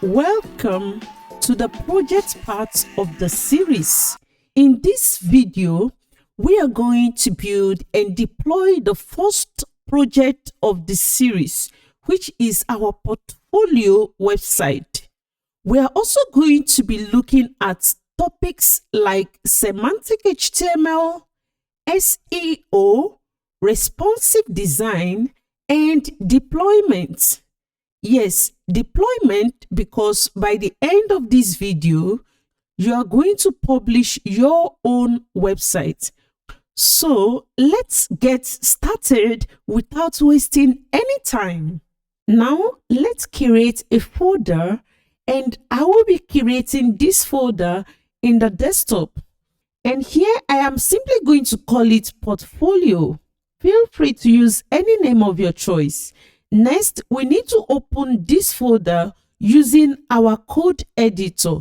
Welcome to the project part of the series. In this video, we are going to build and deploy the first project of the series, which is our portfolio website. We are also going to be looking at topics like semantic HTML, SEO, responsive design, and deployment. Yes, deployment, because by the end of this video, you are going to publish your own website. So let's get started without wasting any time. Now let's create a folder, and I will be creating this folder in the desktop. And here I am simply going to call it portfolio. Feel free to use any name of your choice. Next, we need to open this folder using our code editor.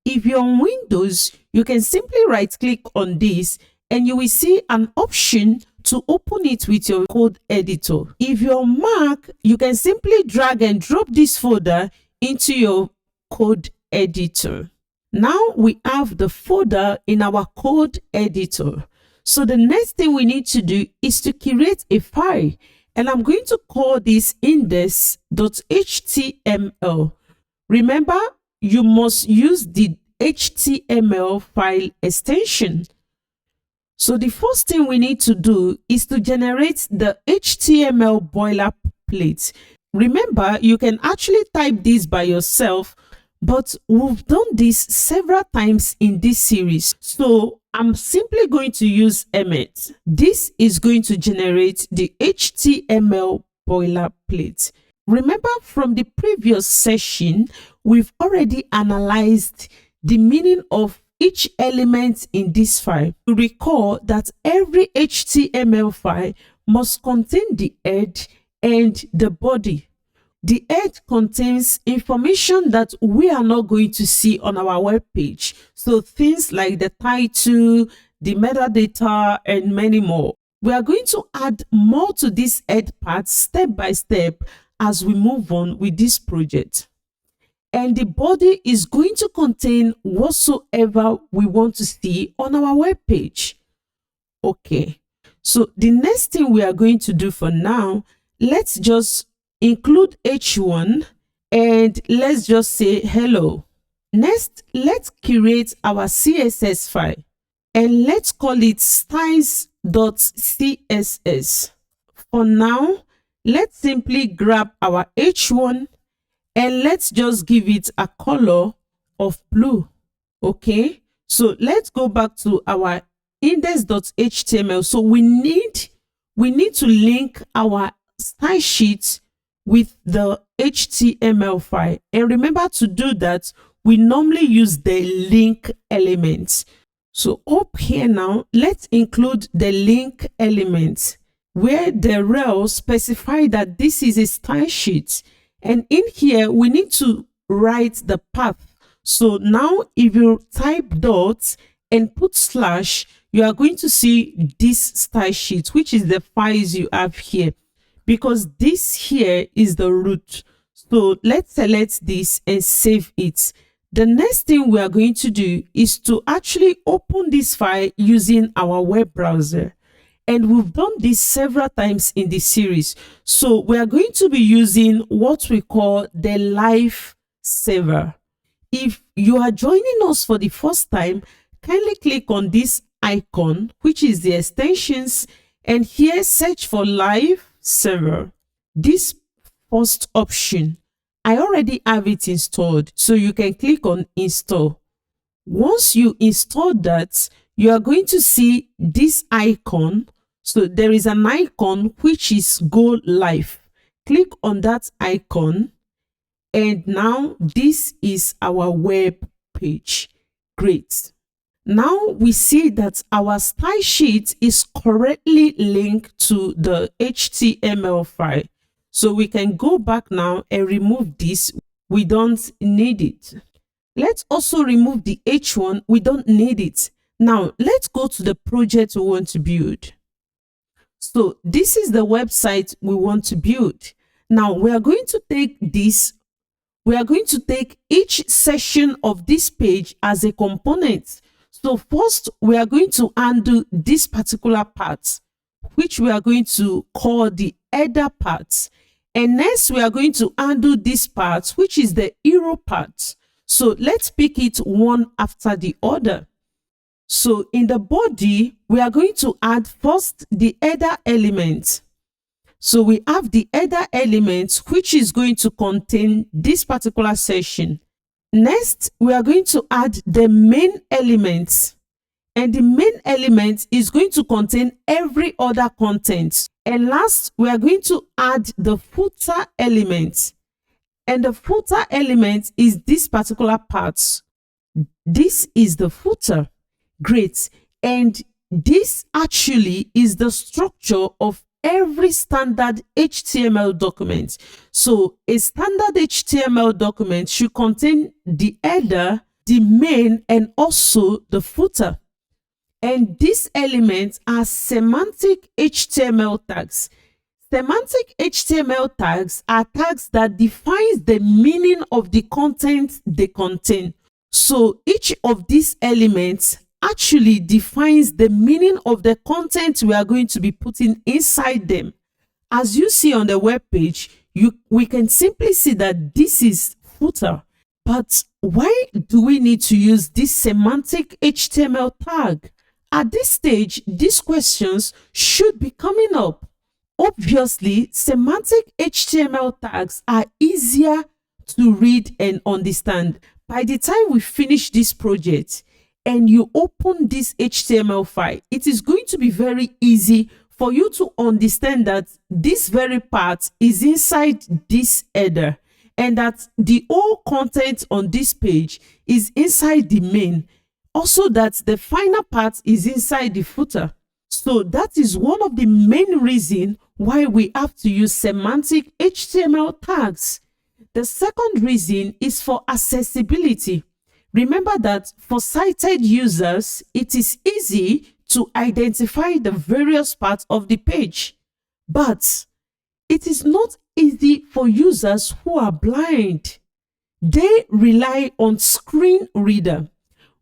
If you're on Windows, you can simply right click on this and you will see an option to open it with your code editor. If you're on Mac, you can simply drag and drop this folder into your code editor. Now we have the folder in our code editor. So the next thing we need to do is to create a file. And I'm going to call this index.html. Remember, you must use the HTML file extension. So the first thing we need to do is to generate the HTML boilerplate. Remember, you can actually type this by yourself, but we've done this several times in this series. So I'm simply going to use Emmet. This is going to generate the HTML boilerplate. Remember, from the previous session, we've already analyzed the meaning of each element in this file. Recall that every HTML file must contain the head and the body. The head contains information that we are not going to see on our web page. So things like the title, the metadata, and many more. We are going to add more to this head part step by step as we move on with this project. And the body is going to contain whatsoever we want to see on our web page. Okay, so the next thing we are going to do for now, let's just include h1 and let's just say hello. Next, let's create our CSS file and let's call it styles.css. For now, let's simply grab our h1 and let's just give it a color of blue. Okay, so let's go back to our index.html. So we need to link our style sheet with the HTML file. And remember, to do that, we normally use the link elements. So up here now, let's include the link elements where the rel specify that this is a style sheet. And in here, we need to write the path. So now if you type dot and put slash, you are going to see this style sheet, which is the files you have here, because this here is the root. So let's select this and save it. The next thing we are going to do is to actually open this file using our web browser. And we've done this several times in this series. So we are going to be using what we call the live server. If you are joining us for the first time, kindly click on this icon, which is the extensions, and here search for live server. This first option, I already have it installed, so you can click on install. Once you install that, you are going to see this icon. So there is an icon which is go live. Click on that icon and now this is our web page. Great. Now we see that our style sheet is correctly linked to the HTML file. So we can go back now and remove this. We don't need it. Let's also remove the H1. We don't need it. Now let's go to the project we want to build. So this is the website we want to build. Now we are going to take this we are going to take each section of this page as a component. So first, we are going to undo this particular part, which we are going to call the header part. And next, we are going to undo this part, which is the hero part. So let's pick it one after the other. So in the body, we are going to add first the header element. So we have the header element, which is going to contain this particular section. Next, we are going to add the main element. And the main element is going to contain every other content. And last, we are going to add the footer element. And the footer element is this particular part. This is the footer. Great. And this actually is the structure of every standard HTML document. So a standard HTML document should contain the header, the main, and also the footer. And these elements are semantic HTML tags. Semantic HTML tags are tags that defines the meaning of the content they contain. So each of these elements actually defines the meaning of the content we are going to be putting inside them. As you see on the web page, we can simply see that this is footer. But why do we need to use this semantic HTML tag? At this stage, these questions should be coming up. Obviously, semantic HTML tags are easier to read and understand. By the time we finish this project and you open this HTML file, it is going to be very easy for you to understand that this very part is inside this header and that the whole content on this page is inside the main. Also, that the final part is inside the footer. So that is one of the main reasons why we have to use semantic HTML tags. The second reason is for accessibility. Remember that for sighted users, it is easy to identify the various parts of the page, but it is not easy for users who are blind. They rely on screen reader.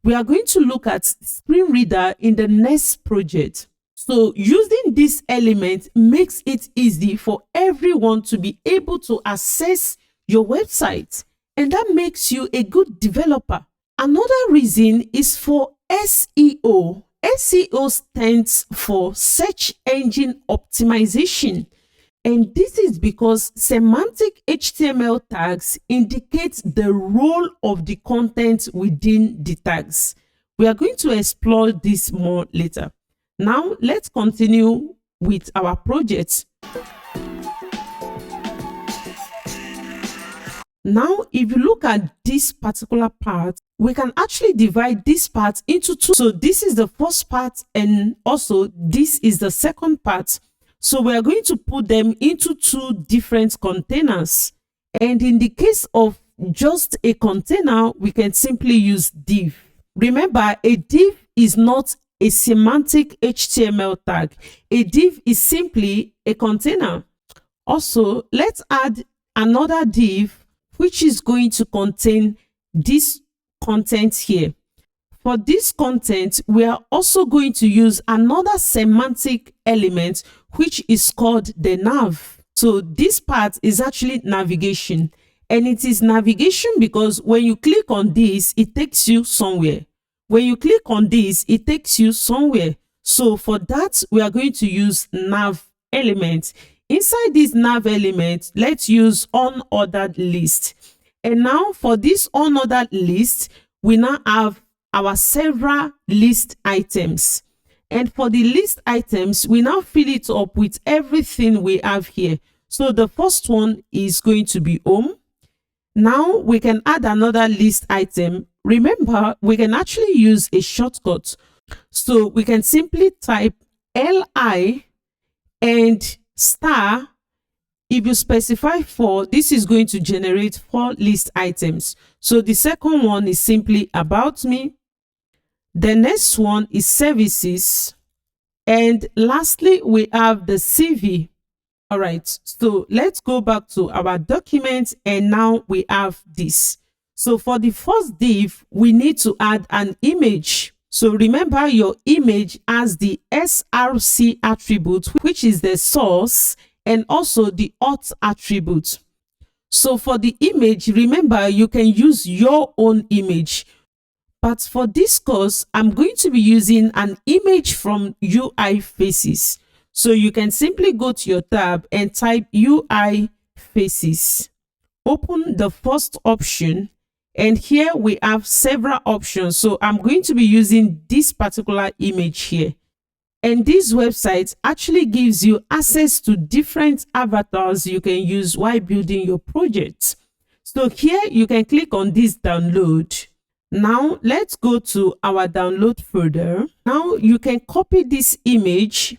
We are going to look at screen reader in the next project. So using this element makes it easy for everyone to be able to access your website, and that makes you a good developer. Another reason is for SEO. SEO stands for search engine optimization. And this is because semantic HTML tags indicate the role of the content within the tags. We are going to explore this more later. Now, let's continue with our project. Now, if you look at this particular part, we can actually divide this part into two. So this is the first part, and also this is the second part. So we are going to put them into two different containers. And in the case of just a container, we can simply use div. Remember, a div is not a semantic HTML tag. A div is simply a container. Also, let's add another div, which is going to contain this content here. For this content, we are also going to use another semantic element, which is called the nav. So this part is actually navigation, and it is navigation because when you click on this, it takes you somewhere. When you click on this, it takes you somewhere. So for that, we are going to use nav element. Inside this nav element, let's use unordered list. And now for this unordered list, we now have our several list items. And for the list items, we now fill it up with everything we have here. So the first one is going to be home. Now we can add another list item. Remember, we can actually use a shortcut. So we can simply type li and star. If you specify 4, this is going to generate 4 list items. So the second one is simply about me. The next one is services. And lastly, we have the CV. All right, so let's go back to our document, and now we have this. So for the first div, we need to add an image. So remember, your image has the src attribute, which is the source, and also the auth attribute. So for the image, remember, you can use your own image. But for this course, I'm going to be using an image from UI Faces. So you can simply go to your tab and type UI Faces. Open the first option, and here we have several options. So I'm going to be using this particular image here. And this website actually gives you access to different avatars you can use while building your project. So here you can click on this download. Now let's go to our download folder. Now you can copy this image,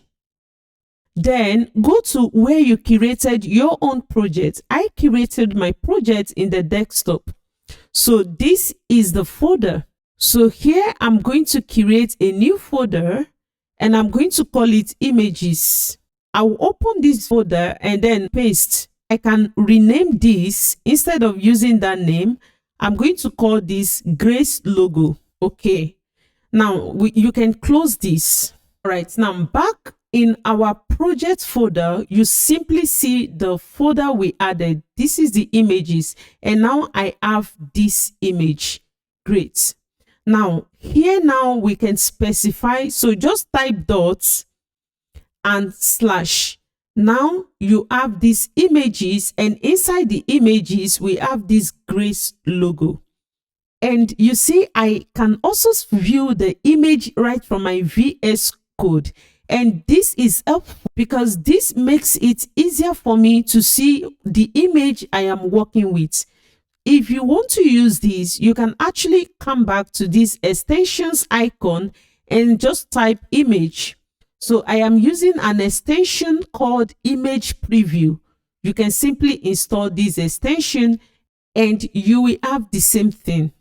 then go to where you created your own project. I created my project in the desktop. So this is the folder. So here I'm going to create a new folder, and I'm going to call it images. I will open this folder and then paste. I can rename this. Instead of using that name, I'm going to call this Grace logo. Okay. Now you can close this. All right. Now back in our project folder, you simply see the folder we added. This is the images. And now I have this image. Great. Now here now we can specify. So just type dots and slash. Now you have these images, and inside the images we have this Grace logo. And you see, I can also view the image right from my VS Code. And this is helpful because this makes it easier for me to see the image I am working with. If you want to use this, you can actually come back to this extensions icon and just type image. So I am using an extension called Image Preview. You can simply install this extension and you will have the same thing.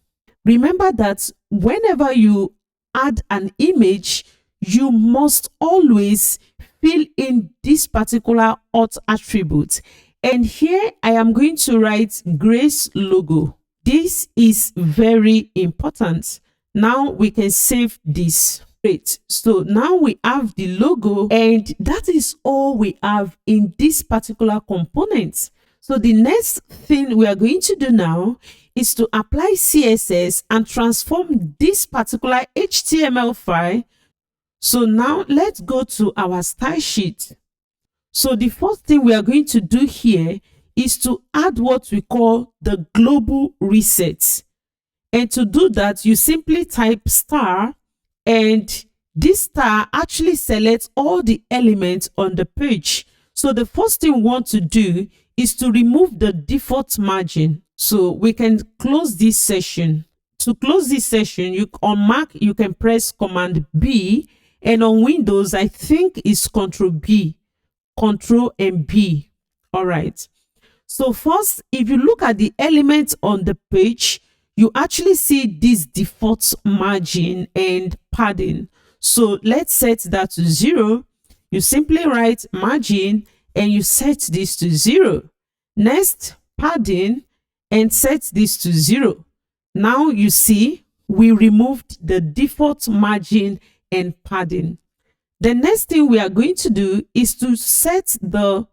Remember that whenever you add an image, you must always fill in this particular auth attribute. And here I am going to write Grace logo. This is very important. Now we can save this. Great. So now we have the logo, and that is all we have in this particular component. So the next thing we are going to do now is to apply CSS and transform this particular HTML file. So now let's go to our style sheet. So the first thing we are going to do here is to add what we call the global reset. And to do that, you simply type star, and this star actually selects all the elements on the page. So the first thing we want to do is to remove the default margin. So we can close this session. To close this session, on Mac, you can press Command B, and on Windows, I think it's Control B, Control and B. All right. So first, if you look at the elements on the page, you actually see this default margin and padding. So let's set that to 0. You simply write margin and you set this to 0. Next, padding, and set this to 0. Now you see we removed the default margin and padding. The next thing we are going to do is to set the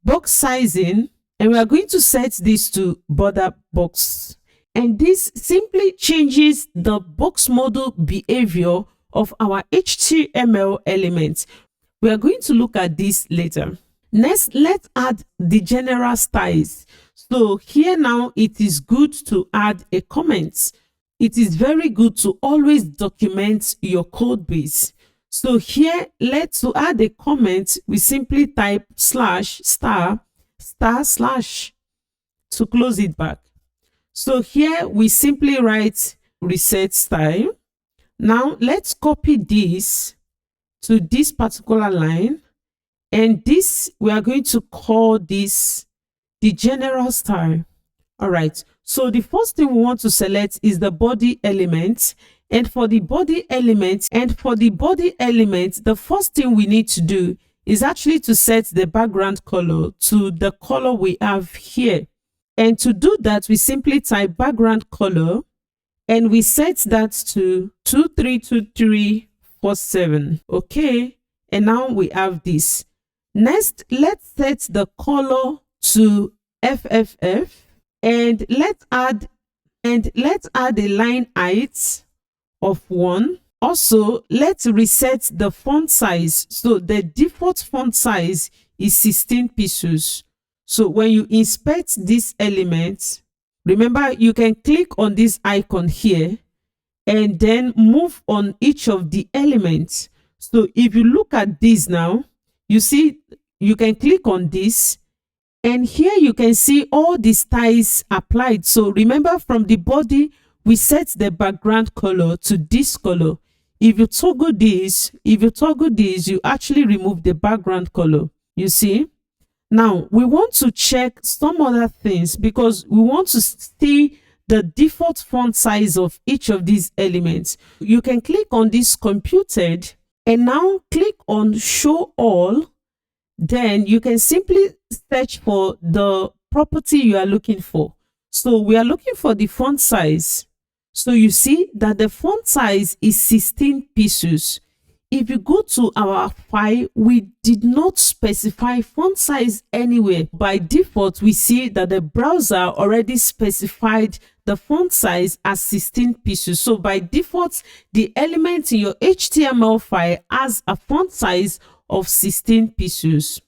box sizing, and we are going to set this to border box. And this simply changes the box model behavior of our HTML elements. We are going to look at this later. Next, let's add the general styles. So here now it is good to add a comment. It is very good to always document your code base. So here, to add a comment, we simply type slash star star slash to close it back. So here we simply write reset style. Now let's copy this to this particular line, and this we are going to call this the general style. All right. So the first thing we want to select is the body element. And for the body element, the first thing we need to do is actually to set the background color to the color we have here. And to do that, we simply type background color and we set that to 232347. Okay. And now we have this. Next, let's set the color to FFF and let's add a line height of 1. Also, let's reset the font size. So the default font size is 16 pixels. So when you inspect this element, remember you can click on this icon here and then move on each of the elements. So if you look at this now, you see you can click on this and here you can see all the styles applied. So remember, from the body we set the background color to this color. If you toggle this, you actually remove the background color. You see? Now we want to check some other things because we want to see the default font size of each of these elements. You can click on this computed and now click on show all. Then you can simply search for the property you are looking for. So we are looking for the font size. So you see that the font size is 16 pixels. If you go to our file, we did not specify font size anywhere. By default, we see that the browser already specified the font size as 16 pixels. So by default, the element in your HTML file has a font size of 16 pixels.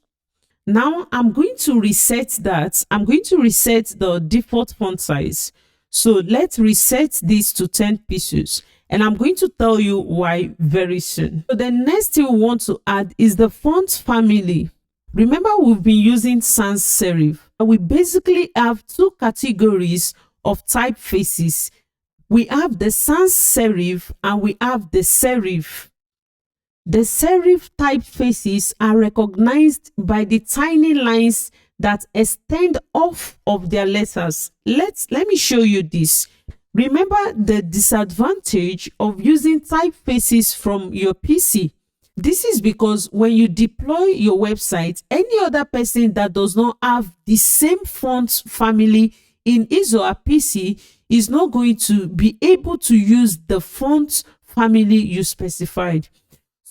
Now I'm going to reset that. I'm going to reset the default font size. So let's reset this to 10 pixels. And I'm going to tell you why very soon. So the next thing we want to add is the font family. Remember, we've been using sans serif. And we basically have two categories of typefaces. We have the sans serif and we have the serif. The serif typefaces are recognized by the tiny lines that extend off of their letters. Let me show you this. Remember the disadvantage of using typefaces from your PC. This is because when you deploy your website, any other person that does not have the same font family in his or her PC is not going to be able to use the font family you specified.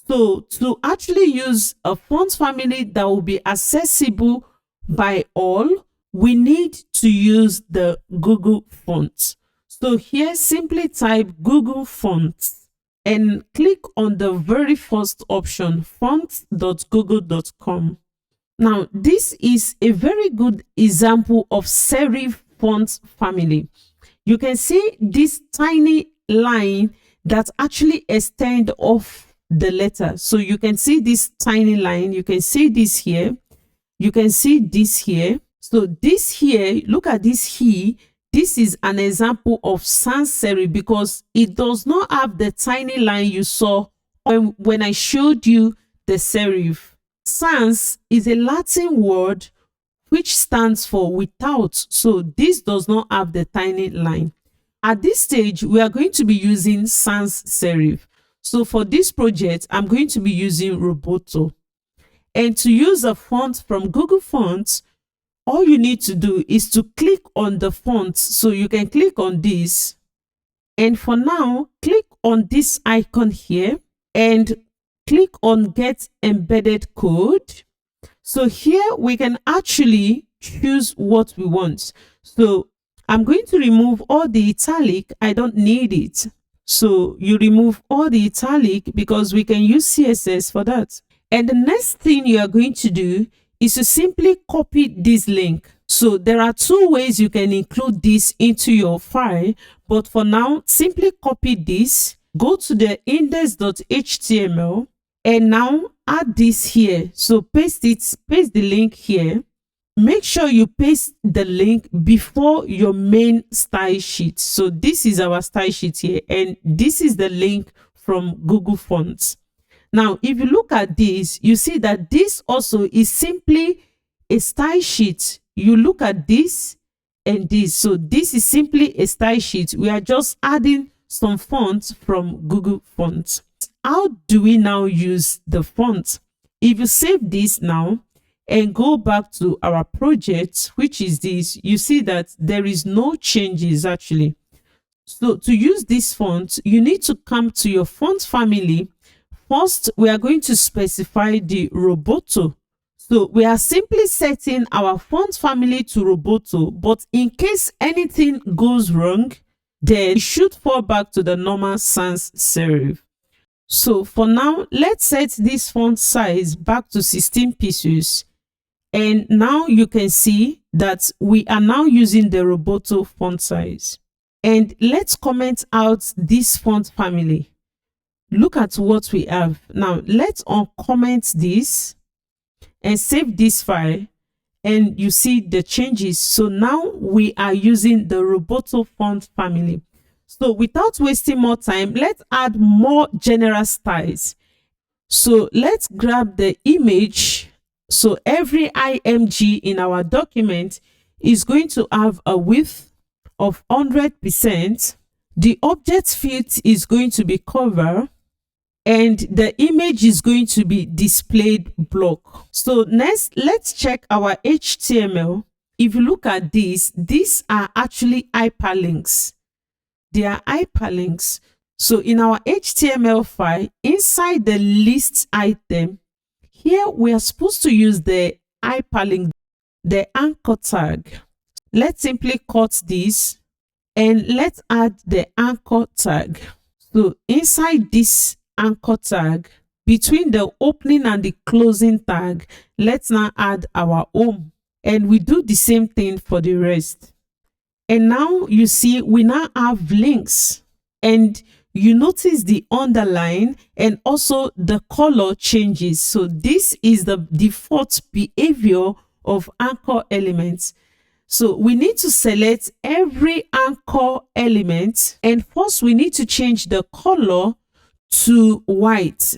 So to actually use a font family that will be accessible by all, we need to use the Google font. So here, simply type Google Fonts and click on the very first option, fonts.google.com. Now, this is a very good example of serif font family. You can see this tiny line that actually extend off the letter. So you can see this tiny line. You can see this here. You can see this here. So this here, look at this here. This is an example of sans serif because it does not have the tiny line you saw when I showed you the serif. Sans is a Latin word which stands for without. So this does not have the tiny line. At this stage, we are going to be using sans serif. So for this project, I'm going to be using Roboto. And to use a font from Google Fonts, all you need to do is to click on the font. So you can click on this. And for now, click on this icon here and click on Get Embedded Code. So here we can actually choose what we want. So I'm going to remove all the italic. I don't need it. So you remove all the italic because we can use CSS for that. And the next thing you are going to do is to simply copy this link. So there are two ways you can include this into your file, but for now, simply copy this, go to the index.html, and now add this here. So paste the link here. Make sure you paste the link before your main style sheet. So this is our style sheet here, and this is the link from Google Fonts. Now, if you look at this, you see that this also is simply a style sheet. You look at this and this. So this is simply a style sheet. We are just adding some fonts from Google Fonts. How do we now use the font? if you save this now and go back to our project, which is this, you see that there is no changes actually. So to use this font, you need to come to your font family. First, we are going to specify the Roboto. So we are simply setting our font family to Roboto, but in case anything goes wrong, then you should fall back to the normal sans serif. So for now, let's set this font size back to 16 pixels. And now you can see that we are now using the Roboto font size. And let's comment out this font family. Look at what we have. Now let's uncomment this and save this file, and you see the changes. So now we are using the Roboto font family. So without wasting more time, let's add more general styles. So let's grab the image. So every IMG in our document is going to have a width of 100%. The object field is going to be cover, and the image is going to be displayed block. So next, let's check our HTML. If you look at these are actually hyperlinks. They are hyperlinks. So in our HTML file, inside the list item, here we are supposed to use the hyperlink, the anchor tag. Let's simply cut this and let's add the anchor tag. So inside this anchor tag, between the opening and the closing tag, let's now add our home, and we do the same thing for the rest. And now you see we now have links, and you notice the underline and also the color changes. So this is the default behavior of anchor elements. So we need to select every anchor element, and first we need to change the color to white,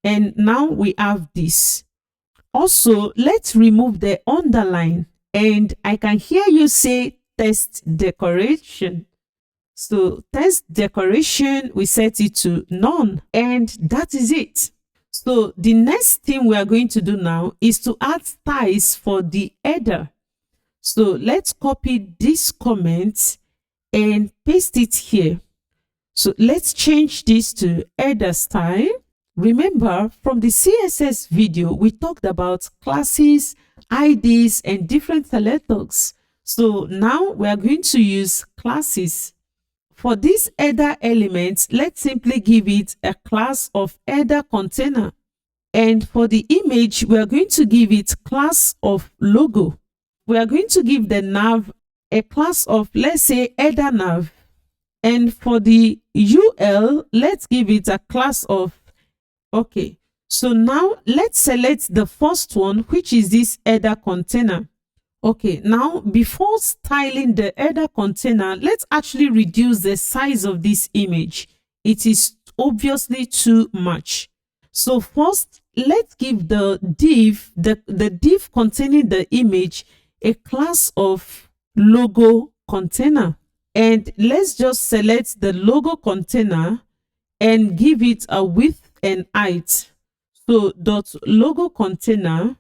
and now we have this. Also, let's remove the underline, and I can hear you say text decoration. So text decoration, we set it to none, and that is it. So the next thing we are going to do now is to add styles for the header. So let's copy this comment and paste it here. So let's change this to header style. Remember, from the CSS video, we talked about classes, IDs, and different selectors. So now we are going to use classes. For this header element, let's simply give it a class of header container. And for the image, we are going to give it class of logo. We are going to give the nav a class of, let's say, header nav. And for the UL, let's give it a class of, okay. So now let's select the first one, which is this header container. Okay, now before styling the header container, let's actually reduce the size of this image. It is obviously too much. So first, let's give the div, the div containing the image, a class of logo container. And let's just select the logo container and give it a width and height. So dot logo container,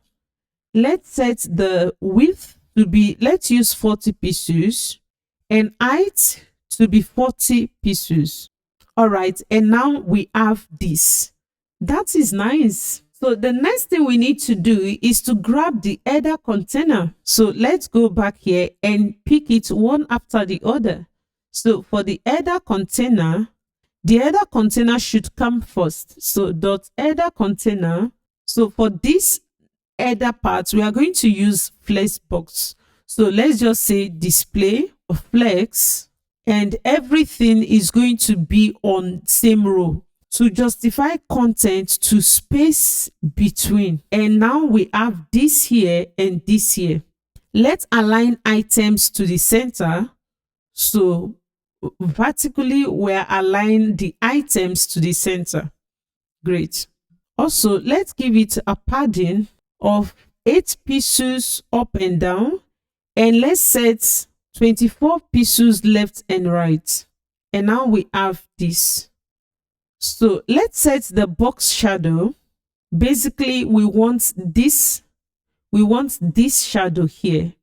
let's set the width to be, let's use 40 pixels, and height to be 40 pixels. All right, and now we have this. That is nice. So the next thing we need to do is to grab the header container. So let's go back here and pick it one after the other. So for the header container should come first. So dot header container. So for this header part, we are going to use flexbox. So let's just say display or flex, and everything is going to be on same row to justify content to space between. And now we have this here and this here. Let's align items to the center. So vertically, we're aligning the items to the center. Great. Also, let's give it a padding of 8 pixels up and down, and let's set 24 pixels left and right. And now we have this. So let's set the box shadow. basically we want this shadow here.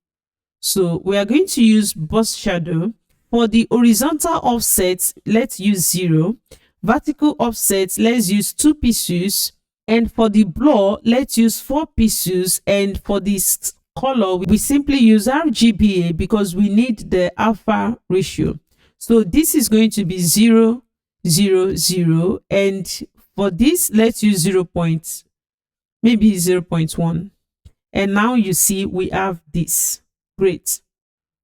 So we are going to use bust shadow. For the horizontal offset, let's use 0. Vertical offset, let's use 2 pixels. And for the blur, let's use 4 pixels. And for this color, we simply use RGBA because we need the alpha ratio. So this is going to be 0, 0, 0. And for this, let's use 0.1. And now you see we have this. Great.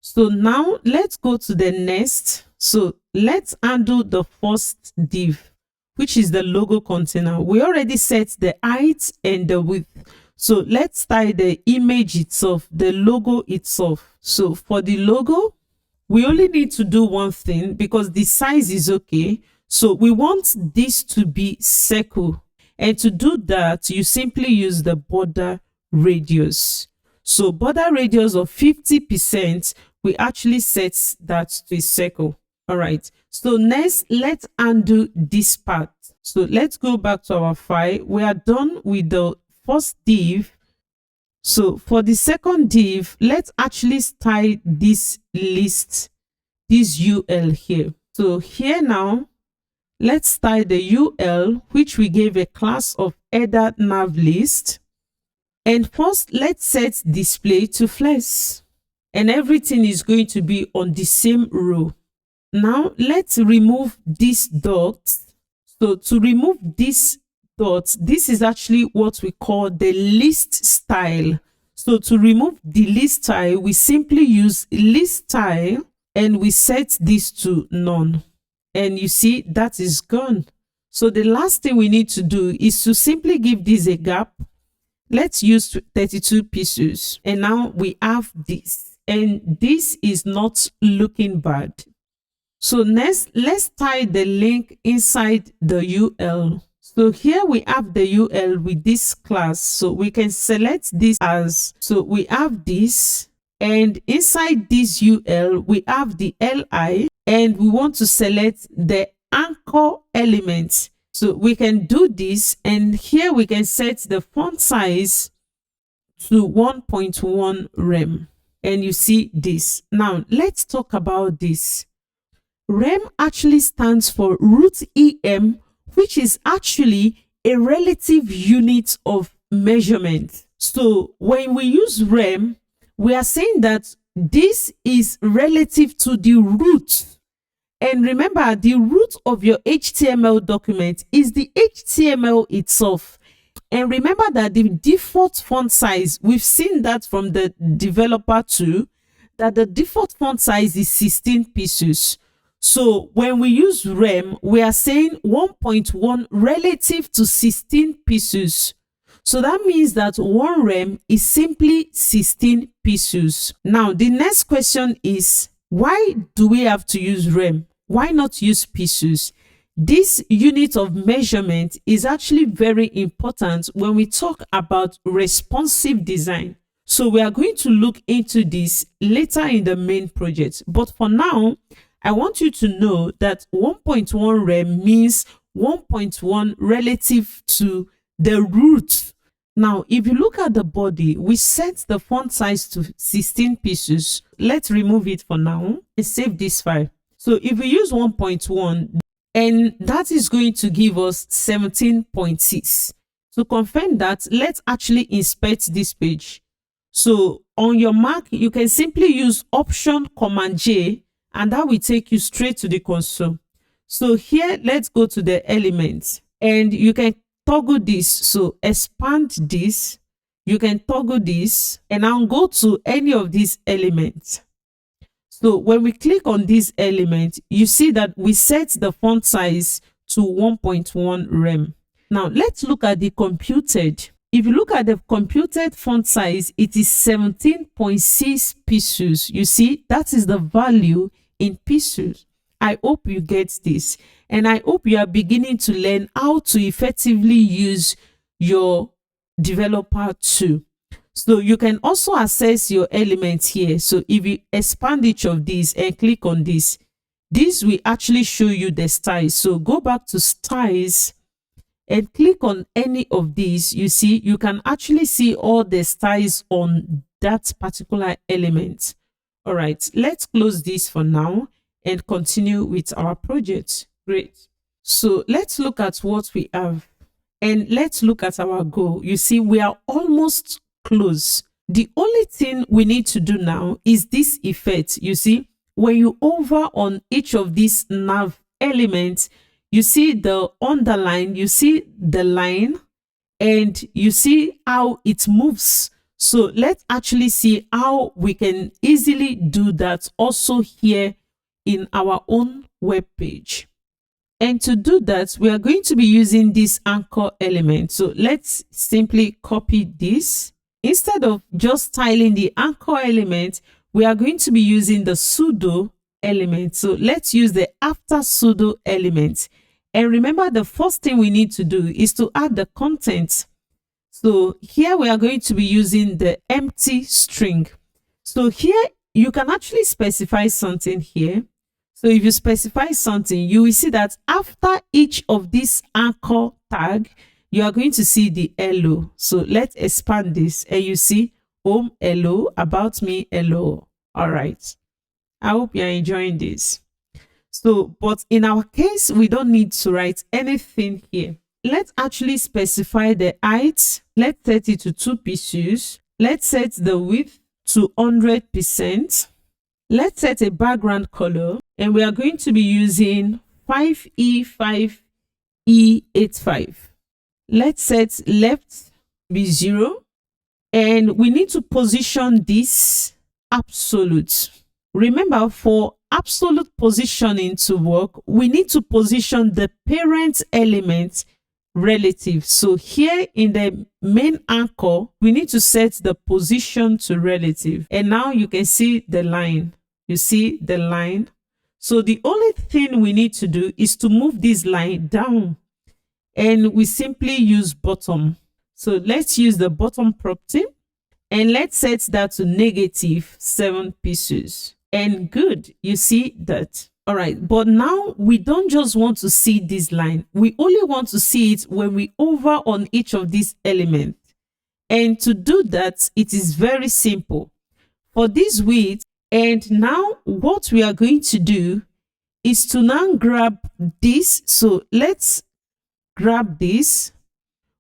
So now let's go to the next. So let's undo the first div, which is the logo container. We already set the height and the width. So let's style the image itself, the logo itself. So for the logo, we only need to do one thing because the size is okay. So we want this to be circle. And to do that, you simply use the border radius. So border radius of 50%, we actually set that to a circle. All right. So next, let's undo this part. So let's go back to our file. We are done with the first div. So for the second div, let's actually style this list, this UL here. So here now, let's style the UL, which we gave a class of header nav list. And first, let's set display to flex. And everything is going to be on the same row. Now, let's remove this dot. So to remove this dot, this is actually what we call the list style. So to remove the list style, we simply use list style and we set this to none. And you see that is gone. So the last thing we need to do is to simply give this a gap. Let's use 32 pixels. And now we have this. And this is not looking bad. So next, let's tie the link inside the UL. So here we have the UL with this class. So we can select this as, so we have this. And inside this UL, we have the LI. And we want to select the anchor element. So we can do this, and here we can set the font size to 1.1 rem. And you see this. Now let's talk about this. Rem actually stands for root EM, which is actually a relative unit of measurement. So when we use rem, we are saying that this is relative to the root. And remember, the root of your HTML document is the HTML itself. And remember that the default font size, we've seen that from the developer too, that the default font size is 16 pixels. So when we use rem, we are saying 1.1 relative to 16 pixels. So that means that 1 rem is simply 16 pixels. Now, the next question is, why do we have to use rem? Why not use pixels? This unit of measurement is actually very important when we talk about responsive design. So we are going to look into this later in the main project. But for now, I want you to know that 1.1 rem means 1.1 relative to the root. Now, if you look at the body, we set the font size to 16 pixels. Let's remove it for now and save this file. So if we use 1.1, and that is going to give us 17.6. To confirm that, let's actually inspect this page. So on your Mac, you can simply use Option Command J, and that will take you straight to the console. So here, let's go to the elements, and you can toggle this. So expand this, you can toggle this, and now go to any of these elements. So when we click on this element, you see that we set the font size to 1.1 rem. Now let's look at the computed. If you look at the computed font size, it is 17.6 pixels. You see, that is the value in pixels. I hope you get this, and I hope you are beginning to learn how to effectively use your developer tool. So you can also access your elements here. So if you expand each of these and click on this will actually show you the styles. So go back to styles and click on any of these, you see, you can actually see all the styles on that particular element. All right, let's close this for now and continue with our project. Great. So let's look at what we have and let's look at our goal. You see, we are almost close. The only thing we need to do now is this effect. You see, when you hover on each of these nav elements, you see the underline, you see the line, and you see how it moves. So let's actually see how we can easily do that also here in our own web page. And to do that, we are going to be using this anchor element. So let's simply copy this. Instead of just styling the anchor element, we are going to be using the pseudo element. So let's use the after pseudo element. And remember, the first thing we need to do is to add the content. So here we are going to be using the empty string. So here you can actually specify something here. So if you specify something, you will see that after each of these anchor tag, you are going to see the hello. So let's expand this and you see home hello, about me hello. All right. I hope you're enjoying this. So, but in our case, we don't need to write anything here. Let's actually specify the height. Let's set it to 2 pixels. Let's set the width to 100%. Let's set a background color and we are going to be using 5E5E85. Let's set left to be 0 and we need to position this absolute. Remember, for absolute positioning to work, we need to position the parent element relative. So here in the main anchor, we need to set the position to relative. And now you can see the line. You see the line. So the only thing we need to do is to move this line down. And we simply use bottom. So let's use the bottom property. And let's set that to -7 pixels. And good, you see that. All right, but now we don't just want to see this line. We only want to see it when we hover on each of these elements. And to do that, it is very simple. For this width, and now what we are going to do is to now grab this. So let's grab this.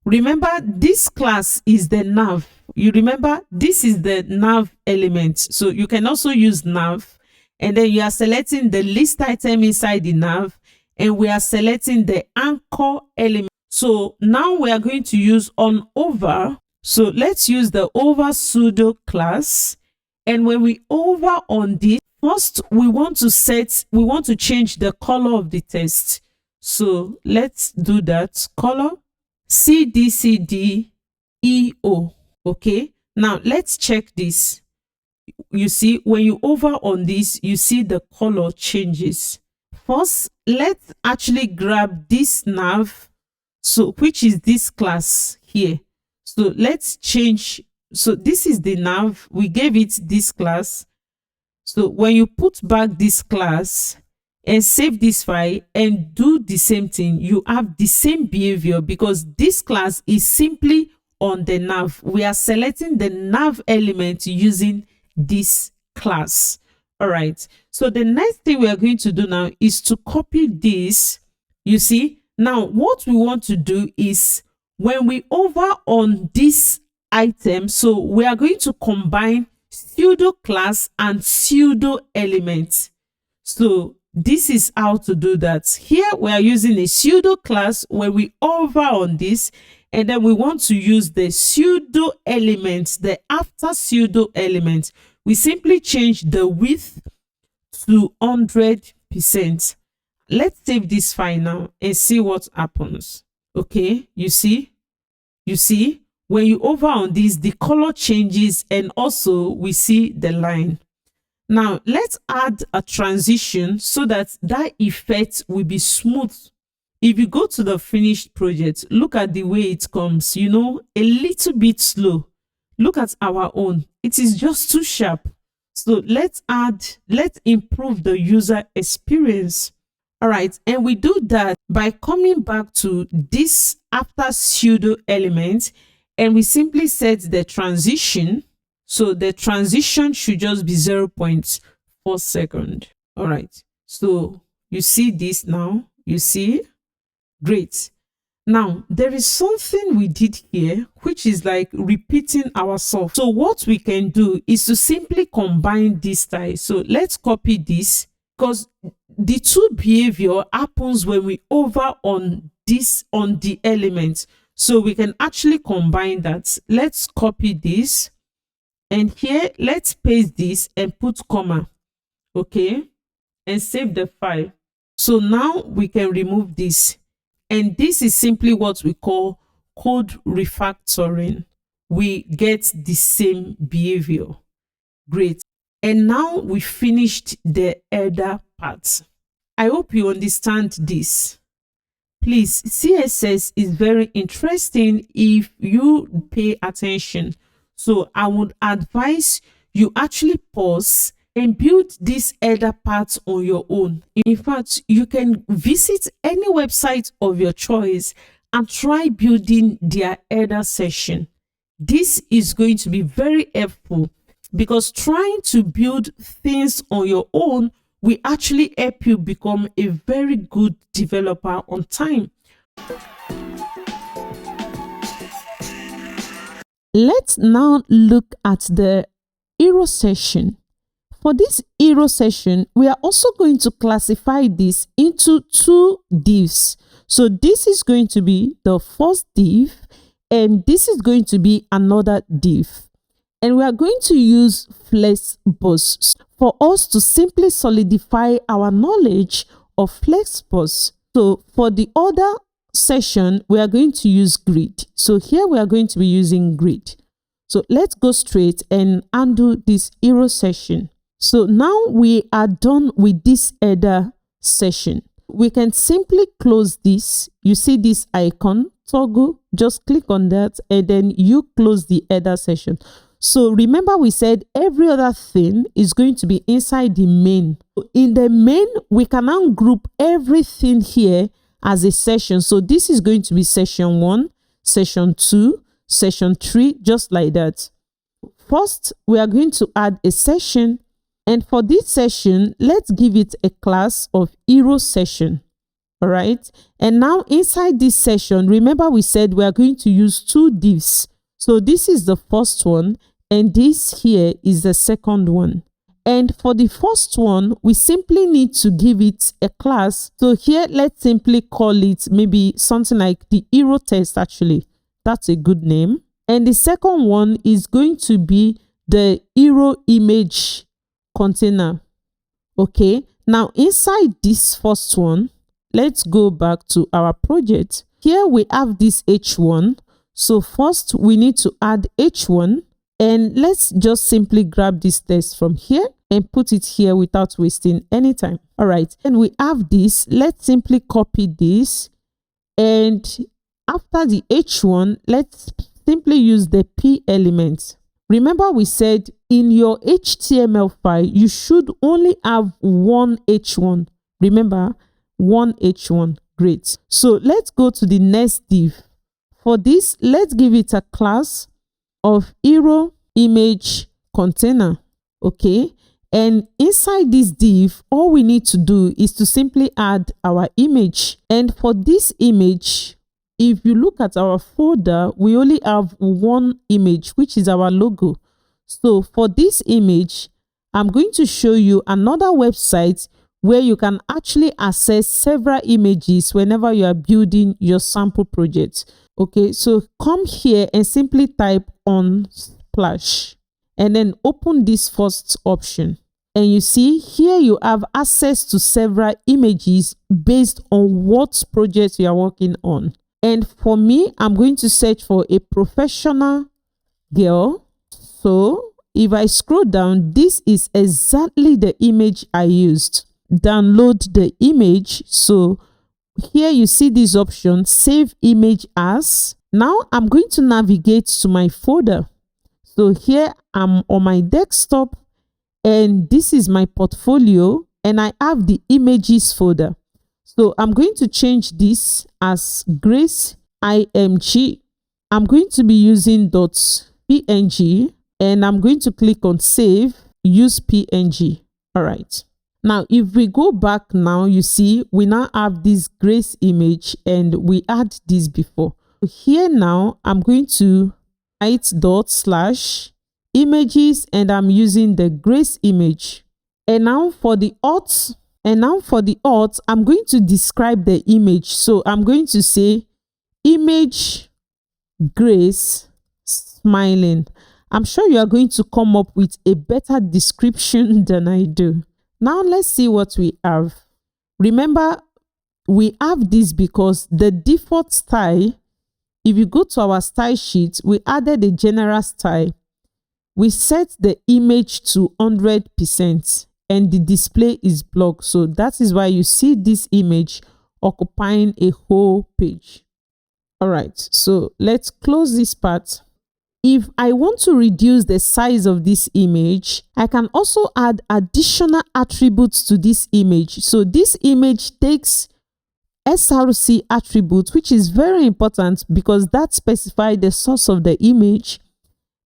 Remember, this class is the nav. You remember, this is the nav element. So you can also use nav. And then you are selecting the list item inside the nav. And we are selecting the anchor element. So now we are going to use on over. So let's use the over pseudo class. And when we over on this, first we want to change the color of the text. So let's do that. Color CDCDEO. Okay, now let's check this. You see, when you hover on this, you see the color changes. First, let's actually grab this nav, so which is this class here. So let's change. So this is the nav. We gave it this class. So when you put back this class and save this file and do the same thing, you have the same behavior because this class is simply on the nav. We are selecting the nav element using this class. All right. So the next thing we are going to do now is to copy this. You see, now what we want to do is when we hover on this item, so we are going to combine pseudo class and pseudo element. So this is how to do that. Here we are using a pseudo class when we hover on this, and then we want to use the pseudo element, the after pseudo element. We simply change the width to 100%. Let's save this file now and see what happens. Okay, you see when you hover on this, the color changes and also we see the line. Now let's add a transition so that that effect will be smooth. If you go to the finished project, look at the way it comes, you know, a little bit slow. Look at our own. It is just too sharp. So let's improve the user experience. All right, and we do that by coming back to this after pseudo element, and we simply set the transition. So the transition should just be 0.4 second. All right, so you see this now, you see, great. Now there is something we did here which is like repeating ourselves. So what we can do is to simply combine this style. So let's copy this, because the two behavior happens when we over on this on the element. So we can actually combine that. Let's copy this, and here let's paste this and put comma, okay, and save the file. So now we can remove this, and this is simply what we call code refactoring. We get the same behavior. Great. And now we finished the header part. I hope you understand this. Please, CSS is very interesting if you pay attention. So I would advise you actually pause and build this header part on your own. In fact, you can visit any website of your choice and try building their header section. This is going to be very helpful, because trying to build things on your own will actually help you become a very good developer on time. Let's now look at the hero section. For this hero section, we are also going to classify this into two divs. So this is going to be the first div, and this is going to be another div. And we are going to use Flexbox for us to simply solidify our knowledge of Flexbox. So for the other session, we are going to use grid. So here we are going to be using grid. So let's go straight and undo this hero session. So now we are done with this header session. We can simply close this. You see this icon, toggle, just click on that, and then you close the header session. So remember, we said every other thing is going to be inside the main. In the main, we can now group everything here as a session. So this is going to be session 1, session 2, session 3, just like that. First, we are going to add a session. And for this session, let's give it a class of hero session. All right. And now inside this session, remember we said we are going to use two divs. So this is the first one, and this here is the second one. And for the first one, we simply need to give it a class. So here, let's simply call it maybe something like the hero test. Actually, that's a good name. And the second one is going to be the hero image container. Okay, now inside this first one, let's go back to our project. Here we have this h1. So first we need to add h1, and let's just simply grab this text from here and put it here without wasting any time. All right, and we have this. Let's simply copy this, and after the h1, let's simply use the p element. Remember, we said in your HTML file, you should only have one h1. Remember, one h1. Great. So let's go to the next div. For this, let's give it a class of hero image container. Okay. And inside this div, all we need to do is to simply add our image. And for this image, if you look at our folder, we only have one image, which is our logo. So for this image, I'm going to show you another website where you can actually access several images whenever you are building your sample project. Okay, so come here and simply type on Splash, and then open this first option. And you see here you have access to several images based on what project you are working on. And for me, I'm going to search for a professional girl. So if I scroll down, this is exactly the image I used. Download the image. So here you see this option, save image as. Now I'm going to navigate to my folder. So here I'm on my desktop, and this is my portfolio, and I have the images folder. So I'm going to change this as Grace img. I'm going to be using .png, and I'm going to click on save, use png. All right. Now, if we go back now, you see we now have this Grace image, and we add this before. Here now, I'm going to write /images, and I'm using the Grace image. And now for the auth, I'm going to describe the image. So I'm going to say image Grace smiling. I'm sure you are going to come up with a better description than I do. Now let's see what we have. Remember, we have this because the default style, if you go to our style sheet, we added a general style. We set the image to 100% and the display is blocked. So that is why you see this image occupying a whole page. All right, so let's close this part. If I want to reduce the size of this image, I can also add additional attributes to this image. So this image takes src attribute, which is very important because that specifies the source of the image.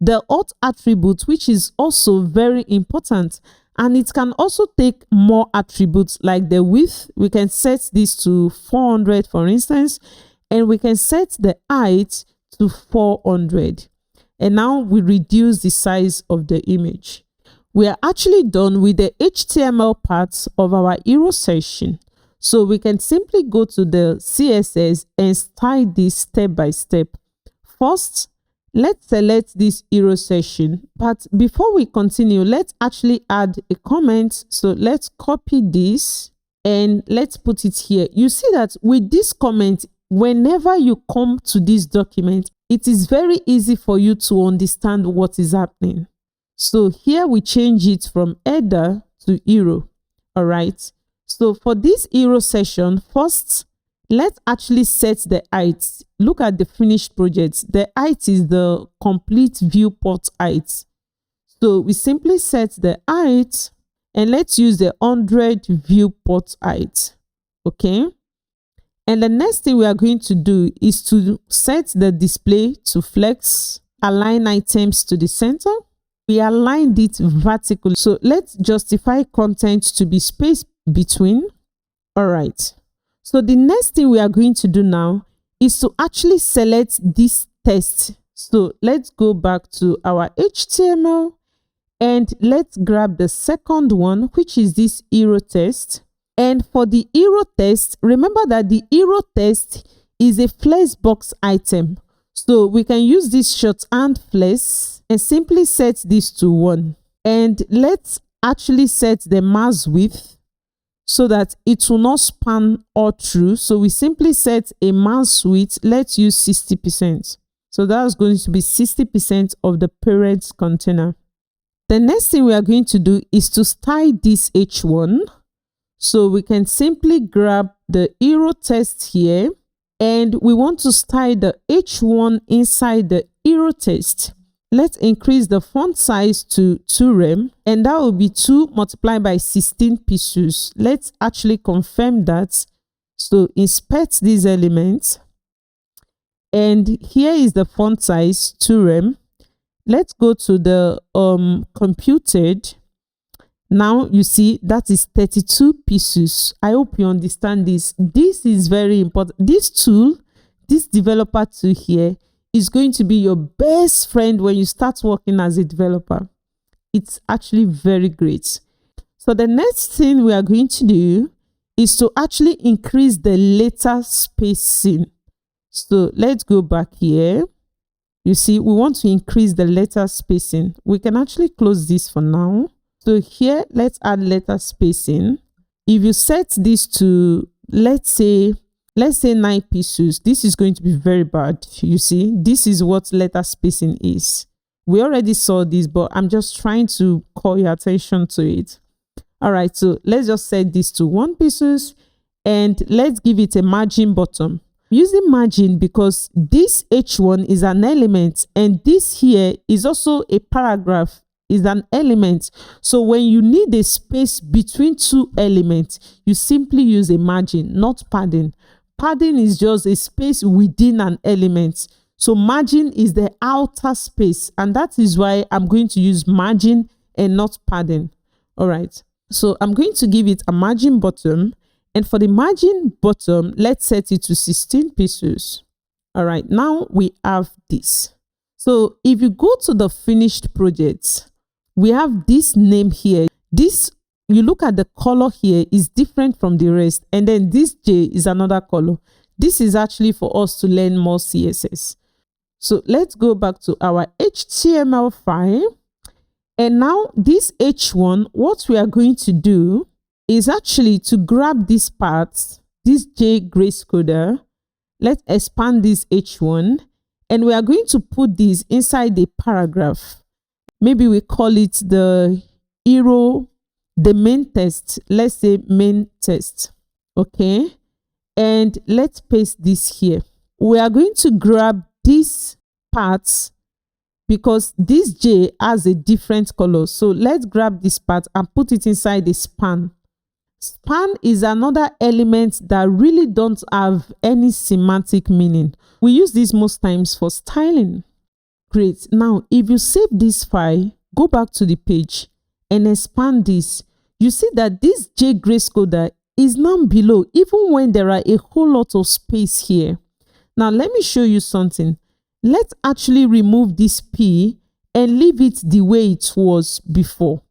The auth attribute, which is also very important, and it can also take more attributes like the width. We can set this to 400, for instance, and we can set the height to 400. And now we reduce the size of the image. We are actually done with the HTML parts of our hero session. So we can simply go to the CSS and style this step by step. First, let's select this hero session. But before we continue, let's actually add a comment. So let's copy this and let's put it here. You see that with this comment, whenever you come to this document, it is very easy for you to understand what is happening. So here we change it from header to hero. All right. So for this hero session, first, let's actually set the height. Look at the finished project. The height is the complete viewport height. So we simply set the height and let's use the 100 viewport height. Okay. And the next thing we are going to do is to set the display to flex, align items to the center. We aligned it vertically. So let's justify content to be spaced between. All right. So the next thing we are going to do now is to actually select this text. So let's go back to our HTML and let's grab the second one, which is this hero text. And for the hero text, remember that the hero text is a flexbox item. So we can use this shorthand flex and simply set this to 1. And let's actually set the max width so that it will not span all through. So we simply set a max width. Let's use 60%. So that's going to be 60% of the parent container. The next thing we are going to do is to style this H1. So we can simply grab the hero text here and we want to style the H1 inside the hero text. Let's increase the font size to 2 rem and that will be 2 multiplied by 16 pixels. Let's actually confirm that. So inspect these elements and here is the font size 2 rem. Let's go to the computed. Now you see that is 32 pieces. I hope you understand this. This is very important. This tool, this developer tool here, is going to be your best friend when you start working as a developer. It's actually very great. So the next thing we are going to do is to actually increase the letter spacing. So let's go back here. You see, we want to increase the letter spacing. We can actually close this for now. So here, let's add letter spacing. If you set this to, let's say 9 pixels, this is going to be very bad. You see, this is what letter spacing is. We already saw this, but I'm just trying to call your attention to it. All right, so let's just set this to 1 pixels and let's give it a margin bottom. Using margin because this H1 is an element and this here is also a paragraph is an element. So when you need a space between two elements, you simply use a margin, not padding. Padding is just a space within an element. So margin is the outer space, and that is why I'm going to use margin and not padding. All right. So I'm going to give it a margin bottom, and for the margin bottom, let's set it to 16 pixels. All right. Now we have this. So if you go to the finished project, we have this name here. This, you look at the color here, is different from the rest, and then this J is another color. This is actually for us to learn more CSS. So let's go back to our HTML file. And now this H1, what we are going to do is actually to grab this part, this J-GraceCoder. Let's expand this H1, and we are going to put this inside the paragraph. Maybe we call it the hero, the main text. Let's say main text. Okay. And let's paste this here. We are going to grab this part because this J has a different color. So let's grab this part and put it inside the span. Span is another element that really don't have any semantic meaning. We use this most times for styling. Great. Now, if you save this file, go back to the page and expand this, you see that this J-GraceCoder is now below, even when there are a whole lot of space here. Now, let me show you something. Let's actually remove this P and leave it the way it was before.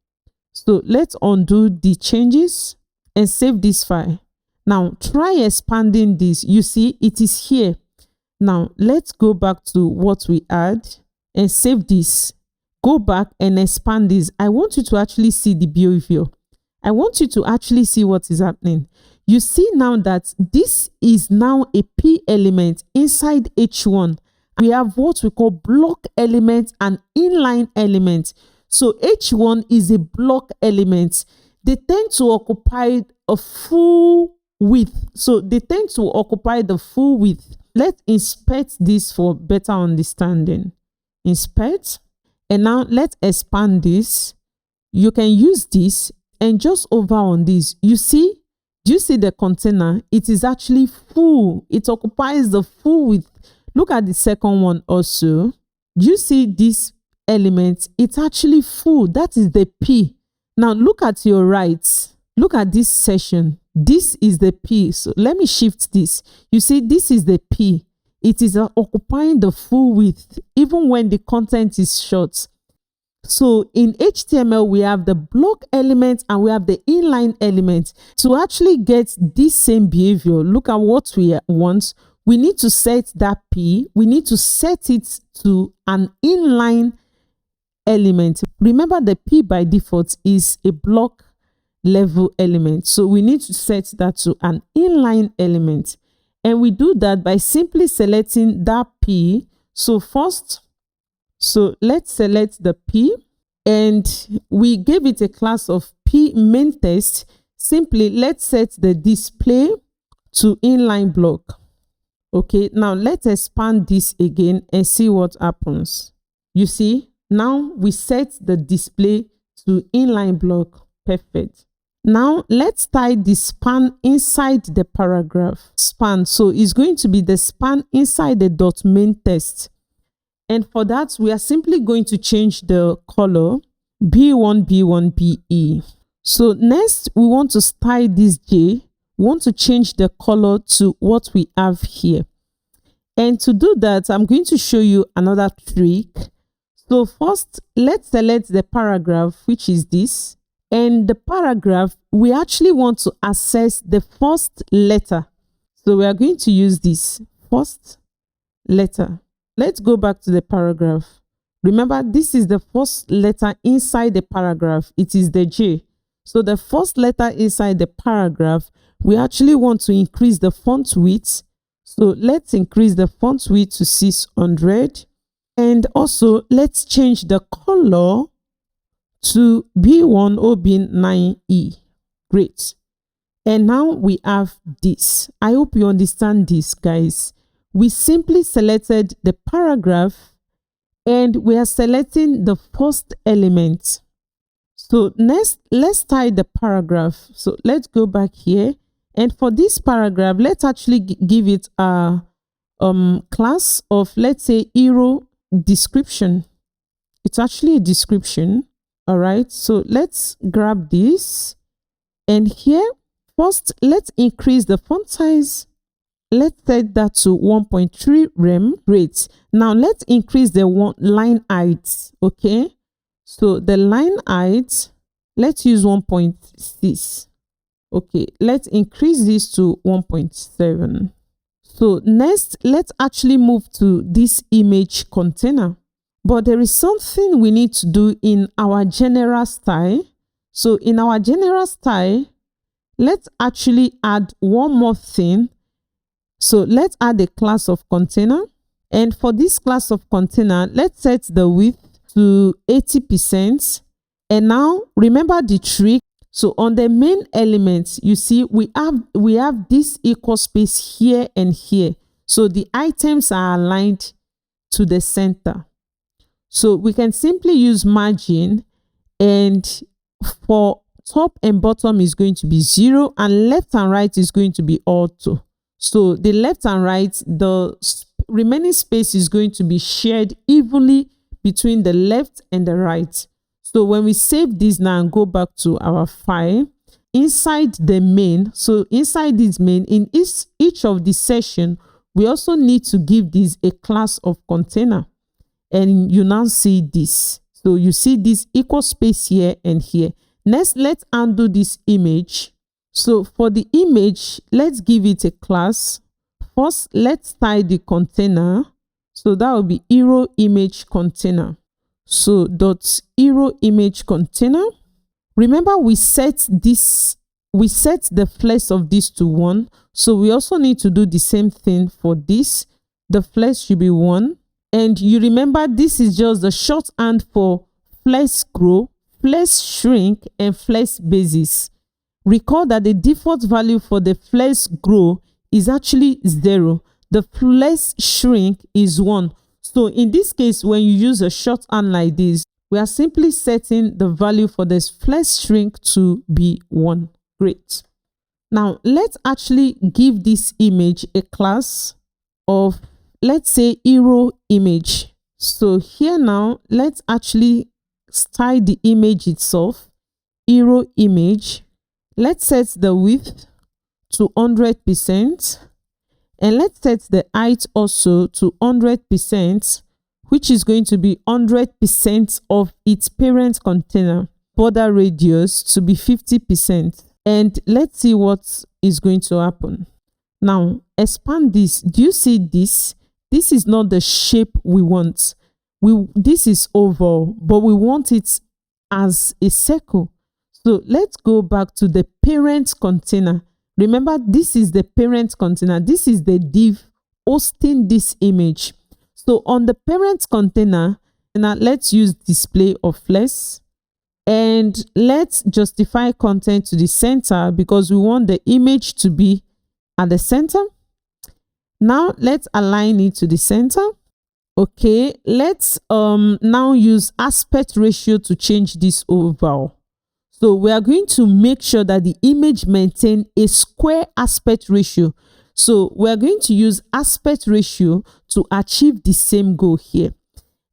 So let's undo the changes and save this file. Now, try expanding this. You see, it is here. Now, let's go back to what we had and save this. Go back and expand this. I want you to actually see the behavior. I want you to actually see what is happening. You see now that this is now a P element inside H1. We have what we call block element and inline element. So H1 is a block element. They tend to occupy a full width. So they tend to occupy the full width. Let's inspect this for better understanding. Inspect. And now let's expand this. You can use this and just over on this. You see, do you see the container? It is actually full. It occupies the full width. Look at the second one also. Do you see this element? It's actually full. That is the P. Now look at your right. Look at this section. This is the P. So let me shift this. You see, this is the P. It is occupying the full width, even when the content is short. So in HTML, we have the block element and we have the inline element. To actually get this same behavior, look at what we want. We need to set that P. We need to set it to an inline element. Remember, the P by default is a block level element. So we need to set that to an inline element. And we do that by simply selecting that P. So first, let's select the P, and we gave it a class of P main text. Simply let's set the display to inline block. Okay, now let's expand this again and see what happens. You see, now we set the display to inline block. Perfect. Now let's tie the span inside the paragraph. Span, so it's going to be the span inside the dot main text. And for that, we are simply going to change the color B1, B1, BE. So next, we want to style this J. We want to change the color to what we have here. And to do that, I'm going to show you another trick. So first, let's select the paragraph, which is this. And the paragraph, we actually want to access the first letter. So we are going to use this first letter. Let's go back to the paragraph. Remember, this is the first letter inside the paragraph. It is the J. So the first letter inside the paragraph, we actually want to increase the font width. So let's increase the font width to 600. And also, let's change the color to B1 or B9E. Great. And now we have this. I hope you understand this, guys. We simply selected the paragraph and we are selecting the first element. So next, let's type the paragraph. So let's go back here, and for this paragraph, let's actually give it a class of, let's say, hero description. It's actually a description. All right, so let's grab this, and here first let's increase the font size. Let's set that to 1.3 rem. Great. Now let's increase the line height. Okay, so the line height, let's use 1.6. okay, let's increase this to 1.7. So next, let's actually move to this image container. But there is something we need to do in our general style. So in our general style, let's actually add one more thing. So let's add a class of container. And for this class of container, let's set the width to 80%. And now remember the trick. So on the main elements, you see we have this equal space here and here. So the items are aligned to the center. So we can simply use margin, and for top and bottom is going to be 0, and left and right is going to be auto. So the left and right, the remaining space is going to be shared evenly between the left and the right. So when we save this now and go back to our file, inside the main, so inside this main, in each of the session, we also need to give this a class of container. And you now see this. So you see this equal space here and here. Next, let's undo this image. So for the image, let's give it a class. First, let's type the container. So that will be hero image container. So dot hero image container. Remember, we set the flex of this to 1. So we also need to do the same thing for this. The flex should be 1. And you remember, this is just the shorthand for flex grow, flex shrink, and flex basis. Recall that the default value for the flex grow is actually 0. The flex shrink is 1. So in this case, when you use a shorthand like this, we are simply setting the value for this flex shrink to be 1. Great. Now let's actually give this image a class of, let's say, hero image. So here now, let's actually style the image itself, hero image. Let's set the width to 100%, and let's set the height also to 100%, which is going to be 100% of its parent container. Border radius to be 50%. And let's see what is going to happen. Now expand this. Do you see this? This is not the shape we want. This is oval, but we want it as a circle. So let's go back to the parent container. Remember, this is the parent container. This is the div hosting this image. So on the parent container, now let's use display of flex, and let's justify content to the center because we want the image to be at the center. Now let's align it to the center. Okay, let's now use aspect ratio to change this oval. So we are going to make sure that the image maintain a square aspect ratio. So we are going to use aspect ratio to achieve the same goal here.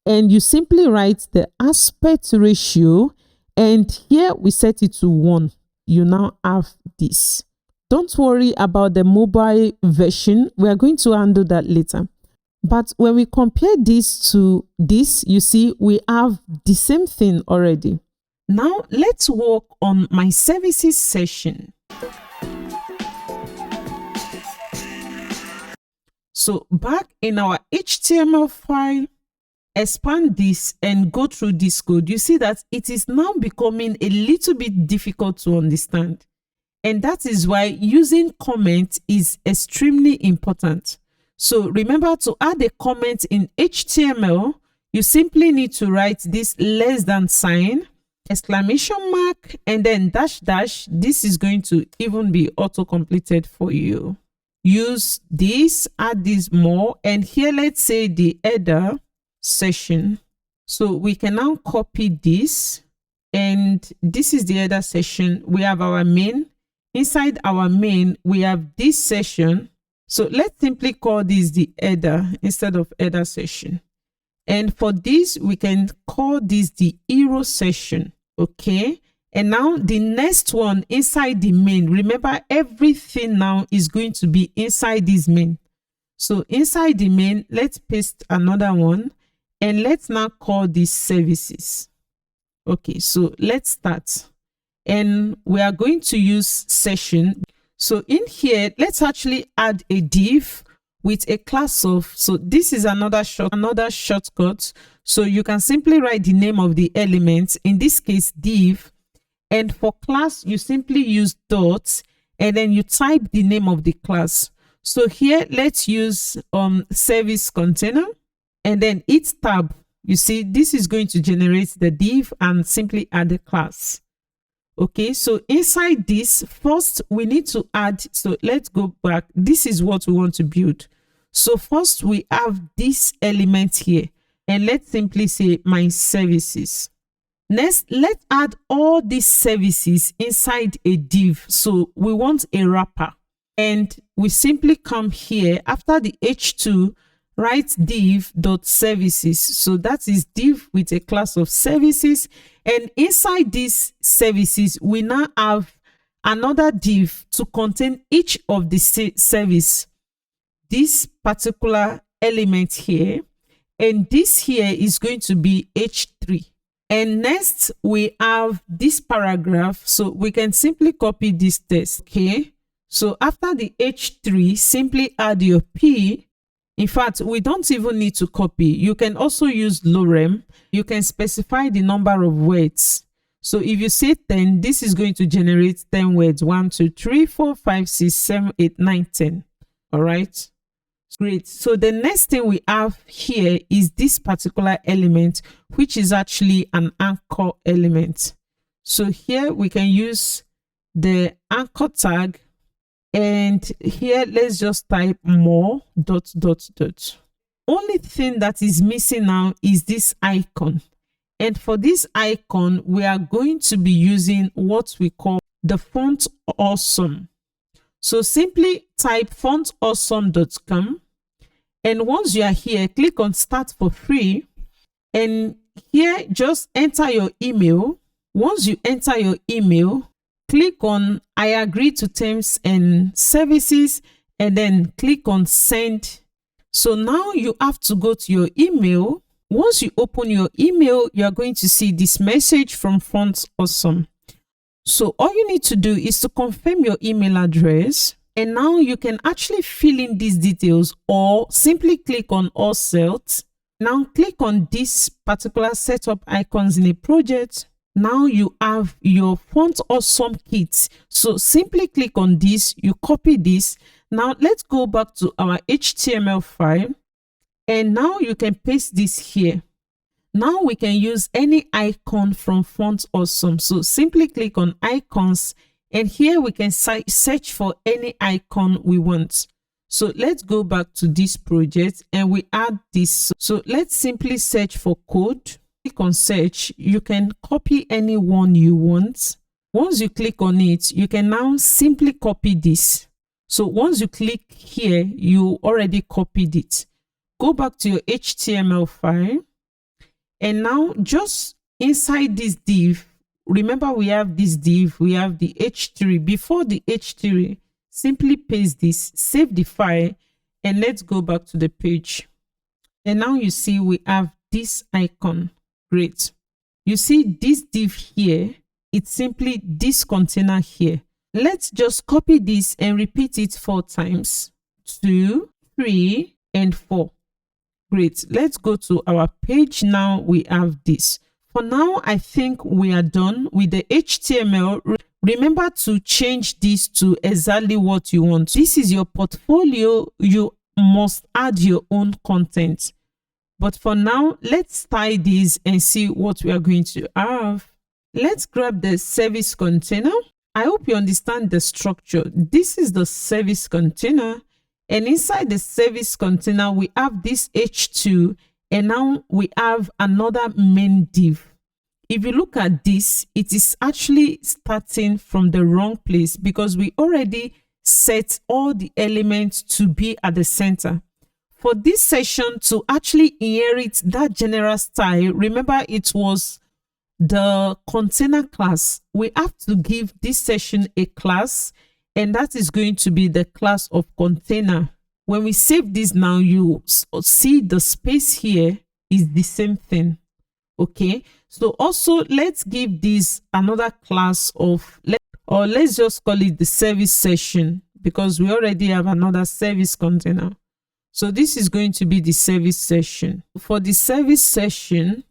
And you simply write the aspect ratio, and here we set it to 1. You now have this. Don't worry about the mobile version. We are going to handle that later. But when we compare this to this, you see we have the same thing already. Now let's work on my services session. So back in our HTML file, expand this and go through this code. You see that it is now becoming a little bit difficult to understand. And that is why using comment is extremely important. So remember, to add a comment in HTML, you simply need to write this less than sign, exclamation mark, and then dash dash. This is going to even be auto completed for you. Use this, add this more, and here let's say the header session. So we can now copy this, and this is the header session. We have our main. Inside our main, we have this session. So let's simply call this the header instead of header session. And for this, we can call this the hero session. Okay. And now the next one inside the main, remember everything now is going to be inside this main. So inside the main, let's paste another one, and let's now call this services. Okay, so let's start. And we are going to use session. So in here, let's actually add a div with a class of, so this is another shortcut. So you can simply write the name of the element, in this case div, and for class you simply use dot, and then you type the name of the class. So here let's use service container, and then hit tab. You see, this is going to generate the div and simply add the class. Okay, so inside this, first we need to add, so let's go back. This is what we want to build. So first we have this element here, and let's simply say my services. Next, let's add all these services inside a div. So we want a wrapper, and we simply come here after the h2, write div.services. So that is div with a class of services, and inside these services we now have another div to contain each of the service, this particular element here, and this here is going to be h3. And next we have this paragraph, so we can simply copy this text. Okay, so after the h3, simply add your p. In fact, we don't even need to copy. You can also use lorem. You can specify the number of words. So if you say 10, this is going to generate 10 words. 1, 2, 3, 4, 5, 6, 7, 8, 9, 10. All right. Great. So the next thing we have here is this particular element, which is actually an anchor element. So here we can use the anchor tag. And here, let's just type more ... Only thing that is missing now is this icon. And for this icon, we are going to be using what we call the font awesome. So simply type fontawesome.com. And once you are here, click on start for free. And here, just enter your email. Once you enter your email, click on I agree to terms and services, and then click on send. So now you have to go to your email. Once you open your email, you are going to see this message from Font Awesome. So all you need to do is to confirm your email address, and now you can actually fill in these details, or simply click on all cells. Now click on this particular setup icons in a project. Now you have your Font Awesome kit. So simply click on this, you copy this. Now let's go back to our HTML file, and now you can paste this here. Now we can use any icon from Font Awesome. So simply click on icons, and here we can search for any icon we want. So let's go back to this project and we add this. So let's simply search for code. Click on search. You can copy any one you want. Once you click on it, you can now simply copy this. So once you click here, you already copied it. Go back to your HTML file, and now just inside this div, remember we have this div, we have the h3. Before the h3, simply paste this, save the file, and let's go back to the page. And now you see we have this icon. Great. You see this div here, it's simply this container here. Let's just copy this and repeat it 4 times. 2, 3, and 4. Great. Let's go to our page. Now we have this. For now, I think we are done with the HTML. Remember to change this to exactly what you want. This is your portfolio. You must add your own content. But for now, let's tie this and see what we are going to have. Let's grab the service container. I hope you understand the structure. This is the service container. And inside the service container, we have this h2, And now we have another main div. If you look at this, it is actually starting from the wrong place because we already set all the elements to be at the center. For this session to actually inherit that general style, remember it was the container class. We have to give this session a class, and that is going to be the class of container. When we save this now, you see the space here is the same thing. Okay, so also let's give this another class of, or let's just call it the service session, because we already have another service container. So this is going to be the service session. For the service session,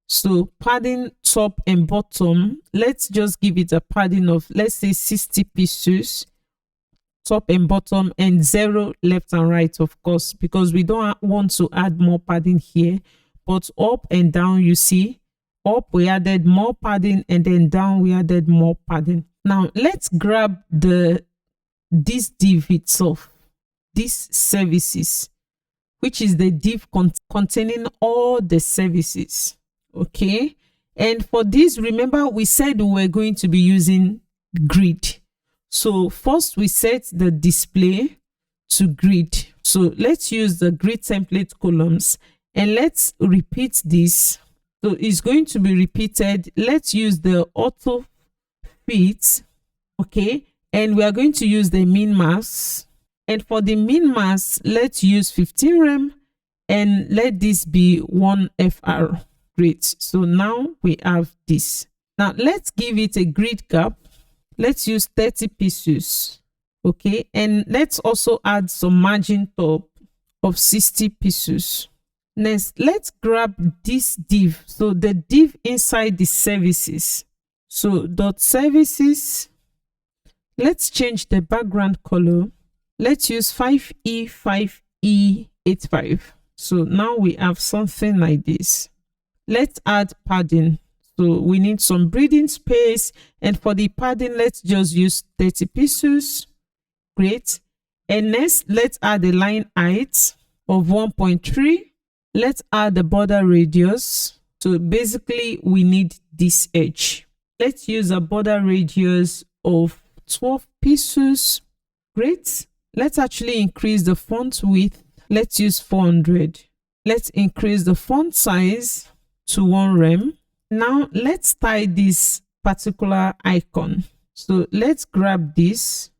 so padding top and bottom, let's just give it a padding of, let's say 60 pixels top and bottom, and 0 left and right, of course, because we don't want to add more padding here. But up and down, you see, up we added more padding, and then down we added more padding. Now let's grab this div itself, these services, which is the div containing all the services. Okay, and for this, remember we said we were going to be using grid. So first we set the display to grid. So let's use the grid template columns, and let's repeat this. So it's going to be repeated. Let's use the auto fit. Okay, and we are going to use the min mass. And for the min mass, let's use 15 rem, and let this be 1 fr. Great. So now we have this. Now let's give it a grid gap. Let's use 30 pixels. Okay, and let's also add some margin top of 60 pixels. Next, let's grab this div. So the div inside the services. So dot services. Let's change the background color. Let's use 5E5E85. So now we have something like this. Let's add padding. So we need some breathing space, and for the padding, let's just use 30 pixels. Great. And next, let's add a line height of 1.3. Let's add the border radius. So basically, we need this edge. Let's use a border radius of 12 pixels. Great. Let's actually increase the font width. Let's use 400. Let's increase the font size to 1 rem. Now let's tie this particular icon. So let's grab this.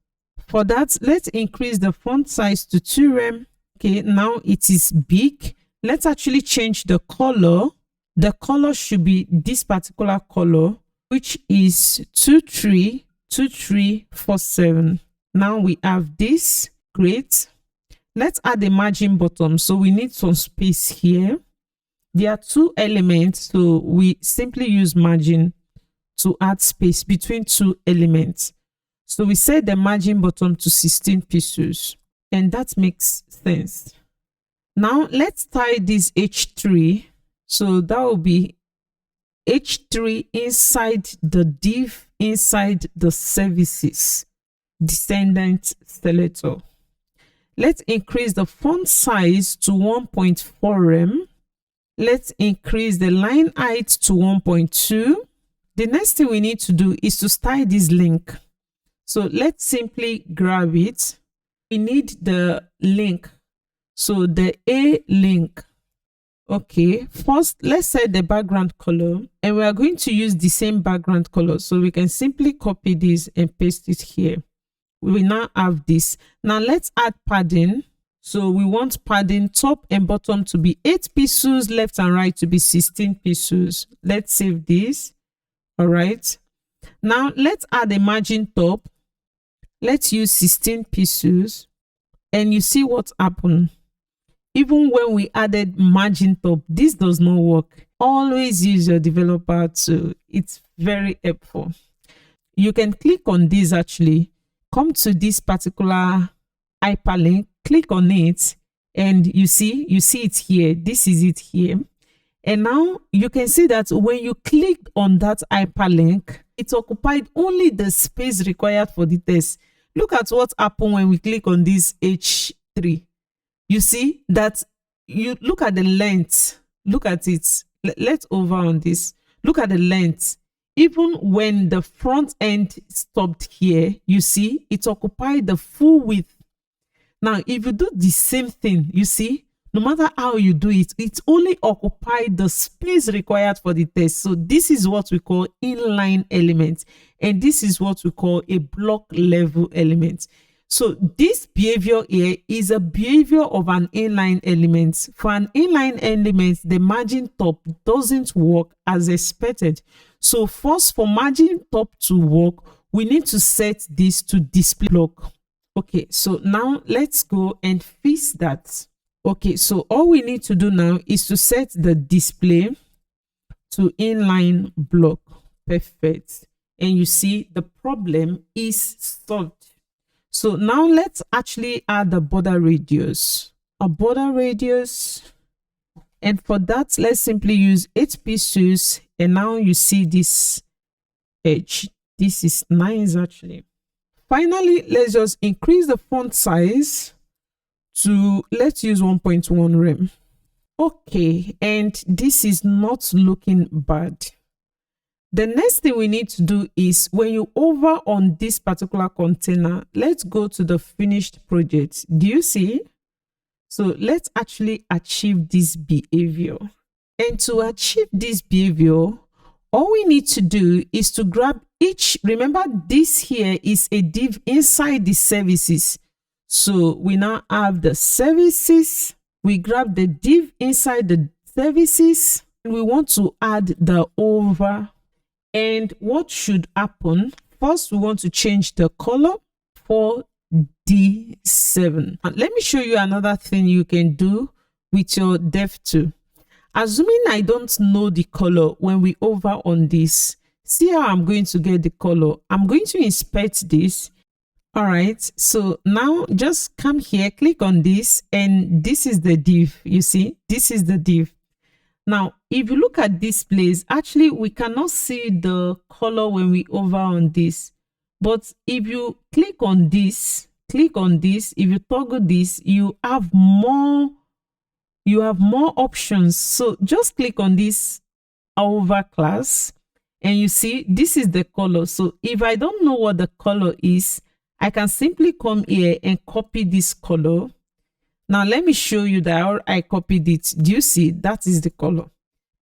For that, let's increase the font size to 2 rem. Okay, now it is big. Let's actually change the color. The color should be this particular color, which is 232347. Now we have this. Great. Let's add the margin bottom. So we need some space here. There are 2 elements, so we simply use margin to add space between 2 elements. So we set the margin bottom to 16 pixels, and that makes sense. Now let's tie this H3. So that will be H3 inside the div, inside the services descendant selector. Let's increase the font size to 1.4 rem. Let's increase the line height to 1.2. The next thing we need to do is to style this link. So let's simply grab it. We need the link. So the A link. Okay, first let's set the background color, and we are going to use the same background color. So we can simply copy this and paste it here. We now have this. Now let's add padding. So we want padding top and bottom to be 8 pixels, left and right to be 16 pixels. Let's save this. All right. Now let's add a margin top. Let's use 16 pixels, and you see what happened. Even when we added margin top, this does not work. Always use your developer tool. It's very helpful. You can click on this actually. Come to this particular hyperlink, click on it, and you see it here. This is it here. And now you can see that when you click on that hyperlink, it occupied only the space required for the text. Look at what happened when we click on this H3. You see that you look at the length, look at it. Let's over on this. Look at the length. Even when the front end stopped here, you see it occupied the full width. Now, if you do the same thing, you see, no matter how you do it, it only occupied the space required for the text. So this is what we call inline element, and this is what we call a block level element. So this behavior here is a behavior of an inline element. For an inline element, the margin top doesn't work as expected. So first, for margin top to work, we need to set this to display block. Okay, so now let's go and fix that. Okay, so all we need to do now is to set the display to inline block. Perfect. And you see the problem is solved. So now let's actually add the border radius. A border radius. And for that, let's simply use 8 pixels. And now you see this edge. This is nice actually. Finally, let's just increase the font size to, let's use 1.1 rem. Okay, and this is not looking bad. The next thing we need to do is when you hover on this particular container, let's go to the finished project. Do you see? So let's actually achieve this behavior. And to achieve this behavior, all we need to do is to grab each, remember this here is a div inside the services. So we now have the services, we grab the div inside the services, and we want to add the over. And what should happen? First, we want to change the color for D7. And let me show you another thing you can do with your dev tool. Assuming I don't know the color when we over on this, see how I'm going to get the color. I'm going to inspect this. All right, so now just come here, click on this, and this is the div. You see, this is the div. Now, if you look at this place, actually, we cannot see the color when we over on this. But if you click on this, if you toggle this, you have more options. So just click on this over class, and you see this is the color. So if I don't know what the color is, I can simply come here and copy this color. Now let me show you that I copied it. Do you see? That is the color.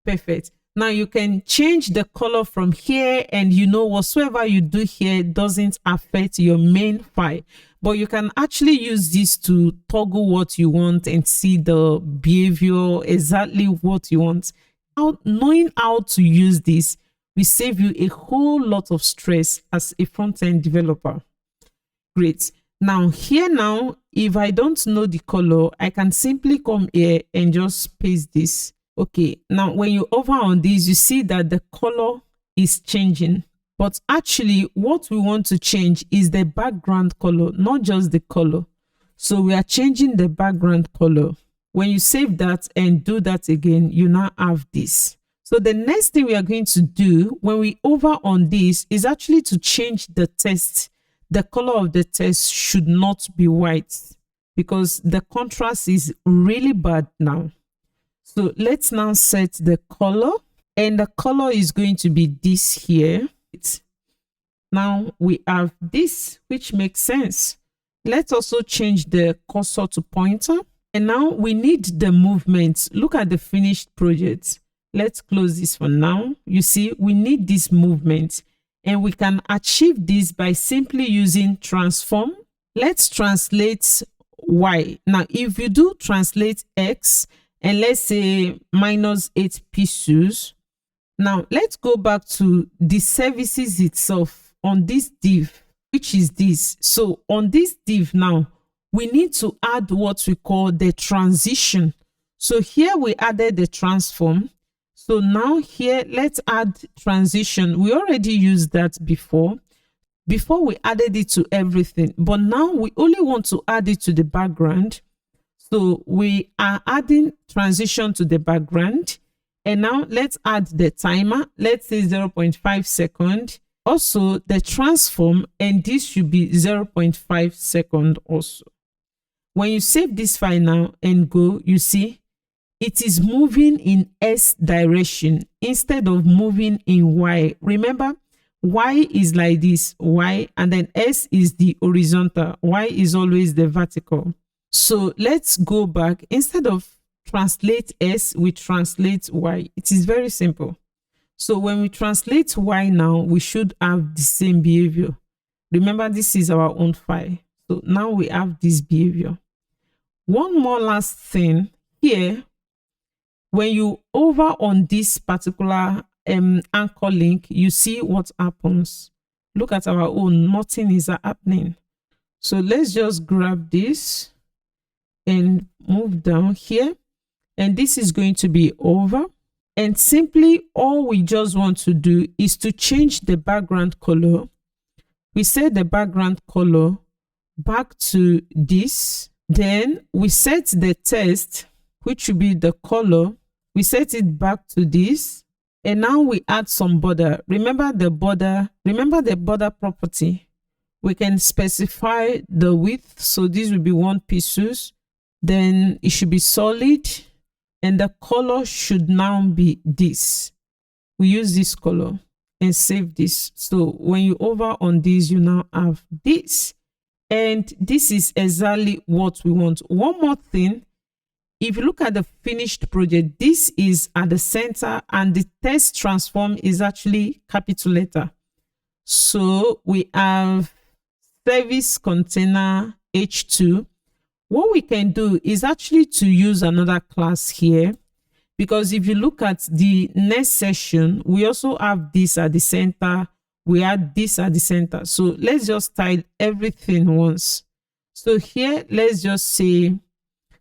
Perfect. Now you can change the color from here, and you know whatsoever you do here doesn't affect your main file. But you can actually use this to toggle what you want and see the behavior, exactly what you want. Knowing how to use this will save you a whole lot of stress as a front-end developer. Great. Now here now, if I don't know the color, I can simply come here and just paste this. Okay, now when you over on this, you see that the color is changing. But actually, what we want to change is the background color, not just the color. So we are changing the background color. When you save that and do that again, you now have this. So the next thing we are going to do when we over on this is actually to change the text. The color of the text should not be white because the contrast is really bad now. So let's now set the color, and the color is going to be this here. Now we have this, which makes sense. Let's also change the cursor to pointer. And now we need the movement. Look at the finished project. Let's close this for now. You see, we need this movement. And we can achieve this by simply using transform. Let's translate Y. Now, if you do translate X, and let's say -8 pixels. Now, let's go back to the services itself on this div, which is this. So on this div now, we need to add what we call the transition. So here we added the transform. So now here, let's add transition. We already used that before. Before we added it to everything, but now we only want to add it to the background. So we are adding transition to the background. And now let's add the timer. Let's say 0.5 seconds. Also the transform, and this should be 0.5 seconds also. When you save this file now and go, you see it is moving in S direction instead of moving in Y. Remember, Y is like this, Y, and then S is the horizontal. Y is always the vertical. So let's go back. Instead of translate S, we translate Y. It is very simple. So when we translate Y now, we should have the same behavior. Remember, this is our own file. So now we have this behavior. One more last thing here. When you hover on this particular anchor link, you see what happens. Look at our own, nothing is happening. So let's just grab this and move down here. And this is going to be over. And simply all we just want to do is to change the background color. We set the background color back to this. Then we set the text, which should be the color. We set it back to this. And now we add some border. Remember the border property. We can specify the width. So this will be 1 pixels. Then it should be solid. And the color should now be this. We use this color and save this. So when you hover on this, you now have this. And this is exactly what we want. One more thing. If you look at the finished project, this is at the center and the text transform is actually capital letter. So we have service container H2. What we can do is actually to use another class here, because if you look at the next section, we also have this at the center. We add this at the center. So let's just style everything once. So here, let's just say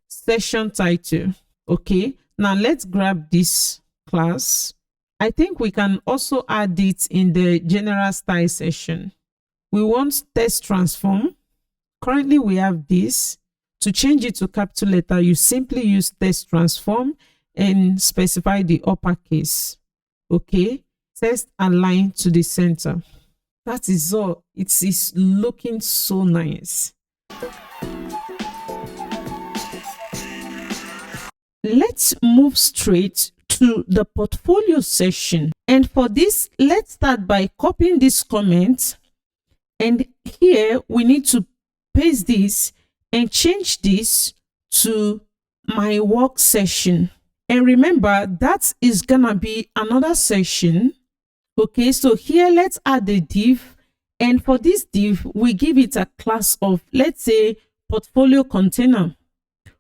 session title. Okay, now let's grab this class. I think we can also add it in the general style section. We want text transform. Currently we have this. To change it to capital letter, you simply use text transform and specify the uppercase. Okay, text align to the center. That is all. It is looking so nice. Let's move straight to the portfolio section. And for this, let's start by copying this comment. And here we need to paste this and change this to my work session. And remember, that is gonna be another section. Okay, so here let's add a div. And for this div, we give it a class of, let's say, portfolio container.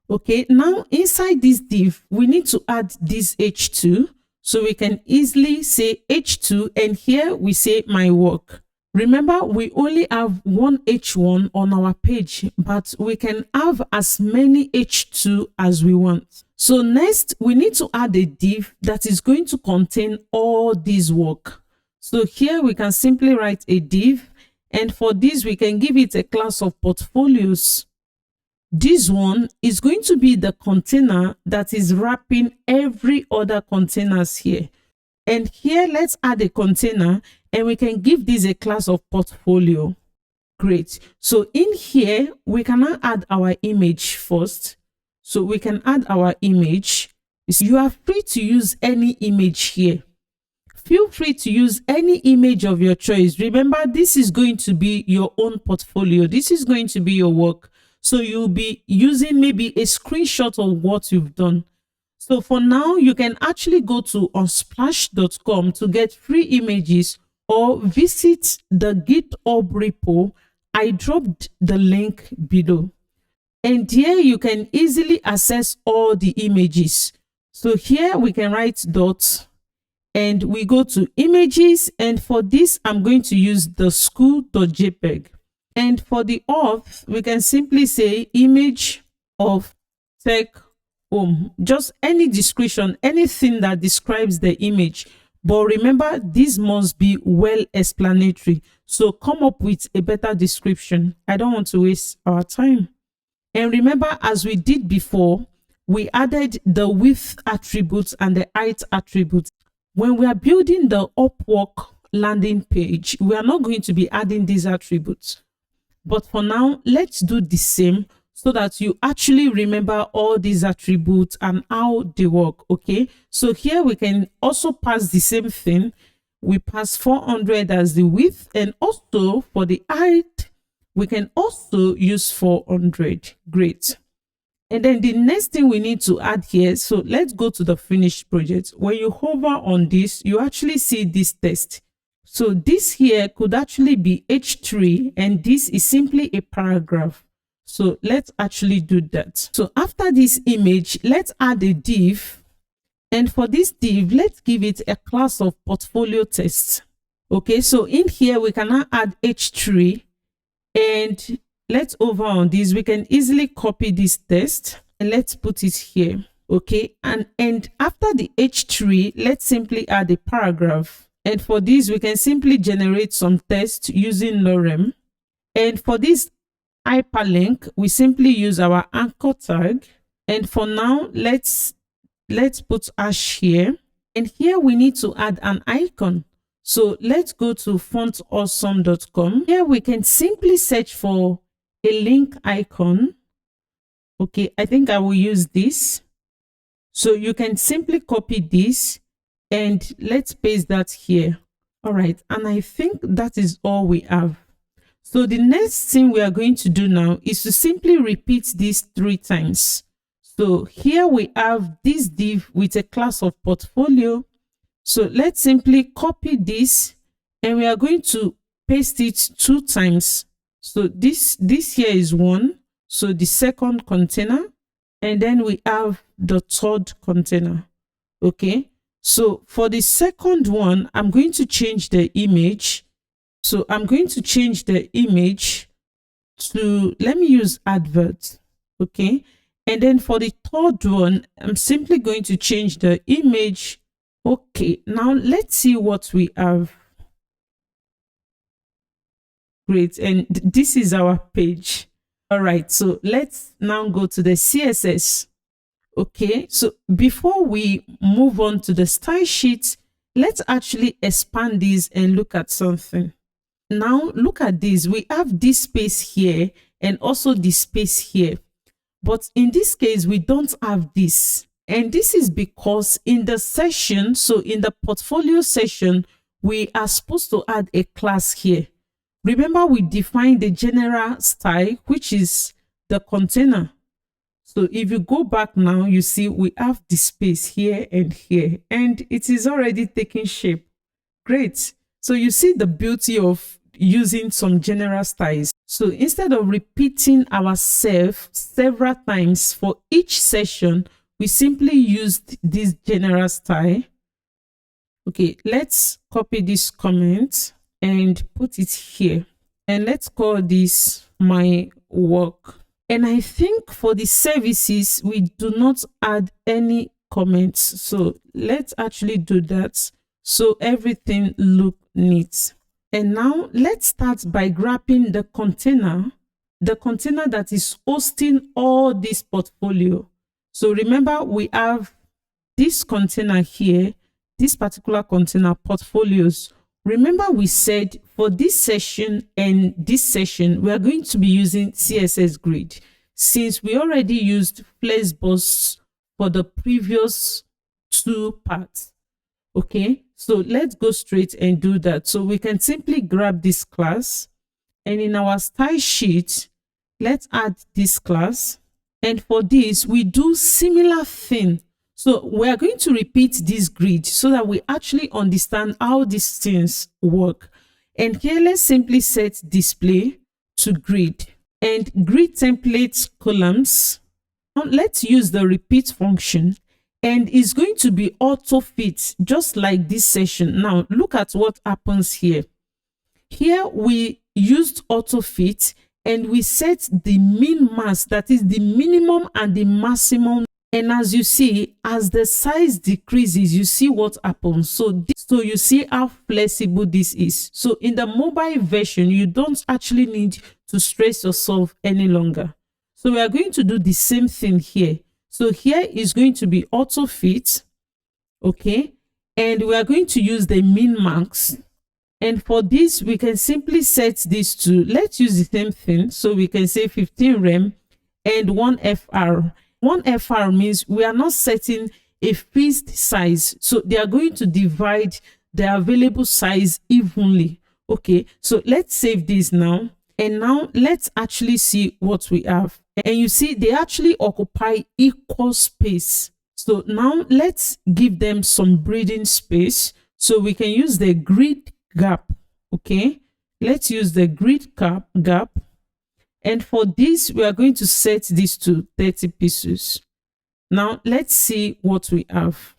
Okay, now inside this div, we need to add this H2. So we can easily say H2, and here we say my work. Remember, we only have one H1 on our page, but we can have as many H2 as we want. So next, we need to add a div that is going to contain all this work. So here we can simply write a div, and for this, we can give it a class of portfolios. This one is going to be the container that is wrapping every other containers here. And here, let's add a container and we can give this a class of portfolio. Great. So in here, we can now add our image first. So we can add our image. You are free to use any image here. Feel free to use any image of your choice. Remember, this is going to be your own portfolio. This is going to be your work. So you'll be using maybe a screenshot of what you've done. So for now, you can actually go to unsplash.com to get free images or visit the GitHub repo. I dropped the link below. And here you can easily access all the images. So here we can write dots and we go to images. And for this, I'm going to use the school.jpg. And for the auth, we can simply say image of tech home. Just any description, anything that describes the image. But remember, this must be well explanatory. So come up with a better description. I don't want to waste our time. And remember, as we did before, we added the width attributes and the height attributes. When we are building the Upwork landing page, we are not going to be adding these attributes. But for now, let's do the same. so that you actually remember all these attributes and how they work. Okay, so here we can also pass the same thing. We pass 400 as the width, and also for the height we can also use 400. Great. And then the next thing we need to add here, so let's go to the finished project. When you hover on this, you actually see this text. So this here could actually be H3, and this is simply a paragraph. So let's actually do that. So after this image, let's add a div. And for this div, let's give it a class of portfolio text. Okay, so in here, we can now add H3, and let's hover on this. We can easily copy this text and let's put it here. Okay, and after the H3, let's simply add a paragraph. And for this, we can simply generate some text using lorem. And for this hyperlink, we simply use our anchor tag. And for now, let's put hash here. And here we need to add an icon. So let's go to fontawesome.com. Here we can simply search for a link icon. Okay, I think I will use this. So you can simply copy this and let's paste that here. All right, and I think that is all we have. So the next thing we are going to do now is to simply repeat this 3 times. So here we have this div with a class of portfolio. So let's simply copy this and we are going to paste it 2 times. So this here is 1. So the second container, and then we have the third container. Okay. So for the second one, I'm going to change the image. So I'm going to change the image to, let me use advert. Okay. And then for the third one, I'm simply going to change the image. Okay. Now let's see what we have. Great. And this is our page. All right. So let's now go to the CSS. Okay, so before we move on to the style sheet, let's actually expand this and look at something. Now look at this. We have this space here and also this space here. But in this case, we don't have this. And this is because in the session, so in the portfolio session, we are supposed to add a class here. Remember, we defined the general style, which is the container. So if you go back now, you see we have the space here and here, and it is already taking shape. Great. So you see the beauty of using some general styles. So instead of repeating ourselves several times for each session, we simply used this general style. Okay, let's copy this comment and put it here. And let's call this my work. And I think for the services, we do not add any comments. So let's actually do that so everything look neat. And now let's start by grabbing the container that is hosting all this portfolio. So remember, we have this container here, this particular container, portfolios. Remember, we said for this session and this session, we are going to be using CSS Grid since we already used Flexbox for the previous 2 parts. Okay, so let's go straight and do that. So we can simply grab this class, and in our style sheet, let's add this class. And for this, we do similar thing. So we are going to repeat this grid so that we actually understand how these things work. And here, let's simply set display to grid and grid template columns. Now let's use the repeat function, and it's going to be auto fit just like this session. Now look at what happens here. Here we used auto fit and we set the min max, that is the minimum and the maximum. And as you see, as the size decreases, you see what happens. So you see how flexible this is. So in the mobile version, you don't actually need to stress yourself any longer. So we are going to do the same thing here. So here is going to be auto fit. Okay. And we are going to use the min max. And for this, we can simply set this to, let's use the same thing. So we can say 15 rem. and 1FR. 1FR means we are not setting a fixed size, so they are going to divide the available size evenly. Okay, so let's save this now, and now let's actually see what we have. And you see they actually occupy equal space. So now let's give them some breathing space, so we can use the grid gap. Okay, let's use the grid gap, and for this we are going to set this to 30 pieces. Now let's see what we have,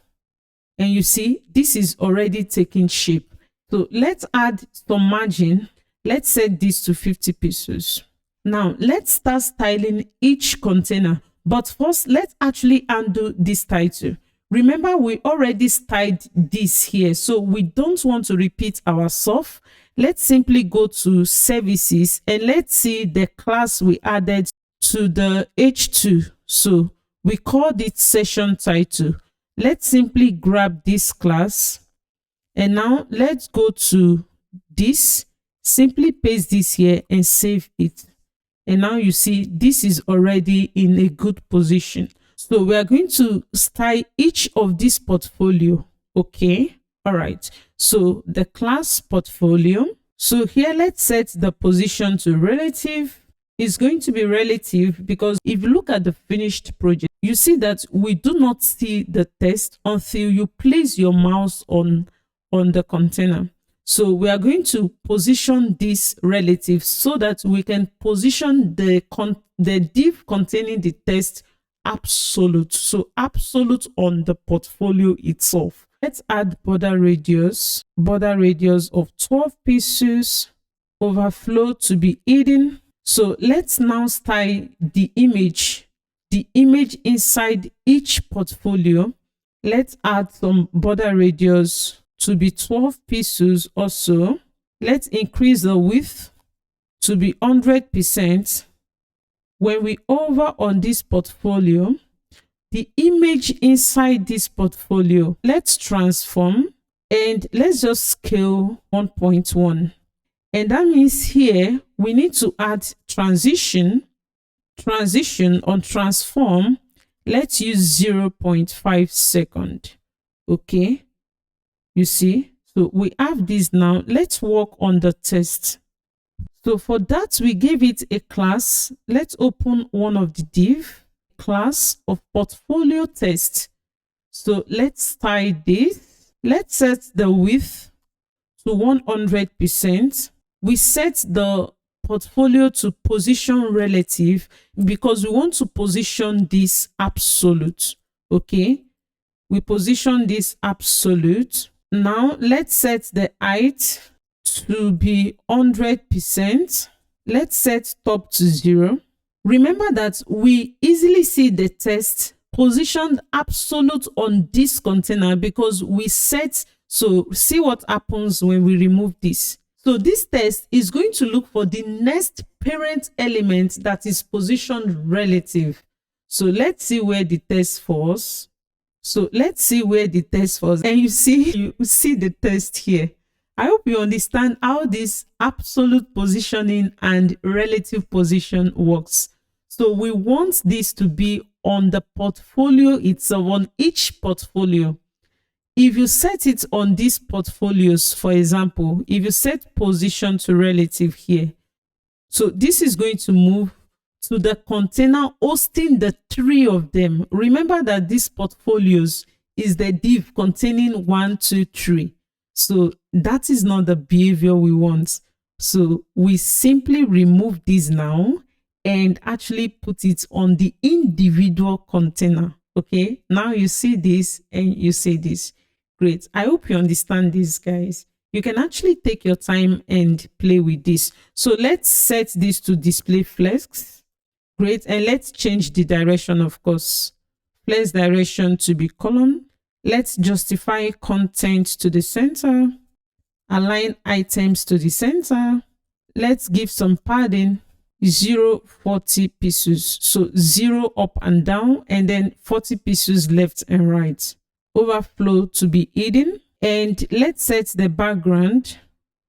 and you see this is already taking shape. So let's add some margin. Let's set this to 50 pieces. Now let's start styling each container, but first let's actually undo this title. Remember, we already styled this here, so we don't want to repeat ourselves. Let's simply go to services, and let's see the class we added to the H2. So we called it session title. Let's simply grab this class, and now let's go to this, simply paste this here and save it. And now you see this is already in a good position. So we are going to style each of this portfolio. Okay, all right, so the class portfolio. So here let's set the position to relative. Is going to be relative because if you look at the finished project, you see that we do not see the text until you place your mouse on the container. So we are going to position this relative so that we can position the div containing the text absolute. So absolute on the portfolio itself. Let's add border radius of 12 pieces, overflow to be hidden. So let's now style the image inside each portfolio. Let's add some border radius to be 12 pieces also. Let's increase the width to be 100%. When we hover on this portfolio, the image inside this portfolio, let's transform, and let's just scale 1.1. And that means here we need to add transition on transform. Let's use 0.5 second. Okay, you see, so we have this now. Let's work on the text. So for that, we gave it a class. Let's open one of the div, class of portfolio text. So let's style this. Let's set the width to 100%. We set the portfolio to position relative because we want to position this absolute. Okay, we position this absolute. Now let's set the height to be 100%. Let's set top to 0. Remember that we easily see the text positioned absolute on this container because we set. So see what happens when we remove this. So this text is going to look for the next parent element that is positioned relative. So let's see where the text falls. So let's see where the text falls. And you see the text here. I hope you understand how this absolute positioning and relative position works. So we want this to be on the portfolio itself, on each portfolio. If you set it on these portfolios, for example, if you set position to relative here, so this is going to move to the container hosting the 3 of them. Remember that these portfolios is the div containing 1, 2, 3. So that is not the behavior we want. So we simply remove this now and actually put it on the individual container. Okay, now you see this and you see this. Great. I hope you understand this, guys. You can actually take your time and play with this. So let's set this to display flex. Great. And let's change the direction, of course. Flex direction to be column. Let's justify content to the center. Align items to the center. Let's give some padding. 0.40 pieces. So 0 up and down, and then 40 pieces left and right. Overflow to be hidden. And let's set the background.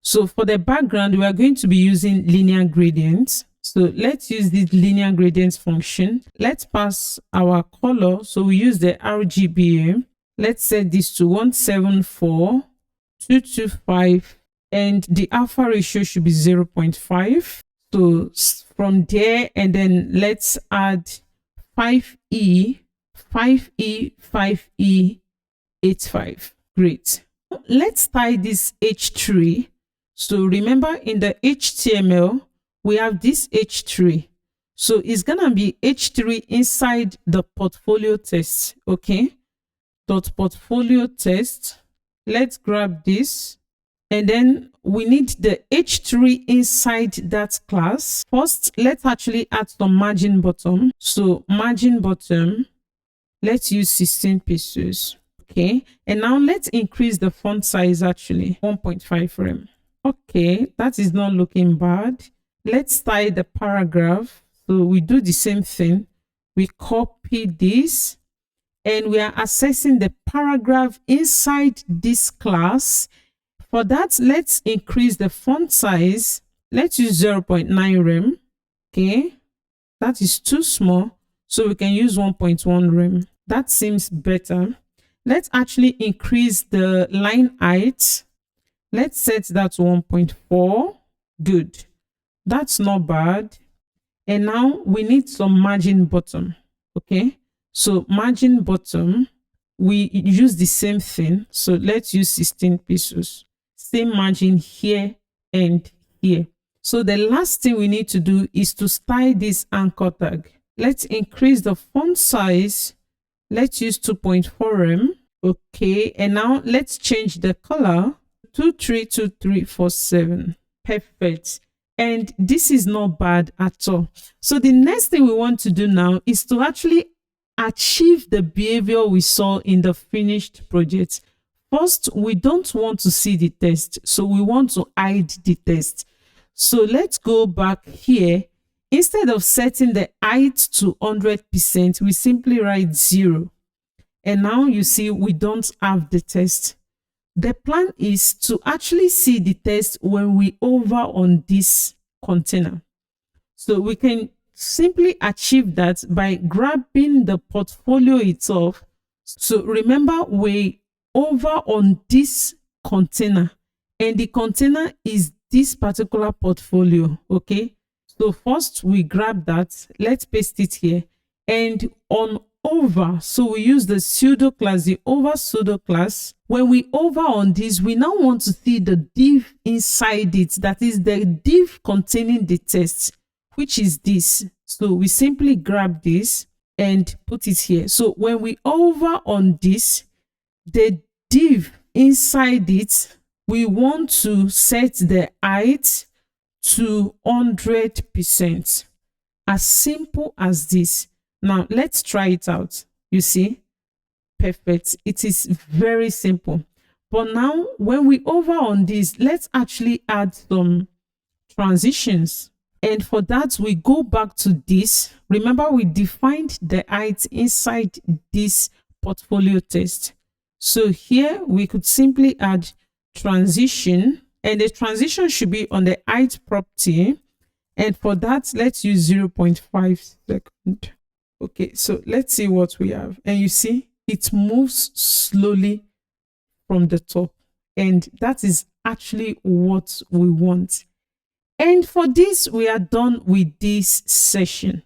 So for the background, we are going to be using linear gradients. So let's use this linear gradient function. Let's pass our color. So we use the RGBA. Let's set this to 174,225 and the alpha ratio should be 0.5. So from there, and then let's add 5E, 5E, 5E, 85. Great. Let's tie this H3. So remember, in the HTML, we have this H3. So it's gonna be H3 inside the portfolio test. Okay. Dot portfolio test. Let's grab this. And then we need the H3 inside that class. First, let's actually add some margin bottom. So margin bottom, let's use 16 pixels. Okay. And now let's increase the font size, actually 1.5 rem. Okay, that is not looking bad. Let's tie the paragraph. So we do the same thing. We copy this and we are accessing the paragraph inside this class. For that, let's increase the font size. Let's use 0.9 rem. Okay, that is too small. So we can use 1.1 rem. That seems better. Let's actually increase the line height. Let's set that to 1.4. Good. That's not bad. And now we need some margin bottom. Okay. So margin bottom, we use the same thing. So let's use 16 pixels. Same margin here and here. So the last thing we need to do is to style this anchor tag. Let's increase the font size. Let's use 2.4 rem. Okay. And now let's change the color. 232347. Perfect. And this is not bad at all. So the next thing we want to do now is to actually achieve the behavior we saw in the finished project. First, we don't want to see the test, so we want to hide the test. So let's go back here. Instead of setting the height to 100%, we simply write 0. And now you see we don't have the test. The plan is to actually see the test when we hover on this container. So we can simply achieve that by grabbing the portfolio itself. So remember, we hover on this container and the container is this particular portfolio. Okay. So first we grab that. Let's paste it here and on over. So we use the pseudo class, the over pseudo class. When we hover on this, we now want to see the div inside it. That is the div containing the text, which is this. So we simply grab this and put it here. So when we hover on this, the div inside it, we want to set the height to 100%. As simple as this. Now let's try it out. You see, perfect. It is very simple. But now when we hover on this, let's actually add some transitions. And for that, we go back to this. Remember, we defined the height inside this portfolio test. So here we could simply add transition, and the transition should be on the height property. And for that, let's use 0.5 seconds. Okay, so let's see what we have. And you see, it moves slowly from the top. And that is actually what we want. And for this, we are done with this session.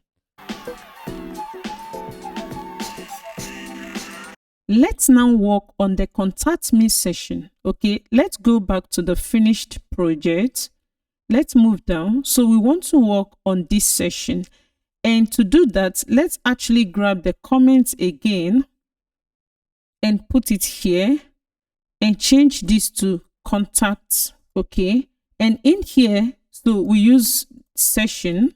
Let's now work on the contact me section. Okay, let's go back to the finished project. Let's move down. So we want to work on this section. And to do that, let's actually grab the comments again and put it here and change this to contacts. Okay, and in here, so we use session.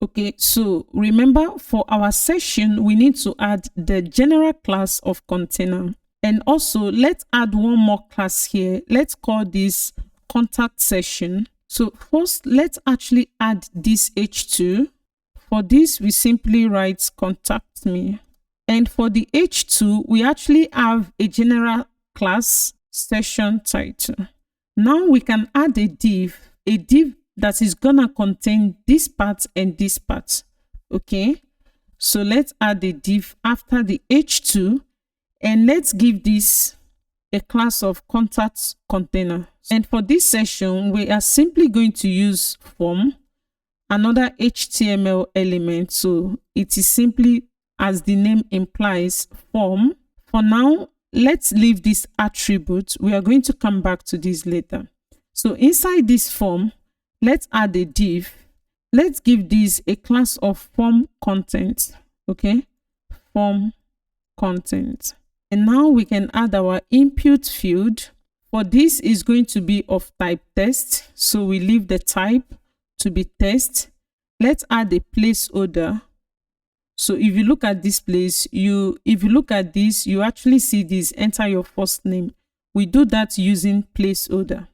Okay, so remember, for our session, we need to add the general class of container. And also, let's add one more class here. Let's call this contact session. So first, let's actually add this H2. For this, we simply write contact me. And for the H2, we actually have a general class session title. Now we can add a div that is gonna contain this part and this part. Okay, so let's add a div after the h2, and let's give this a class of contact container. And for this session, we are simply going to use form, another HTML element. So it is simply, as the name implies, form. For now, let's leave this attribute. We are going to come back to this later. So inside this form, let's add a div. Let's give this a class of form content. Okay, form content. And now we can add our input field. For this is going to be of type text. So we leave the type to be text. Let's add a placeholder. So if you look at this place, if you look at this, you actually see this, enter your first name. We do that using placeholder.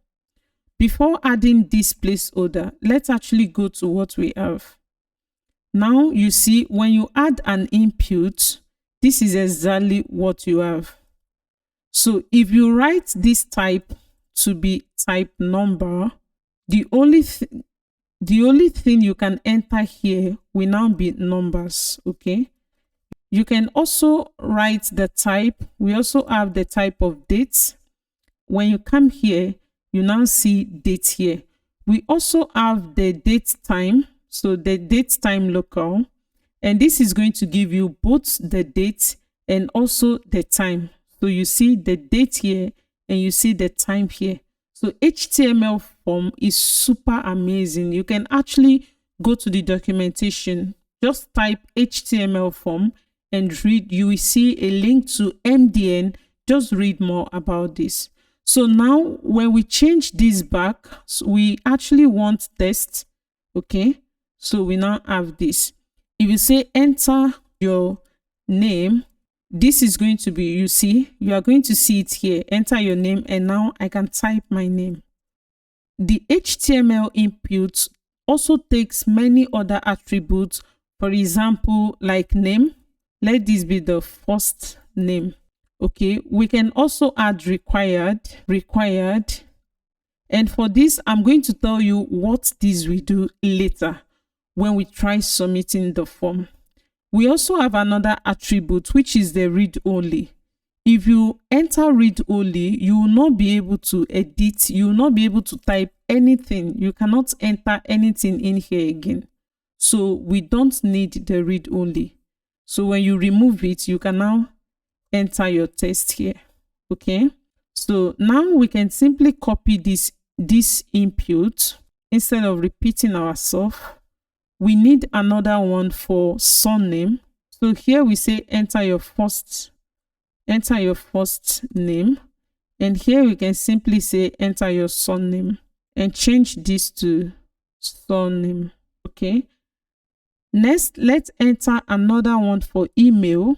Before adding this placeholder, let's actually go to what we have. Now you see when you add an input, this is exactly what you have. So if you write this type to be type number, the only thing you can enter here will now be numbers. Okay, you can also write the type. We also have the type of dates. When you come here, you now see date here. We also have the date time. So the date time local, and this is going to give you both the date and also the time. So you see the date here and you see the time here. So HTML form is super amazing. You can actually go to the documentation, just type HTML form and read. You will see a link to MDN. Just read more about this. So now when we change this back, so we actually want text. Okay, so we now have this. If you say enter your name, this is going to be, you are going to see it here, enter your name, and now I can type my name. The HTML input also takes many other attributes. For example, like name, let this be the first name. Okay, we can also add required. And for this, I'm going to tell you what this will do later when we try submitting the form. We also have another attribute, which is the read only. If you enter read only, you will not be able to edit. You will not be able to type anything. You cannot enter anything in here again. So we don't need the read only. So when you remove it, you can now enter your text here. Okay, so now we can simply copy this input. Instead of repeating ourselves, we need another one for surname. So here we say enter your first name, and here we can simply say enter your surname and change this to surname. Okay, next let's enter another one for email.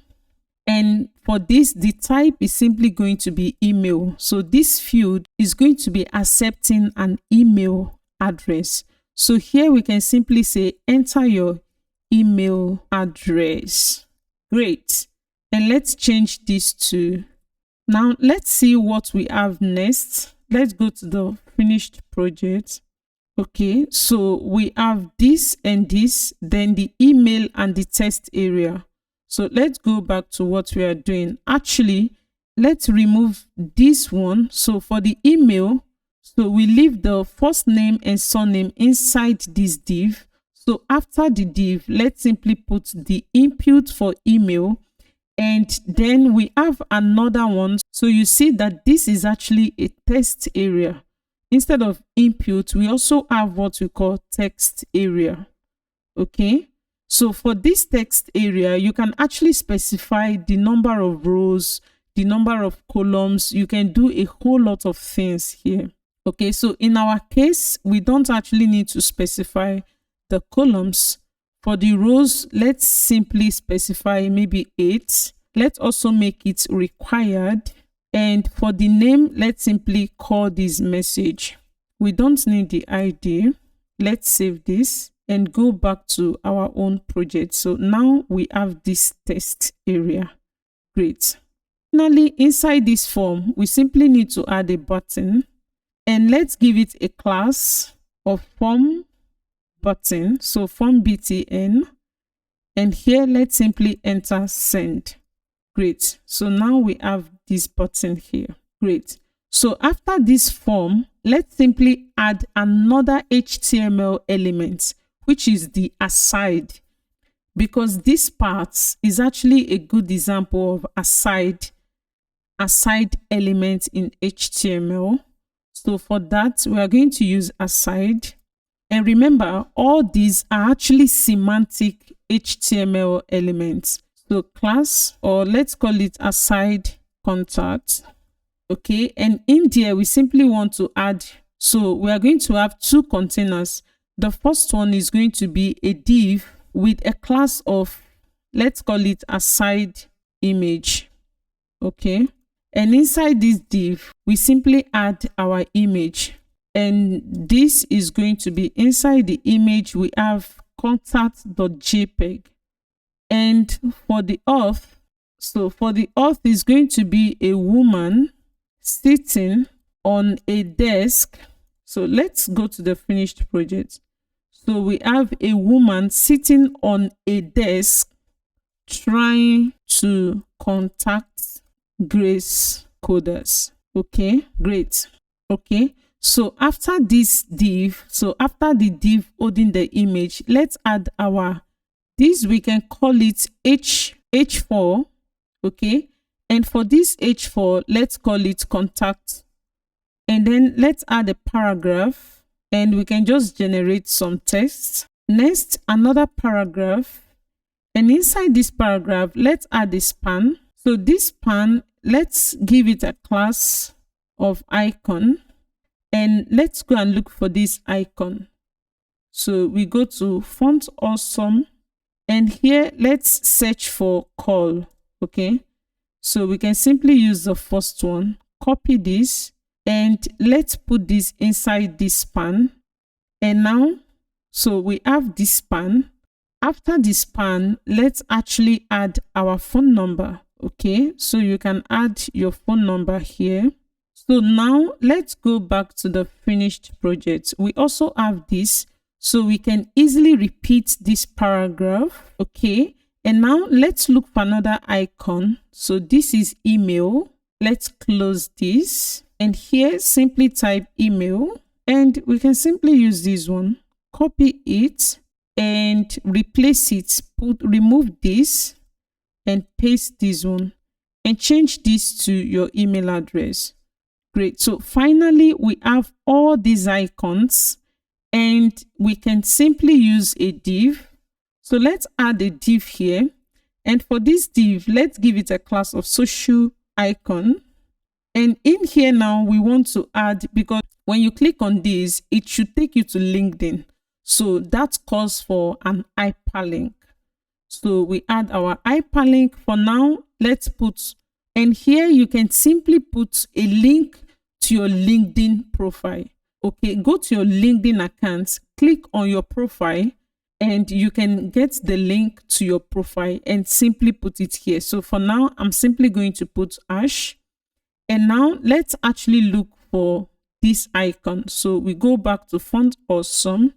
And for this, the type is simply going to be email. So this field is going to be accepting an email address. So here we can simply say enter your email address. Great. And let's change this to, now let's see what we have next. Let's go to the finished project. Okay, so we have this and this, then the email and the text area. So let's go back to what we are doing. Actually, let's remove this one. So for the email, so we leave the first name and surname inside this div. So after the div, let's simply put the input for email. And then we have another one. So you see that this is actually a text area. Instead of input, we also have what we call text area. Okay. So for this text area, you can actually specify the number of rows, the number of columns. You can do a whole lot of things here. Okay, so in our case, we don't actually need to specify the columns. For the rows, let's simply specify maybe 8. Let's also make it required. And for the name, let's simply call this message. We don't need the ID. Let's save this and go back to our own project. So now we have this text area. Great. Finally, inside this form, we simply need to add a button, and let's give it a class. of form button, so form btn, and here let's simply enter send. Great. So now we have this button here. Great. So after this form, let's simply add another HTML element, which is the aside, because this part is actually a good example of aside element in HTML. So for that, we are going to use aside. And remember, all these are actually semantic HTML elements. So class, or let's call it aside contact. Okay, and in there we simply want to add, so we are going to have two containers. The first one is going to be a div with a class of, let's call it aside image. Okay, and inside this div we simply add our image, and this is going to be inside the image we have contact.jpg. And for the auth, so for the auth is going to be a woman sitting on a desk. So let's go to the finished project. So we have a woman sitting on a desk trying to contact GraceCoders. Okay, great. Okay, so after this div, so after the div holding the image, let's add our, this we can call it h4. Okay, and for this h4, let's call it contact, and then let's add a paragraph, and we can just generate some text. Next, another paragraph, and inside this paragraph let's add a span. So this span, let's give it a class of icon, and let's go and look for this icon. So we go to font awesome, and here let's search for call. Okay, so we can simply use the first one, copy this, and let's put this inside this span. And now, so we have this span. After this span, let's actually add our phone number. Okay, so you can add your phone number here. So now let's go back to the finished project. We also have this, so we can easily repeat this paragraph. Okay, and now let's look for another icon. So this is email. Let's close this, and here simply type email, and we can simply use this one, copy it and replace it, remove this and paste this one and change this to your email address. Great. So finally we have all these icons, and we can simply use a div. So let's add a div here, and for this div, let's give it a class of social icon. And in here now we want to add, because when you click on this, it should take you to LinkedIn. So that calls for an hyperlink. So we add our hyperlink. For now, let's put, and here you can simply put a link to your LinkedIn profile. Okay, go to your LinkedIn account, click on your profile, and you can get the link to your profile and simply put it here. So for now, I'm simply going to put hash. And now let's actually look for this icon. So we go back to font awesome,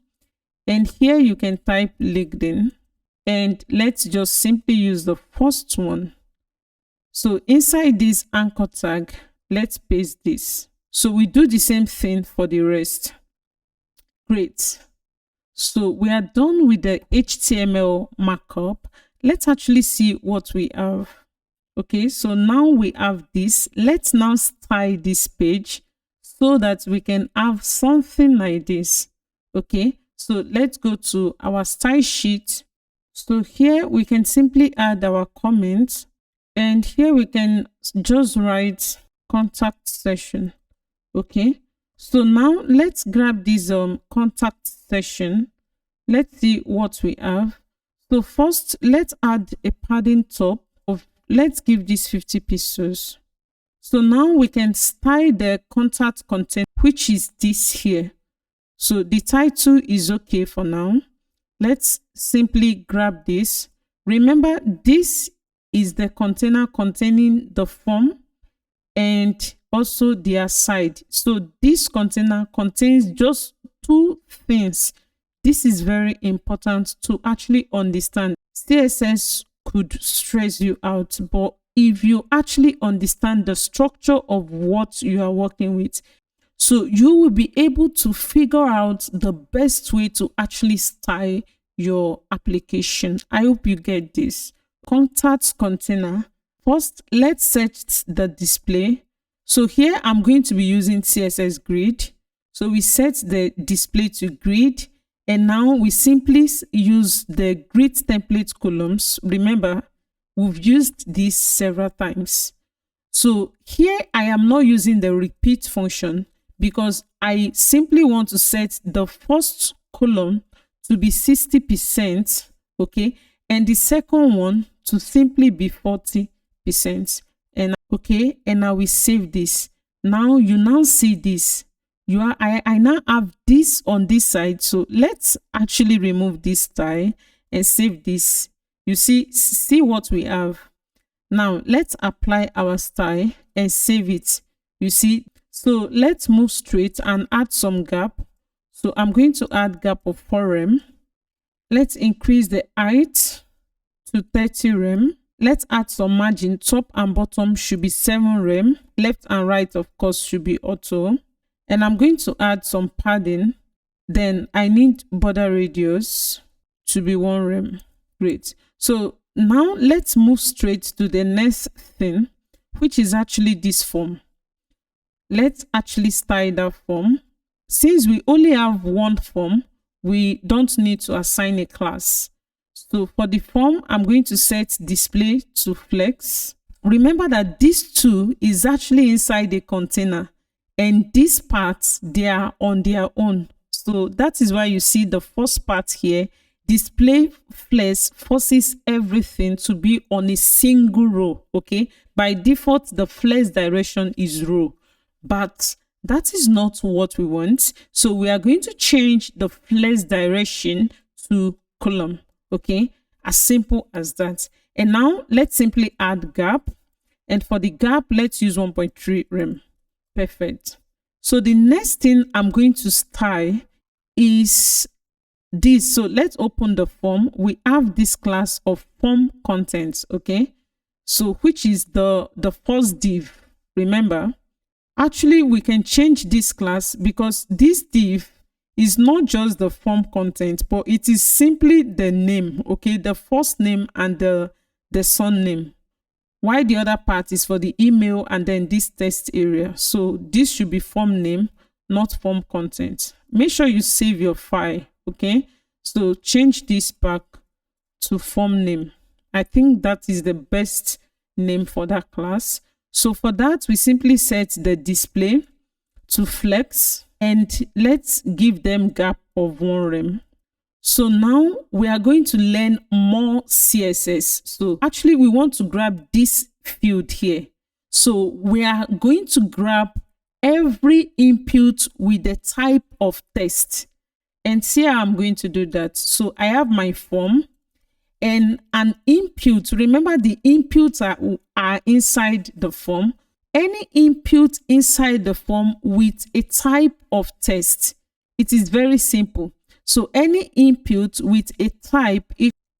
and here you can type LinkedIn, and let's just simply use the first one. So inside this anchor tag, let's paste this. So we do the same thing for the rest. Great. So we are done with the HTML markup. Let's actually see what we have. Okay, so now we have this. Let's now style this page so that we can have something like this. Okay, so let's go to our style sheet. So here we can simply add our comments, and here we can just write contact session. Okay, so now let's grab this contact session. Let's see what we have. So first, let's add a padding top of, let's give this 50 pixels. So now we can style the contact content, which is this here. So the title is okay for now. Let's simply grab this. Remember, this is the container containing the form, and also their side. So this container contains just two things. This is very important to actually understand. CSS could stress you out, but if you actually understand the structure of what you are working with, so you will be able to figure out the best way to actually style your application. I hope you get this. Contact container. First, let's set the display. So here I'm going to be using CSS grid. So we set the display to grid, and now we simply use the grid template columns. Remember, we've used this several times. So here I am not using the repeat function because I simply want to set the first column to be 60%, okay, and the second one to simply be 40%. And okay, and now we save this. Now you now see this. I now have this on this side. So let's actually remove this style and save this. You see what we have. Now let's apply our style and save it. You see, so let's move straight and add some gap. So I'm going to add gap of 4 rem. Let's increase the height to 30 rem. Let's add some margin. Top and bottom should be 7 rem. Left and right, of course, should be auto. And I'm going to add some padding. Then I need border radius to be 1 rem. Great. So now let's move straight to the next thing, which is actually this form. Let's actually style that form. Since we only have one form, we don't need to assign a class. So for the form, I'm going to set display to flex. Remember that this two is actually inside the container, and these parts, they are on their own. So that is why you see the first part here. Display flex forces everything to be on a single row. Okay, by default the flex direction is row, but that is not what we want. So we are going to change the flex direction to column. Okay, as simple as that. And now let's simply add gap, and for the gap let's use 1.3 rem. Perfect. So the next thing I'm going to style is this. So let's open the form. We have this class of form contents, okay, so which is the first div. Remember, actually we can change this class because this div is not just the form content, but it is simply the name, okay, the first name and the surname, while the other part is for the email and then this text area. So this should be form name, not form content. Make sure you save your file, okay. So change this back to form name. I think that is the best name for that class. So for that, we simply set the display to flex, and let's give them gap of 1 rem. So now we are going to learn more CSS. So actually we want to grab this field here. So we are going to grab every input with the type of text. And see how I'm going to do that. So I have my form and an input. Remember, the inputs are inside the form. Any input inside the form with a type of text. It is very simple. So any input with a type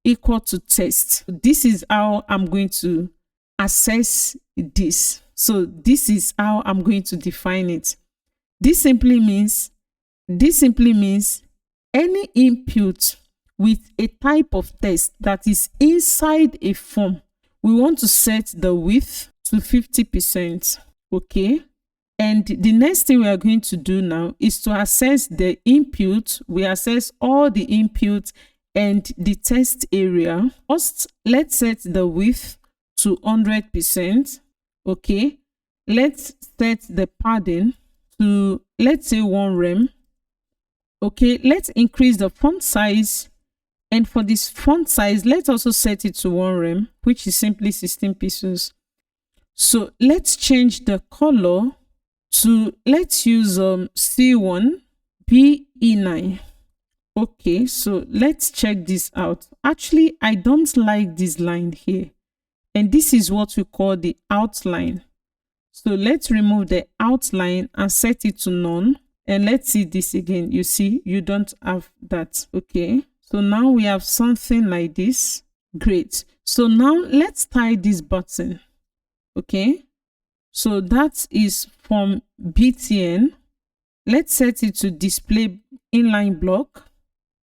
equal to text. This is how I'm going to access this. So this is how I'm going to define it. This simply means any input with a type of text that is inside a form, we want to set the width to 50%. Okay. And the next thing we are going to do now is to access the input. We access all the inputs and the text area. First, let's set the width to 100%. Okay. Let's set the padding to, let's say, 1 rem. Okay, let's increase the font size, and for this font size, let's also set it to 1 rem, which is simply 16 pixels. So let's change the color to, let's use C1 BE9. Okay, so let's check this out. Actually, I don't like this line here, and this is what we call the outline. So let's remove the outline and set it to none. And let's see this again. You see, you don't have that. Okay. So now we have something like this. Great. So now let's tie this button. Okay. So that is from BTN. Let's set it to display inline block,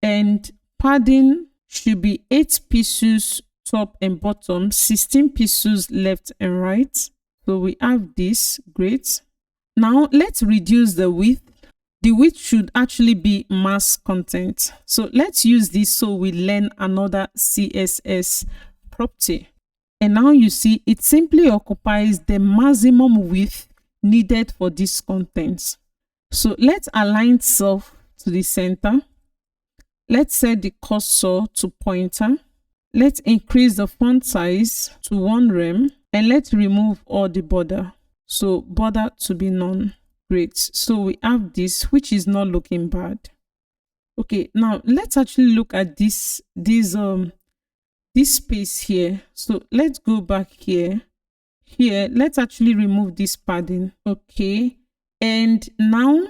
and padding should be 8 pixels top and bottom, 16 pixels left and right. So we have this. Great. Now let's reduce the width. The width should actually be mass content. So let's use this so we learn another CSS property. And now you see it simply occupies the maximum width needed for this content. So let's align self to the center. Let's set the cursor to pointer. Let's increase the font size to 1 rem, and let's remove all the border. So border to be none. Great. So we have this, which is not looking bad. Okay, now let's actually look at this space here. So let's go back here. Here, let's actually remove this padding. Okay. And now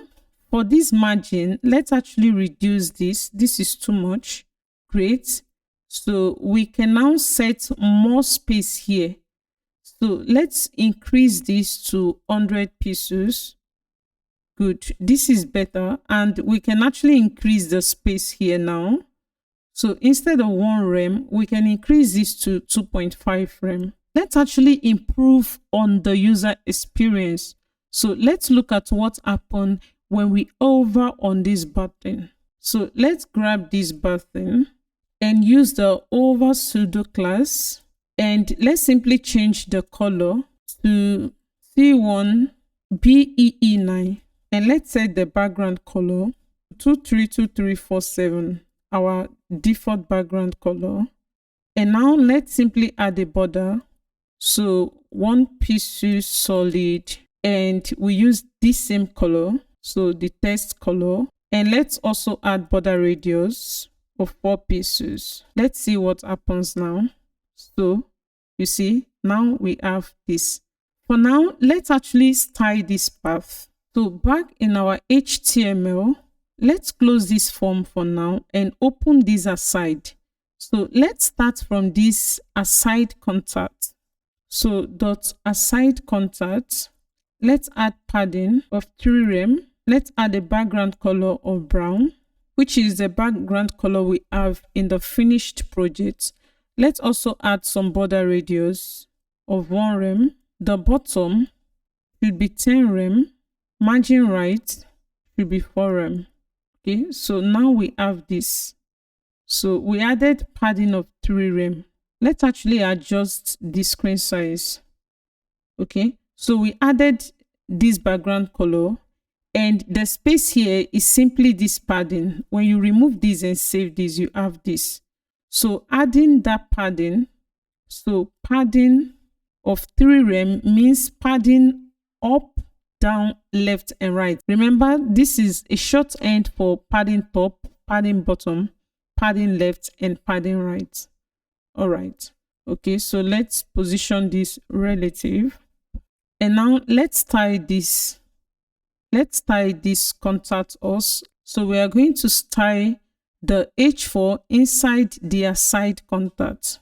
for this margin, let's actually reduce this. This is too much. Great. So we can now set more space here. So let's increase this to 100 pixels. Good. This is better. And we can actually increase the space here now. So instead of 1 rem, we can increase this to 2.5 rem. Let's actually improve on the user experience. So let's look at what happened when we hover on this button. So let's grab this button and use the hover pseudo class. And let's simply change the color to C1 BEE9. And let's set the background color 232347, our default background color. And now let's simply add a border. So 1 pixel solid, and we use this same color, so the text color. And let's also add border radius of 4 pixels. Let's see what happens now. So you see, now we have this. For now, let's actually style this path. So back in our HTML, let's close this form for now and open this aside. So let's start from this aside contact. So dot aside contact, let's add padding of 3 rem. Let's add a background color of brown, which is the background color we have in the finished project. Let's also add some border radius of 1 rem. The bottom should be 10 rem. Margin right should be 4 rem. Okay, so now we have this. So we added padding of 3 rem. Let's actually adjust the screen size. Okay, so we added this background color, and the space here is simply this padding. When you remove this and save this, you have this. So adding that padding, so padding of 3 rem means padding up, down, left, and right. Remember, this is a shorthand for padding top, padding bottom, padding left, and padding right. All right. Okay, so let's position this relative. And now let's tie this. Let's tie this contact us. So we are going to style the H4 inside the aside contact.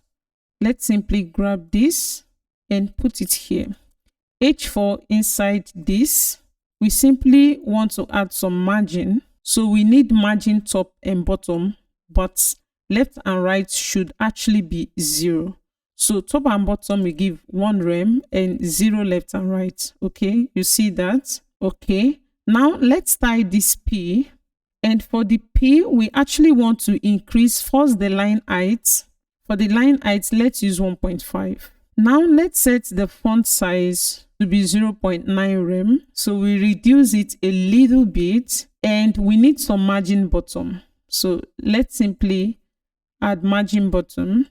Let's simply grab this and put it here. H4 inside this. We simply want to add some margin. So we need margin top and bottom, but left and right should actually be 0. So top and bottom we give 1 rem and 0 left and right. Okay, you see that? Okay, now let's tie this P. And for the P, we actually want to increase first the line height. For the line height, let's use 1.5. Now let's set the font size to be 0.9 rem. So we reduce it a little bit, and we need some margin bottom. So let's simply add margin bottom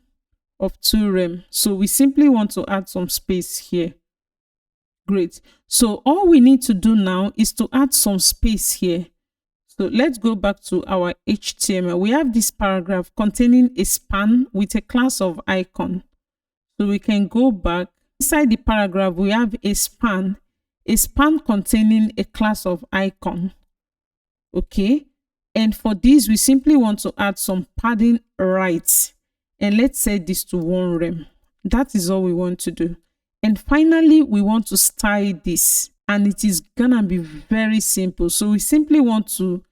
of 2 rem. So we simply want to add some space here. Great. So all we need to do now is to add some space here. So let's go back to our HTML. We have this paragraph containing a span with a class of icon. So we can go back. Inside the paragraph, we have a span a span containing a class of icon. Okay, and for this we simply want to add some padding right, and let's set this to 1 rem. That is all we want to do. And finally we want to style this, and it is gonna be very simple. So we simply want to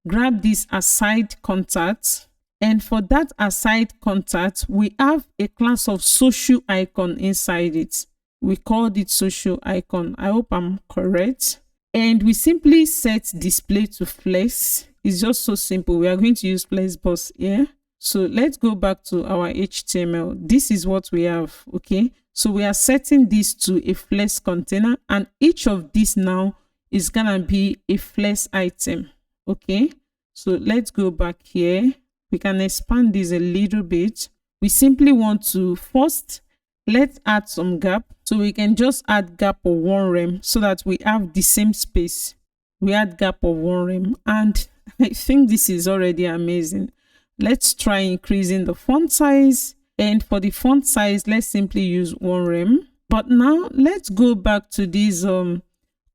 grab this aside contact, and for that aside contact we have a class of social icon inside it. We called it social icon. I hope I'm correct. And we simply set display to flex. It's just so simple. We are going to use flexbox here. So let's go back to our HTML. This is what we have. Okay, so we are setting this to a flex container, and each of these now is gonna be a flex item. Okay, so let's go back here. We can expand this a little bit. We simply want to first, let's add some gap. So we can just add gap of 1 rem so that we have the same space. We add gap of 1 rem, and I think this is already amazing. Let's try increasing the font size, and for the font size let's simply use 1 rem. But now let's go back to this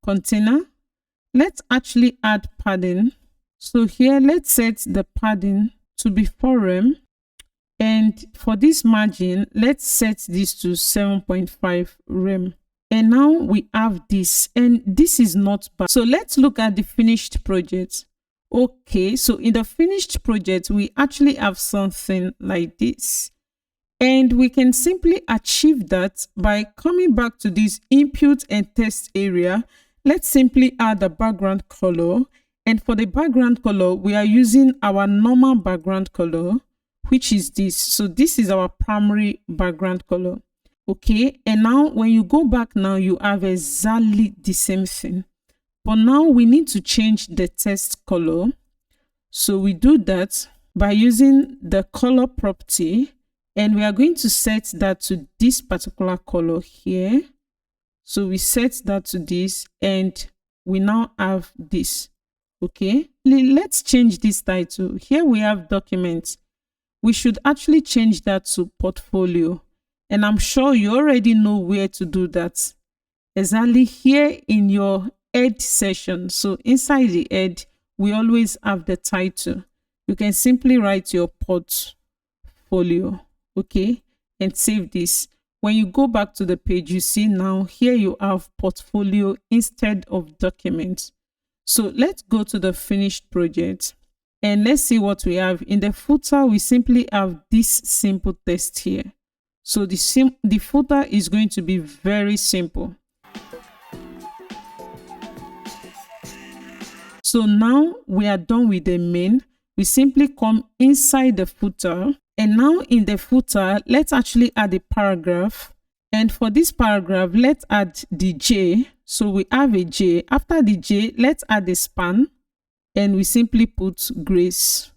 container. Let's actually add padding. So here let's set the padding to be 4 rem, and for this margin let's set this to 7.5 rem. And now we have this, and this is not bad. So let's look at the finished project. Okay, so in the finished project we actually have something like this, and we can simply achieve that by coming back to this input and text area. Let's simply add a background color, and for the background color we are using our normal background color, which is this. So this is our primary background color. Okay, and now when you go back now you have exactly the same thing, but now we need to change the text color. So we do that by using the color property, and we are going to set that to this particular color here. So we set that to this, and we now have this. Okay, let's change this title. Here we have documents. We should actually change that to portfolio, and I'm sure you already know where to do that. Exactly here in your head section. So inside the head we always have the title. You can simply write your portfolio, okay, and save this. When you go back to the page, you see now here you have portfolio instead of documents. So let's go to the finished project, and let's see what we have. In the footer we simply have this simple text here. So the footer is going to be very simple. So now we are done with the main. We simply come inside the footer, and now in the footer let's actually add a paragraph, and for this paragraph let's add the J. So we have a J. After the J let's add a span, and we simply put Grace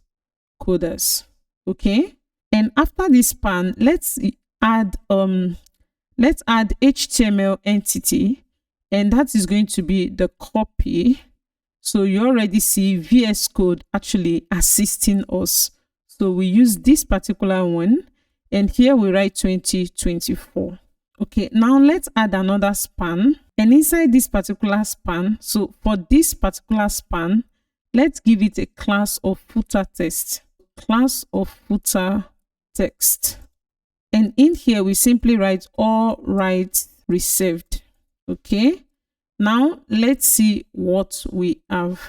Coders. Okay, and after this span let's add HTML entity, and that is going to be the copy. So you already see VS Code actually assisting us. So we use this particular one, and here we write 2024. Okay, now let's add another span, and inside this particular span, so for this particular span let's give it a class of footer text. Class of footer text, and in here we simply write all rights reserved. Okay, now let's see what we have.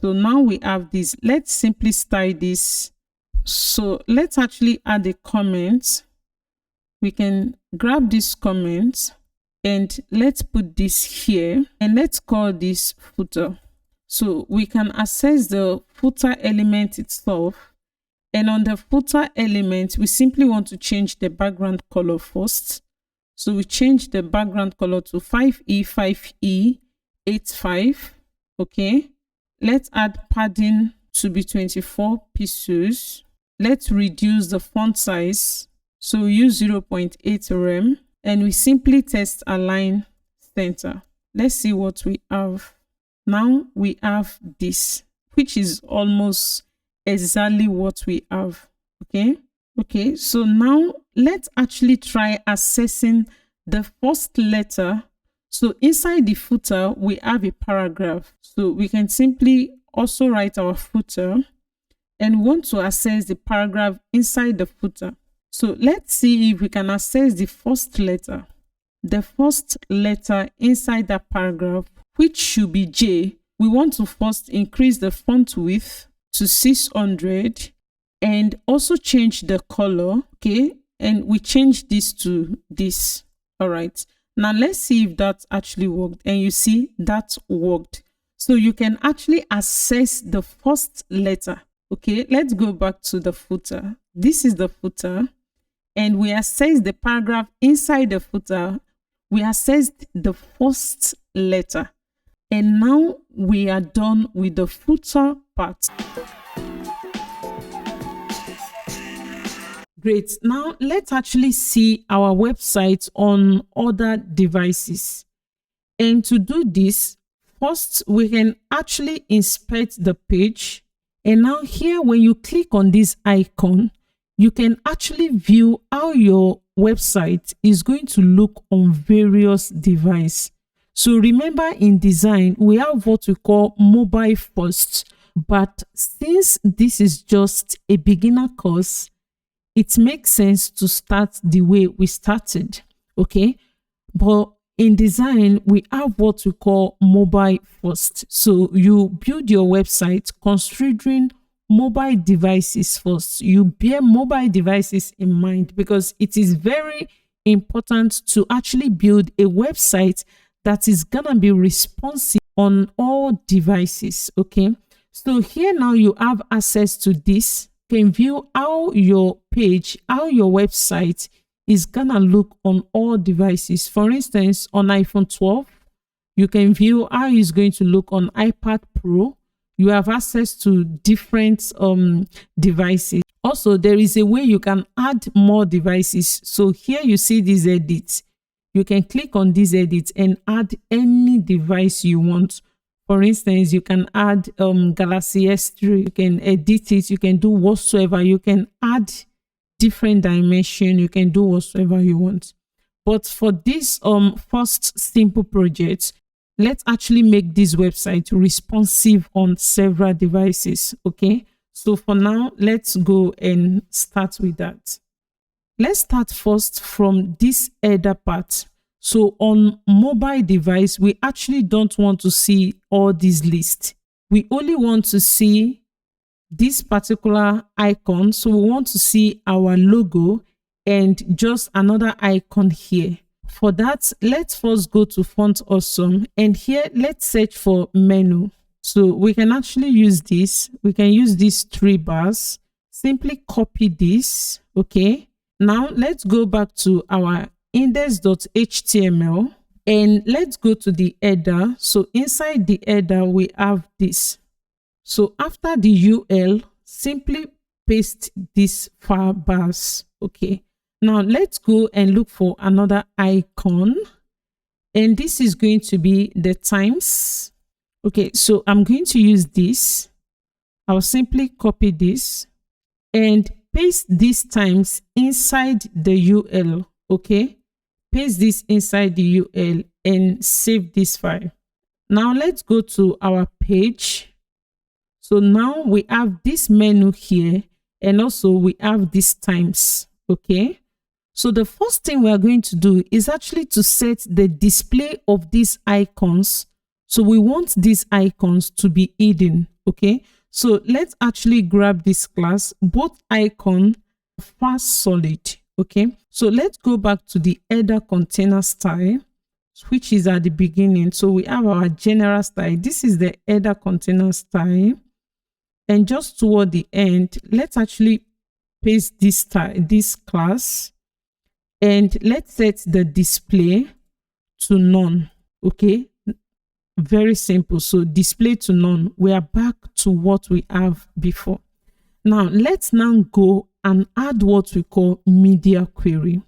So now we have this. Let's simply style this. So let's actually add a comment. We can grab this comment and let's put this here, and let's call this footer. So we can access the footer element itself, and on the footer element we simply want to change the background color first. So we change the background color to 5E5E85. Okay, let's add padding to be 24 pixels. Let's reduce the font size, so we use 0.8 rem, and we simply test align center. Let's see what we have. Now we have this, which is almost exactly what we have. Okay, so now let's actually try accessing the first letter So inside the footer, we have a paragraph. So we can simply also write our footer, and we want to access the paragraph inside the footer. So let's see if we can access the first letter. The first letter inside that paragraph, which should be J. We want to first increase the font width to 600 and also change the color, okay? And we change this to this. All right. Now let's see if that actually worked. And you see that worked. So you can actually access the first letter. Okay, let's go back to the footer. This is the footer. And we access the paragraph inside the footer. We accessed the first letter. And now we are done with the footer part. Great. Now let's actually see our website on other devices. And to do this, first we can actually inspect the page. And now here, when you click on this icon, you can actually view how your website is going to look on various devices. So remember, in design, we have what we call mobile first. But since this is just a beginner course, it makes sense to start the way we started, okay? But in design, we have what we call mobile first. So you build your website considering mobile devices first. You bear mobile devices in mind because it is very important to actually build a website that is gonna be responsive on all devices, okay? So here now you have access to this. You can view how your page, how your website is gonna look on all devices. For instance, on iPhone 12, you can view how it's going to look on iPad Pro. You have access to different devices. Also, there is a way you can add more devices. So here you see this edit. You can click on this edit and add any device you want. For instance, you can add Galaxy S3. You can edit it. You can do whatsoever. You can add different dimension. You can do whatsoever you want. But for this first simple project, let's actually make this website responsive on several devices. Okay, so for now, let's go and start with that. Let's start first from this header part. So on mobile device, we actually don't want to see all these lists. We only want to see this particular icon. So we want to see our logo and just another icon here. For that, let's first go to Font Awesome, and here let's search for menu. So we can actually use this. We can use these 3 bars. Simply copy this. Okay. Now let's go back to our index.html and let's go to the header. So inside the header, we have this. So after the UL, simply paste these 4 bars. Okay. Now let's go and look for another icon. And this is going to be the times. Okay, so I'm going to use this. I'll simply copy this and paste these times inside the UL. Okay, paste this inside the UL and save this file. Now let's go to our page. So now we have this menu here, and also we have these times. Okay, so the first thing we are going to do is actually to set the display of these icons. So we want these icons to be hidden. Okay, so let's actually grab this class, both icon fast solid. Okay, so let's go back to the header container style, which is at the beginning. So we have our general style. This is the header container style. And just toward the end, let's actually paste this style, this class, and let's set the display to none. Okay, very simple. So display to none. We are back to what we have before. Now let's now go and add what we call media query.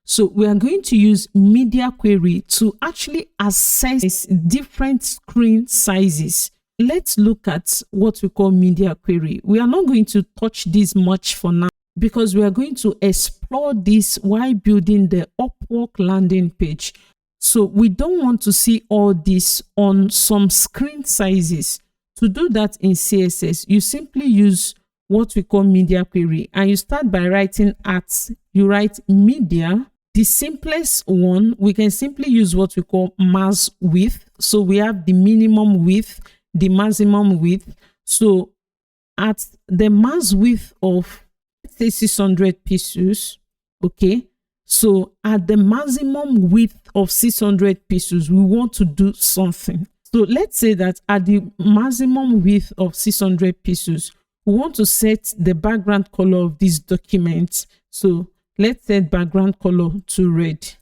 So we are going to use media query to actually access different screen sizes. Let's look at what we call media query. We are not going to touch this much for now because we are going to explore this while building the Upwork landing page. So we don't want to see all this on some screen sizes. To do that in CSS, you simply use what we call media query, and you start by writing at, you write media. The simplest one, we can simply use what we call mass width. So we have the minimum width, the maximum width. So at the mass width of, let's say, 600 pixels, okay? So at the maximum width of 600 pixels, we want to do something. So let's say that at the maximum width of 600 pixels, we want to set the background color of this document. So let's set background color to red.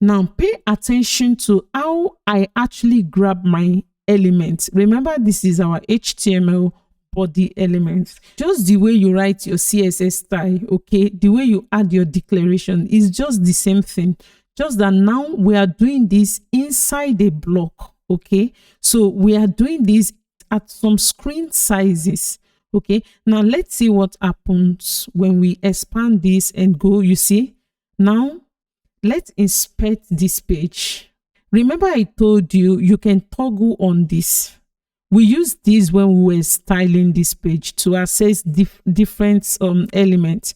Now pay attention to how I actually grab my elements. Remember, this is our HTML body elements. Just the way you write your CSS style, okay, the way you add your declaration is just the same thing, just that now we are doing this inside a block. Okay, so we are doing this at some screen sizes. Okay, now let's see what happens when we expand this and go. You see, now let's inspect this page. Remember, I told you you can toggle on this. We used this when we were styling this page to access different elements.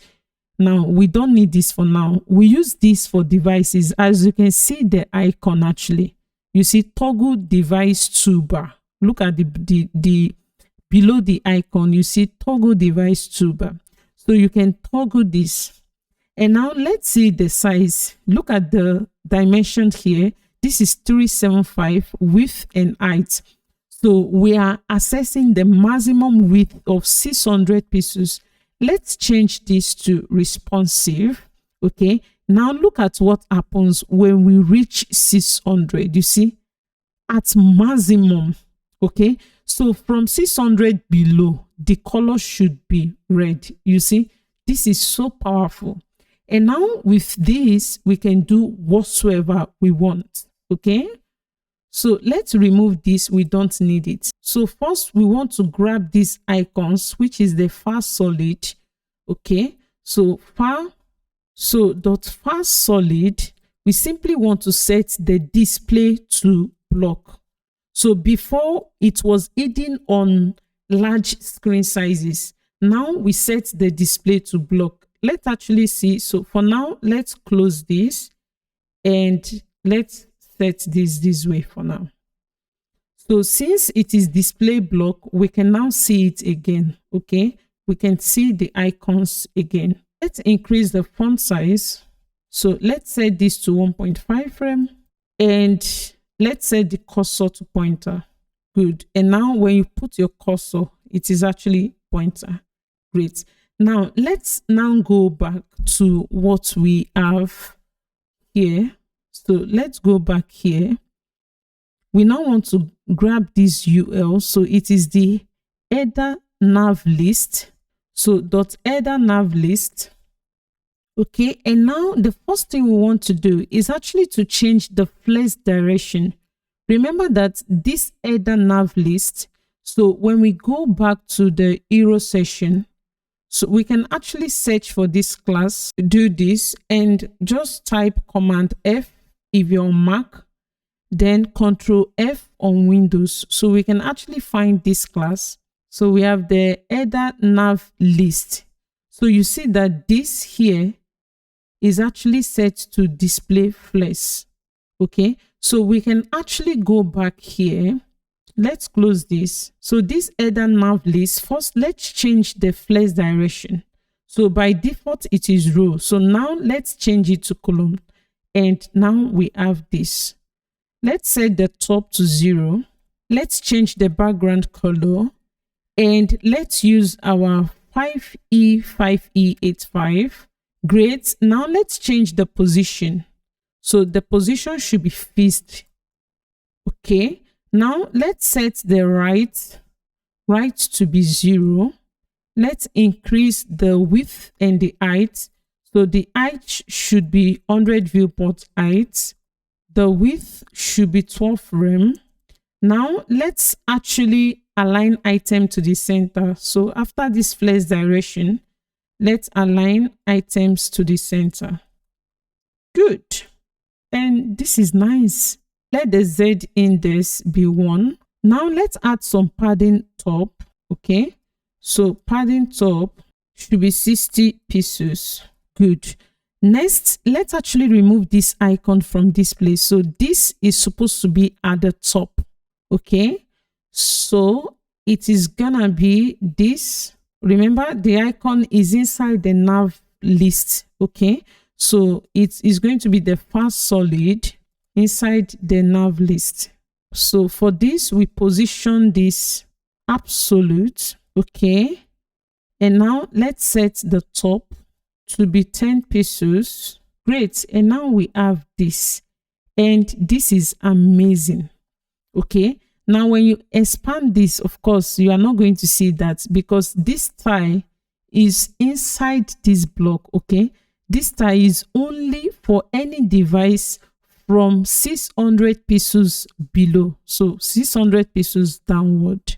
Now we don't need this for now. We use this for devices. As you can see, the icon actually, you see toggle device toolbar. Look at the below the icon, you see toggle device toolbar. So you can toggle this. And now let's see the size. Look at the dimension here. This is 375 width and height. So we are accessing the maximum width of 600 pixels. Let's change this to responsive. Okay. Now look at what happens when we reach 600. You see, at maximum. Okay. So from 600 below, the color should be red. You see, this is so powerful. And now with this, we can do whatsoever we want. Okay. So let's remove this. We don't need it. So first we want to grab these icons, which is the far solid. Okay. So dot far solid, we simply want to set the display to block. So before it was hidden on large screen sizes. Now we set the display to block. Let's actually see. So for now, let's close this and let's set this way for now. So since it is display block, we can now see it again. Okay, we can see the icons again. Let's increase the font size. So let's set this to 1.5 frame and let's set the cursor to pointer. Good. And now when you put your cursor, it is actually pointer. Great. Now let's now go back to what we have here. So let's go back here. We now want to grab this UL. So it is the header nav list. So dot header nav list. Okay. And now the first thing we want to do is actually to change the flex direction. Remember that this header nav list. So when we go back to the hero session, so we can actually search for this class, do this, and just type Command F if you're on Mac, then Control F on Windows. So we can actually find this class. So we have the header nav list. So you see that this here is actually set to display flex. Okay, so we can actually go back here. Let's close this. So this header nav list, first let's change the flex direction. So by default it is row. So now let's change it to column. And now we have this. Let's set the top to 0. Let's change the background color. And let's use our 5E5E85. Great. Now let's change the position. So the position should be fixed. Okay. Now let's set the right to be 0. Let's increase the width and the height. So the height should be 100 viewport height. The width should be 12 rem. Now let's actually align item to the center. So after this flex direction, let's align items to the center. Good. And this is nice. Let the Z index be 1. Now let's add some padding top. Okay, so padding top should be 60 pixels. Good. Next, let's actually remove this icon from this place. So this is supposed to be at the top. Okay, so it is gonna be this. Remember, the icon is inside the nav list. Okay, so it is going to be the first solid inside the nav list. So for this, we position this absolute. Okay, and now let's set the top to be 10 pixels. Great. And now we have this, and this is amazing. Okay, now when you expand this, of course you are not going to see that because this style is inside this block. Okay, this style is only for any device from 600 pixels below, so 600 pixels downward.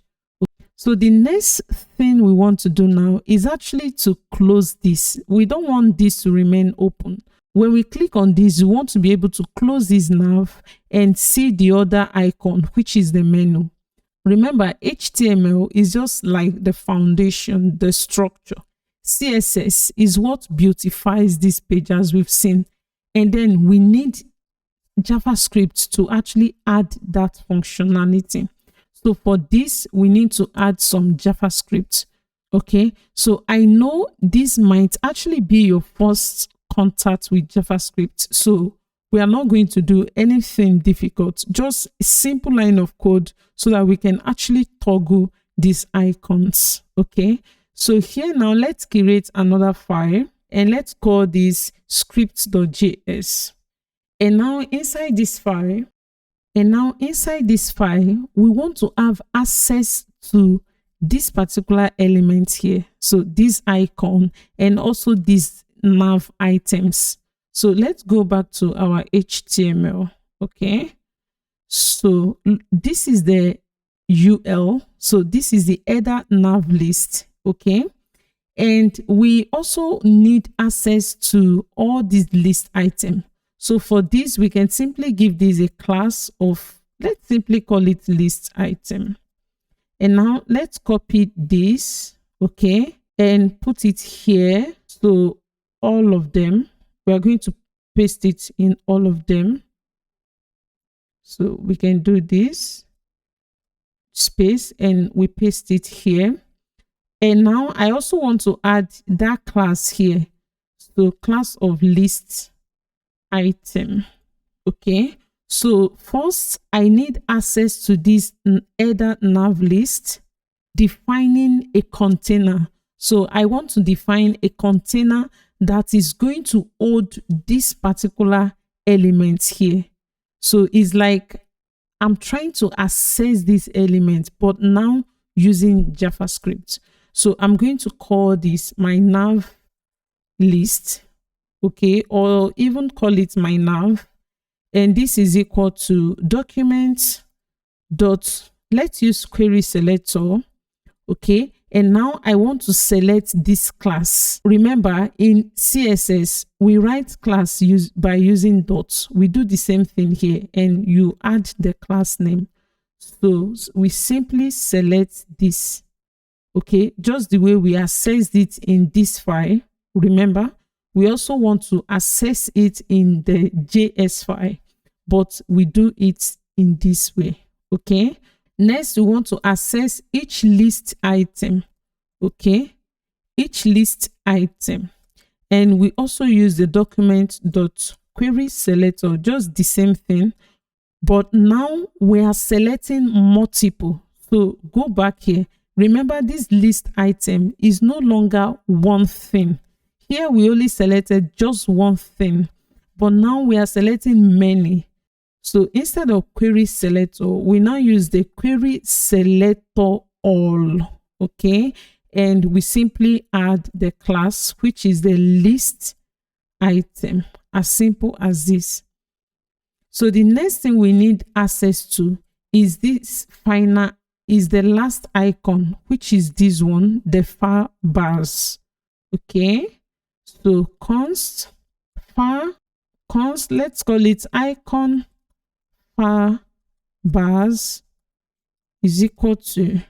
So the next thing we want to do now is actually to close this. We don't want this to remain open. When we click on this, you want to be able to close this nav and see the other icon, which is the menu. Remember, HTML is just like the foundation, the structure. CSS is what beautifies this page, as we've seen. And then we need JavaScript to actually add that functionality. So for this, we need to add some JavaScript. Okay, so I know this might actually be your first contact with JavaScript. So we are not going to do anything difficult, just a simple line of code so that we can actually toggle these icons. Okay, so here now let's create another file and let's call this script.js. And now inside this file, we want to have access to this particular element here. So this icon and also these nav items. So let's go back to our HTML. Okay, so this is the UL. So this is the header nav list. Okay, and we also need access to all these list items. So for this, we can simply give this a class of, let's simply call it list item. And now let's copy this, okay, and put it here. So all of them, we are going to paste it in all of them. So we can do this, space, and we paste it here. And now I also want to add that class here. So class of list item. Okay, so first I need access to this header nav list, defining a container. So I want to define a container that is going to hold this particular element here. So it's like I'm trying to access this element, but now using JavaScript. So I'm going to call this my nav list. Okay, or even call it my nav, and this is equal to document dot, let's use query selector. Okay, and now I want to select this class. Remember, in CSS we write class by using dots. We do the same thing here, and you add the class name. So we simply select this, okay, just the way we accessed it in this file. Remember, we also want to access it in the JS file, but we do it in this way. Okay, next we want to access each list item. Okay, each list item, and we also use the document dot query selector, just the same thing, but now we are selecting multiple. So go back here. Remember, this list item is no longer one thing. Here we only selected just one thing, but now we are selecting many. So instead of query selector, we now use the query selector all. Okay, and we simply add the class, which is the list item. As simple as this. So the next thing we need access to is this final, is the last icon, which is this one, the far bars. Okay, so const far const, let's call it icon far bars is equal to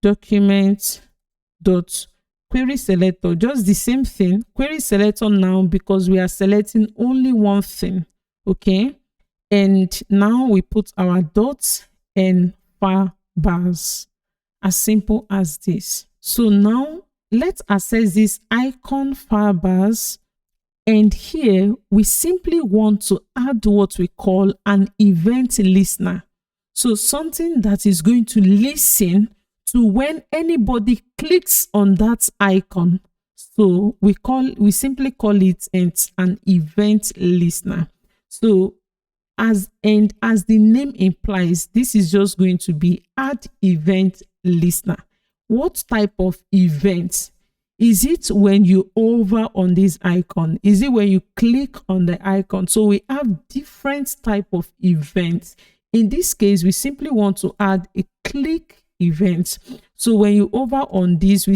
document dot query selector. Just the same thing, query selector now, because we are selecting only one thing. Okay, and now we put our dots and far bars, as simple as this. So now let's access this icon far bars, and here we simply want to add what we call an event listener. So something that is going to listen to when anybody clicks on that icon. So we simply call it an event listener. So as the name implies, this is just going to be add event listener. What type of event? Is it when you hover on this icon? Is it when you click on the icon? So we have different type of events. In this case, we simply want to add a click event. So when you hover on this,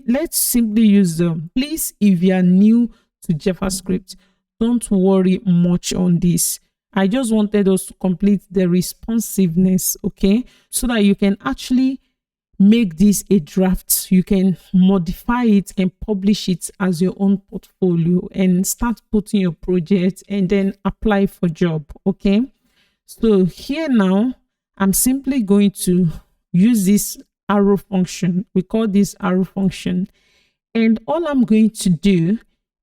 let's simply use them. Please, if you are new to JavaScript, don't worry much on this. I just wanted us to complete the responsiveness, okay? So that you can actually make this a draft. You can modify it and publish it as your own portfolio and start putting your project and then apply for job, okay? So here now, I'm simply going to use this arrow function. We call this arrow function. And all I'm going to do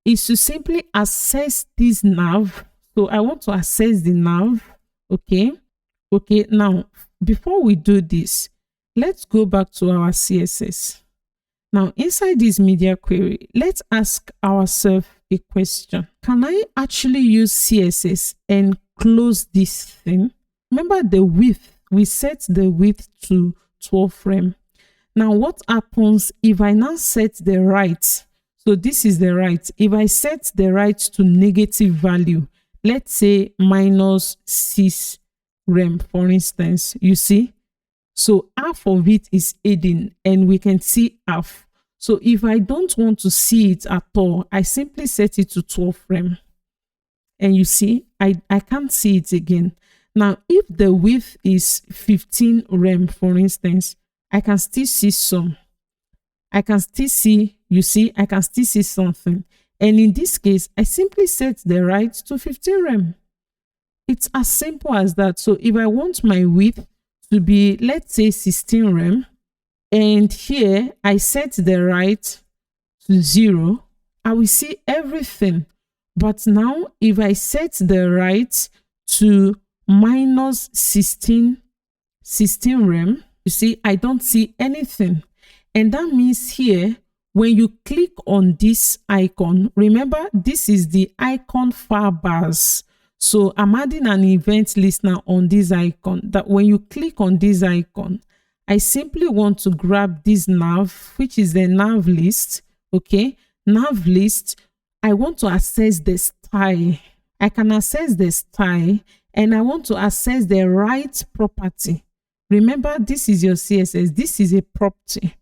is to simply access this nav. So I want to access the nav, okay? Okay, now, before we do this, let's go back to our CSS. Now, inside this media query, let's ask ourselves a question. Can I actually use CSS and close this thing? Remember the width, we set the width to 12 frame. Now, what happens if I now set the right? So this is the right. If I set the right to negative value, let's say -6 rem, for instance, you see? So half of it is hidden and we can see half. So if I don't want to see it at all, I simply set it to 12 rem. And you see, I can't see it again. Now, if the width is 15 rem, for instance, I can still see some. I can still see, you see, I can still see something. And in this case, I simply set the right to 15 rem. It's as simple as that. So if I want my width to be, let's say 16 rem, and here I set the right to 0, I will see everything. But now if I set the right to -16 rem, you see, I don't see anything. And that means here, when you click on this icon, remember this is the icon far bars. So I'm adding an event listener on this icon, that when you click on this icon, I simply want to grab this nav, which is the nav list. Okay, nav list. I want to access the style. I can access the style, and I want to access the right property. Remember, this is your CSS. This is a property.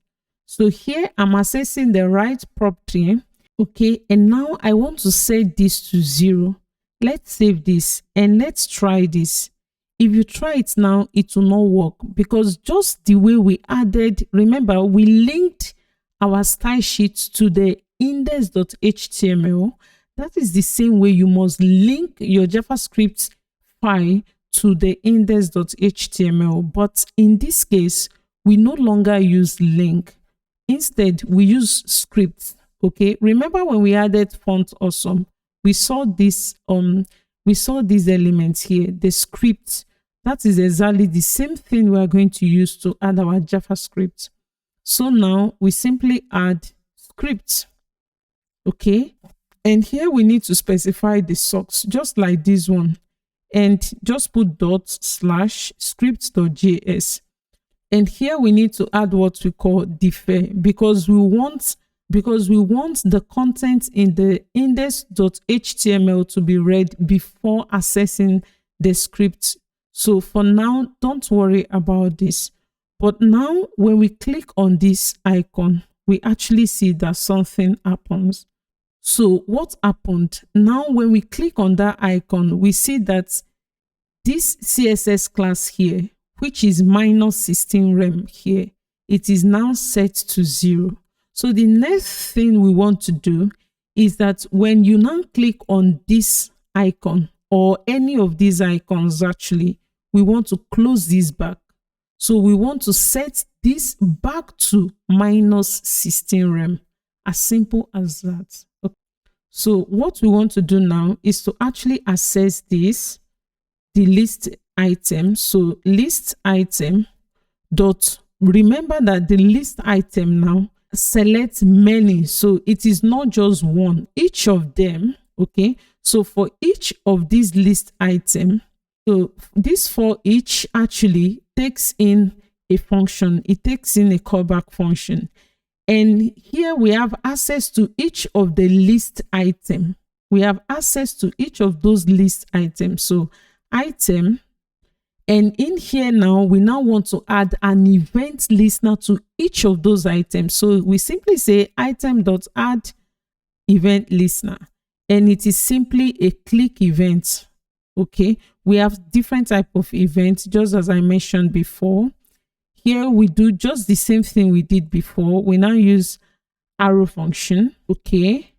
So here I'm accessing the right property. Okay, and now I want to set this to 0. Let's save this and let's try this. If you try it now, it will not work, because just the way we added, remember, we linked our style sheet to the index.html. That is the same way you must link your JavaScript file to the index.html. But in this case, we no longer use link. Instead, we use script. Okay, remember when we added font awesome, we saw this these elements here, the script. That is exactly the same thing we are going to use to add our JavaScript. So now we simply add script. Okay, and here we need to specify the source, just like this one, and just put ./script.js. And here we need to add what we call defer, because we want the content in the index.html to be read before accessing the script. So for now, don't worry about this. But now when we click on this icon, we actually see that something happens. So what happened? Now when we click on that icon, we see that this CSS class here, which is minus 16 rem here, it is now set to 0. So the next thing we want to do is that when you now click on this icon or any of these icons, actually, we want to close this back. So we want to set this back to minus 16 rem. As simple as that. Okay. So what we want to do now is to actually access this, the list item. So list item dot, remember that the list item now select many, so it is not just one, each of them. Okay, so for each of these list item, so this for each actually takes in a function, it takes in a callback function, and here we have access to each of the list item. We have access to each of those list items. So item, and in here now we now want to add an event listener to each of those items. So we simply say item.add event listener, and it is simply a click event. Okay, we have different type of events, just as I mentioned before. Here we do just the same thing we did before. We now use arrow function. Okay,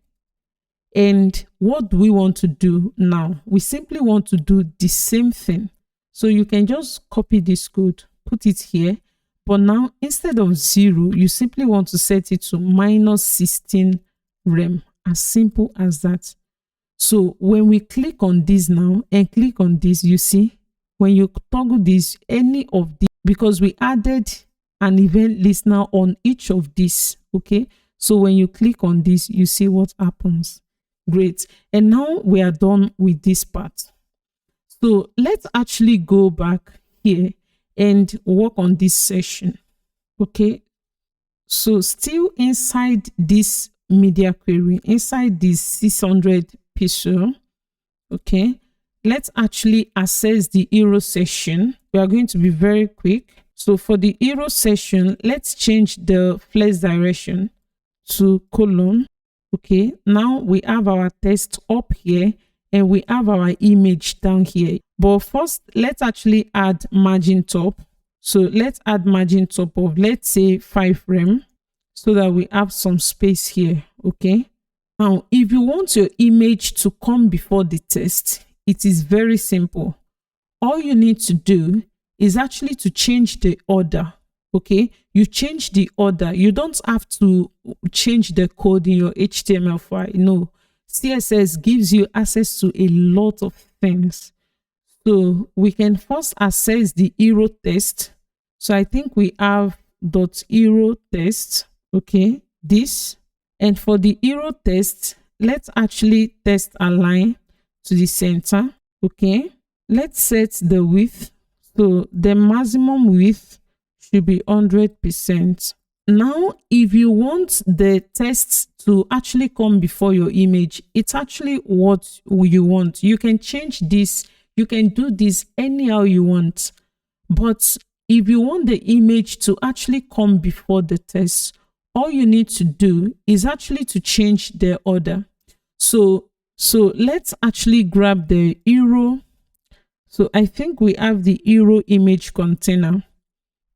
and what do we want to do now? We simply want to do the same thing. So you can just copy this code, put it here, but now instead of 0, you simply want to set it to minus 16 rem. As simple as that. So when we click on this now and click on this, you see, when you toggle this, any of these, because we added an event listener on each of these. Okay, so when you click on this, you see what happens. Great. And now we are done with this part. So let's actually go back here and work on this session. Okay, so still inside this media query, inside this 600 pixel. Okay, let's actually access the hero section. We are going to be very quick. So for the hero section, let's change the flex direction to colon. Okay, now we have our text up here and we have our image down here. But first, let's actually add margin top. So let's add margin top of, let's say, 5 rem, so that we have some space here. Okay, now if you want your image to come before the text, it is very simple. All you need to do is actually to change the order. Okay, you change the order. You don't have to change the code in your HTML file. No, CSS gives you access to a lot of things. So we can first access the hero text. So I think we have .hero text. Okay, this. And for the hero text, let's actually test align to the center. Okay, let's set the width. So the maximum width should be 100%. Now, if you want the text to actually come before your image, it's actually what you want. You can change this. You can do this anyhow you want. But if you want the image to actually come before the text, all you need to do is actually to change the order. So let's actually grab the hero. So I think we have the hero image container.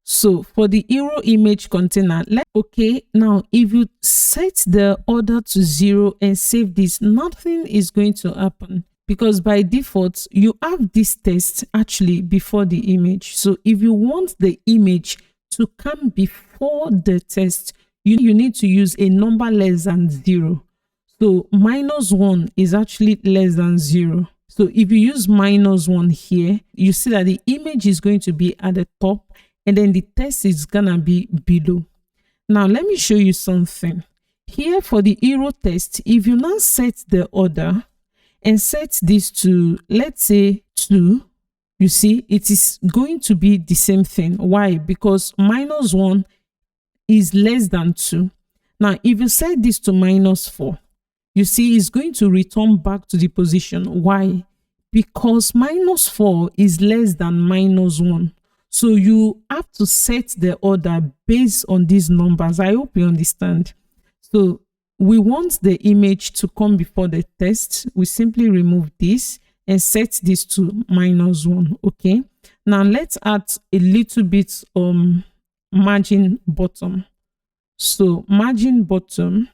So for the hero image container, okay, now if you set the order to 0 and save this, nothing is going to happen, because by default you have this text actually before the image. So if you want the image to come before the text, you need to use a number less than 0. So -1 is actually less than 0. So if you use -1 here, you see that the image is going to be at the top and then the text is gonna be below. Now let me show you something. Here for the hero text, if you now set the order and set this to, let's say, 2, you see it is going to be the same thing. Why? Because -1 is less than 2. Now if you set this to -4, you see it's going to return back to the position. Why? Because -4 is less than -1. So you have to set the order based on these numbers. I hope you understand. So we want the image to come before the text. We simply remove this and set this to -1. Okay, now let's add a little bit margin bottom. So margin bottom,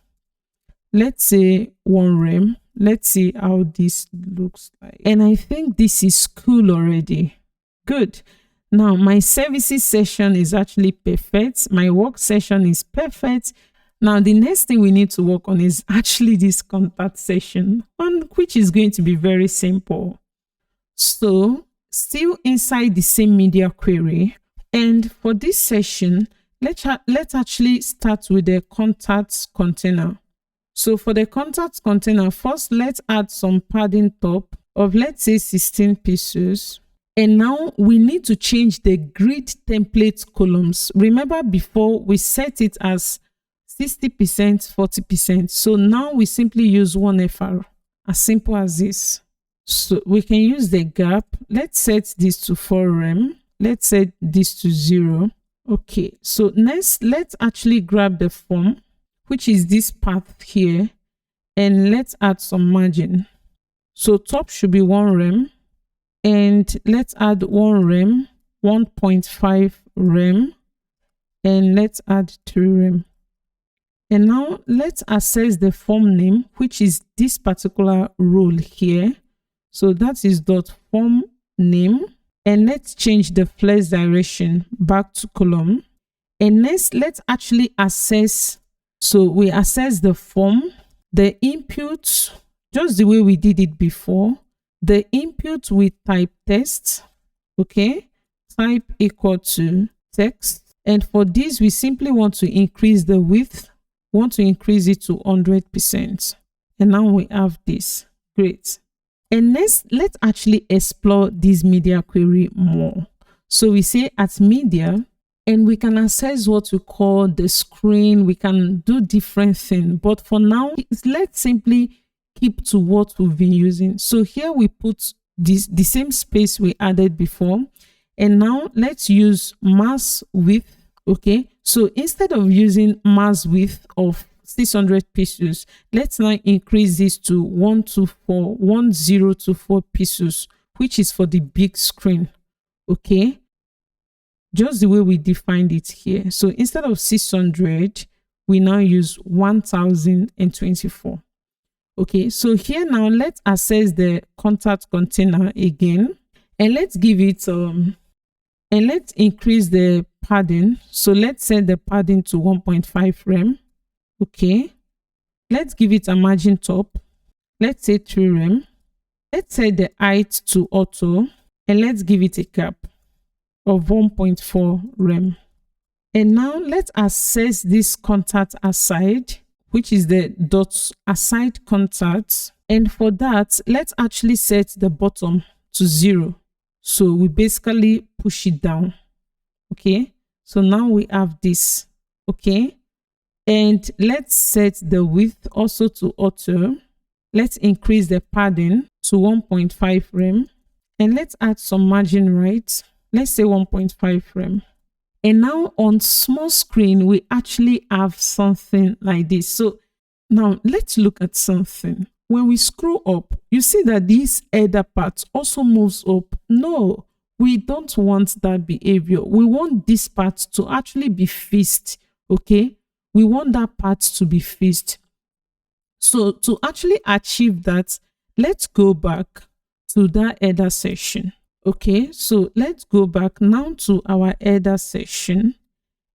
let's say 1 rem. Let's see how this looks like. And I think this is cool already. Good. Now my services session is actually perfect. My work session is perfect. Now the next thing we need to work on is actually this contact section, which is going to be very simple. So still inside the same media query, and for this session, let's actually start with the contacts container. So for the contacts container, first let's add some padding top of, let's say, 16 pixels. And now we need to change the grid template columns. Remember before we set it as 60%, 40%. So now we simply use 1FR, as simple as this. So we can use the gap. Let's set this to 4 rem. Let's set this to 0. Okay, so next, let's actually grab the form, which is this path here, and let's add some margin. So top should be 1 rem, and let's add 1 rem, 1.5 rem, and let's add 3 rem. And now let's access the form name, which is this particular role here. So that is .form name. And let's change the flex direction back to column. And next, let's actually access. So we access the form, the input, just the way we did it before. The input with type text. Okay. Type equal to text. And for this, we simply want to increase the width. Want to increase it to 100%. And now we have this. Great. And next, let's actually explore this media query more. So we say at media, and we can access what we call the screen. We can do different things. But for now, let's simply keep to what we've been using. So here we put the same space we added before. And now let's use mass width. Okay, so instead of using mass width of 600 pixels, let's now increase this to 1024 pixels, which is for the big screen. Okay, just the way we defined it here. So instead of 600, we now use 1024. Okay, so here now let's access the contact container again, and let's give it and let's increase the padding. So let's set the padding to 1.5 rem. Okay. Let's give it a margin top. Let's say 3 rem. Let's set the height to auto, and let's give it a gap of 1.4 rem. And now let's access this contact aside, which is the dot aside contact. And for that, let's actually set the bottom to 0. So we basically push it down. Okay, so now we have this. Okay, and let's set the width also to auto. Let's increase the padding to 1.5 rem, and let's add some margin right. Let's say 1.5 rem. And now on small screen, we actually have something like this. So now let's look at something. When we scroll up, you see that this header part also moves up. No, we don't want that behavior. We want this part to actually be fixed. Okay, we want that part to be fixed. So to actually achieve that, let's go back to that header section. Okay, so let's go back now to our header section,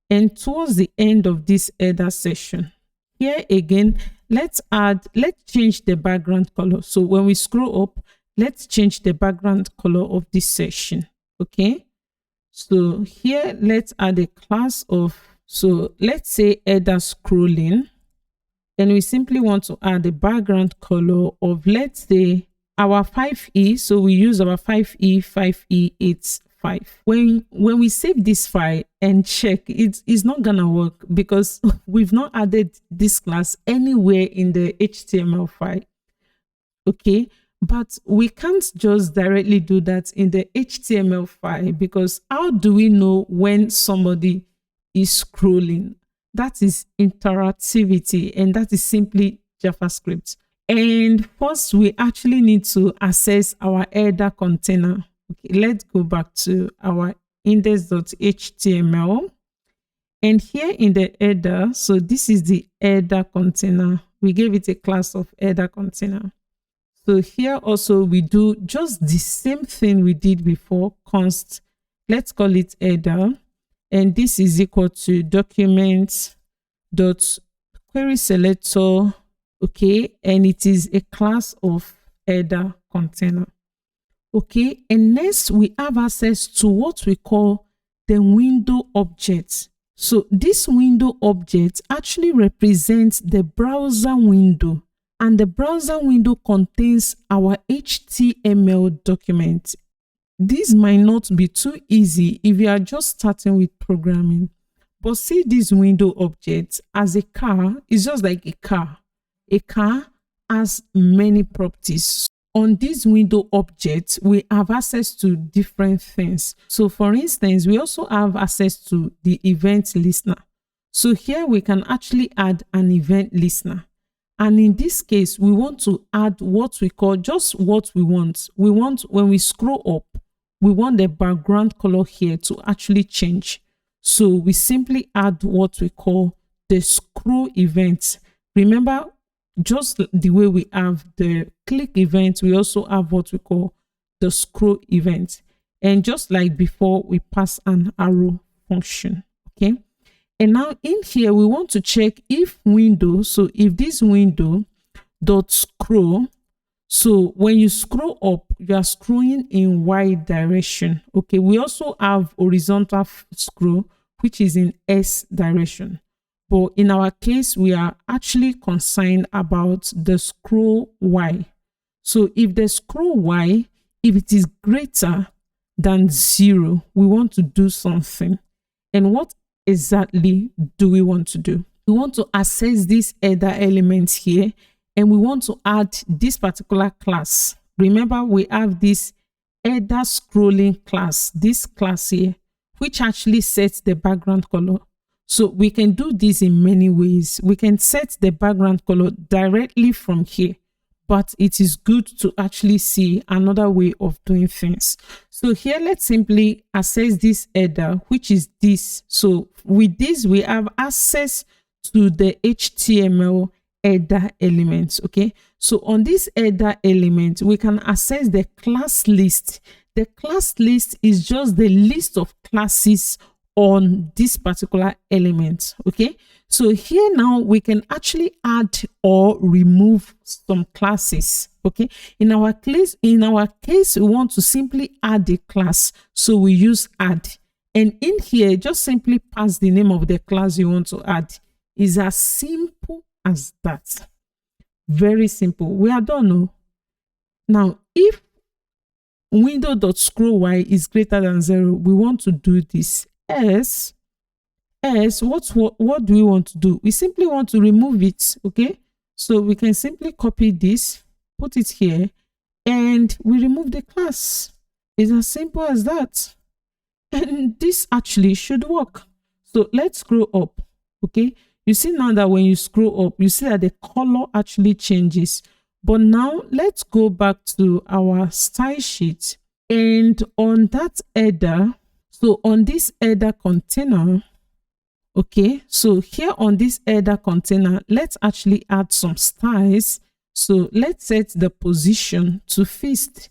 and towards the end of this header section, here again, let's change the background color. So when we scroll up, let's change the background color of this section. Okay, so here let's add a class of, so let's say header scrolling, and we simply want to add a background color of, let's say, our 5e. So we use our 5e85. When we save this file and check, it's not gonna work because we've not added this class anywhere in the HTML file. Okay, but we can't just directly do that in the HTML file, because how do we know when somebody is scrolling? that is interactivity, and that is simply JavaScript. And first, we actually need to access our header container. Okay, let's go back to our index.html. And here in the header, so this is the header container. We gave it a class of header container. So here also we do just the same thing we did before, const, let's call it header. And this is equal to document dot query selector. Okay, and it is a class of header container. Okay, and next we have access to what we call the window object. So this window object actually represents the browser window, and the browser window contains our HTML document. This might not be too easy if you are just starting with programming, but see this window object as a car. It's just like a car. A car has many properties. On this window object, we have access to different things. So for instance, we also have access to the event listener. So here we can actually add an event listener. And in this case, we want to add what we call just what we want. We want, when we scroll up, we want the background color here to actually change. So we simply add what we call the scroll event. Remember, just the way we have the click event, we also have what we call the scroll event. And just like before, we pass an arrow function. Okay. And now in here, we want to check if window. So if this window dot scroll, so when you scroll up, you are scrolling in Y direction. Okay. We also have horizontal scroll, which is in S direction. But in our case, we are actually concerned about the scroll Y. So if the scroll Y, if it is greater than 0, we want to do something. And what exactly do we want to do? We want to access this header element here, and we want to add this particular class. Remember, we have this header scrolling class, this class here, which actually sets the background color. So we can do this in many ways. We can set the background color directly from here, but it is good to actually see another way of doing things. So here, let's simply access this header, which is this. So with this, we have access to the HTML header elements. Okay. So on this header element, we can access the class list. The class list is just the list of classes on this particular element. Okay, so here now we can actually add or remove some classes. Okay, in our case we want to simply add a class, so we use add, and in here just simply pass the name of the class you want to add. Is as simple as that. Very simple. We are done. No? Now if window.scrollY is greater than 0, we want to do this. What do we want to do? We simply want to remove it. Okay, so we can simply copy this, put it here, and we remove the class. It's as simple as that, and this actually should work. So let's scroll up. Okay, you see now that when you scroll up, you see that the color actually changes. But now let's go back to our style sheet, and on that header, so on this header container, okay, so here on this header container, let's actually add some styles. So let's set the position to fixed,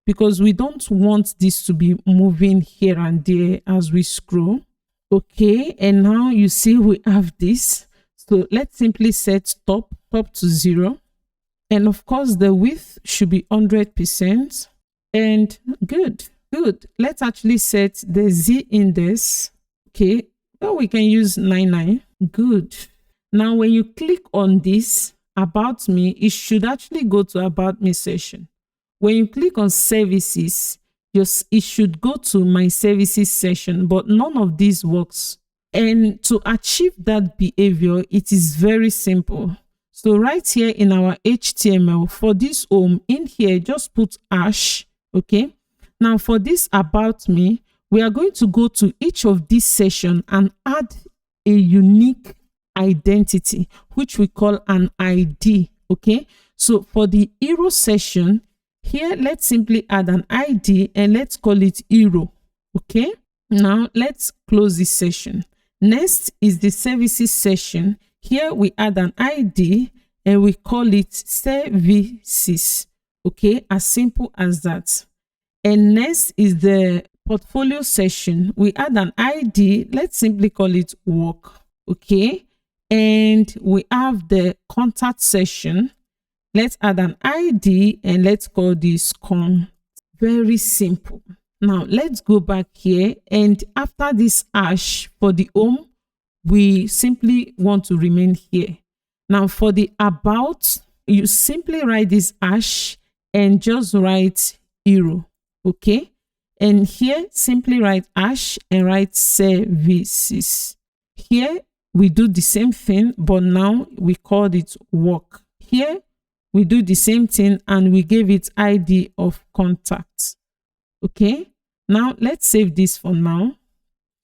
because we don't want this to be moving here and there as we scroll. Okay, and now you see we have this. So let's simply set top to 0. And of course, the width should be 100%. And good. Let's actually set the Z index. Okay, well, we can use 99. Good. Now, when you click on this about me, it should actually go to about me section. When you click on services, it should go to my services section, but none of this works. And to achieve that behavior, it is very simple. So right here in our HTML, for this home, in here, just put hash. Okay. Now for this about me, we are going to go to each of these sessions and add a unique identity, which we call an ID. Okay, so for the hero session here, let's simply add an ID and let's call it hero. Okay, now let's close this session. Next is the services session. Here we add an ID and we call it services. Okay, as simple as that. And next is the portfolio session. We add an ID. Let's simply call it work. Okay, and we have the contact session. Let's add an ID and let's call this con. Very simple. Now let's go back here, and after this hash for the home, we simply want to remain here. Now for the about, you simply write this hash and just write hero. Okay, and here simply write hash and write services. Here we do the same thing, but now we called it work. Here we do the same thing and we gave it ID of contact. Okay, now let's save this for now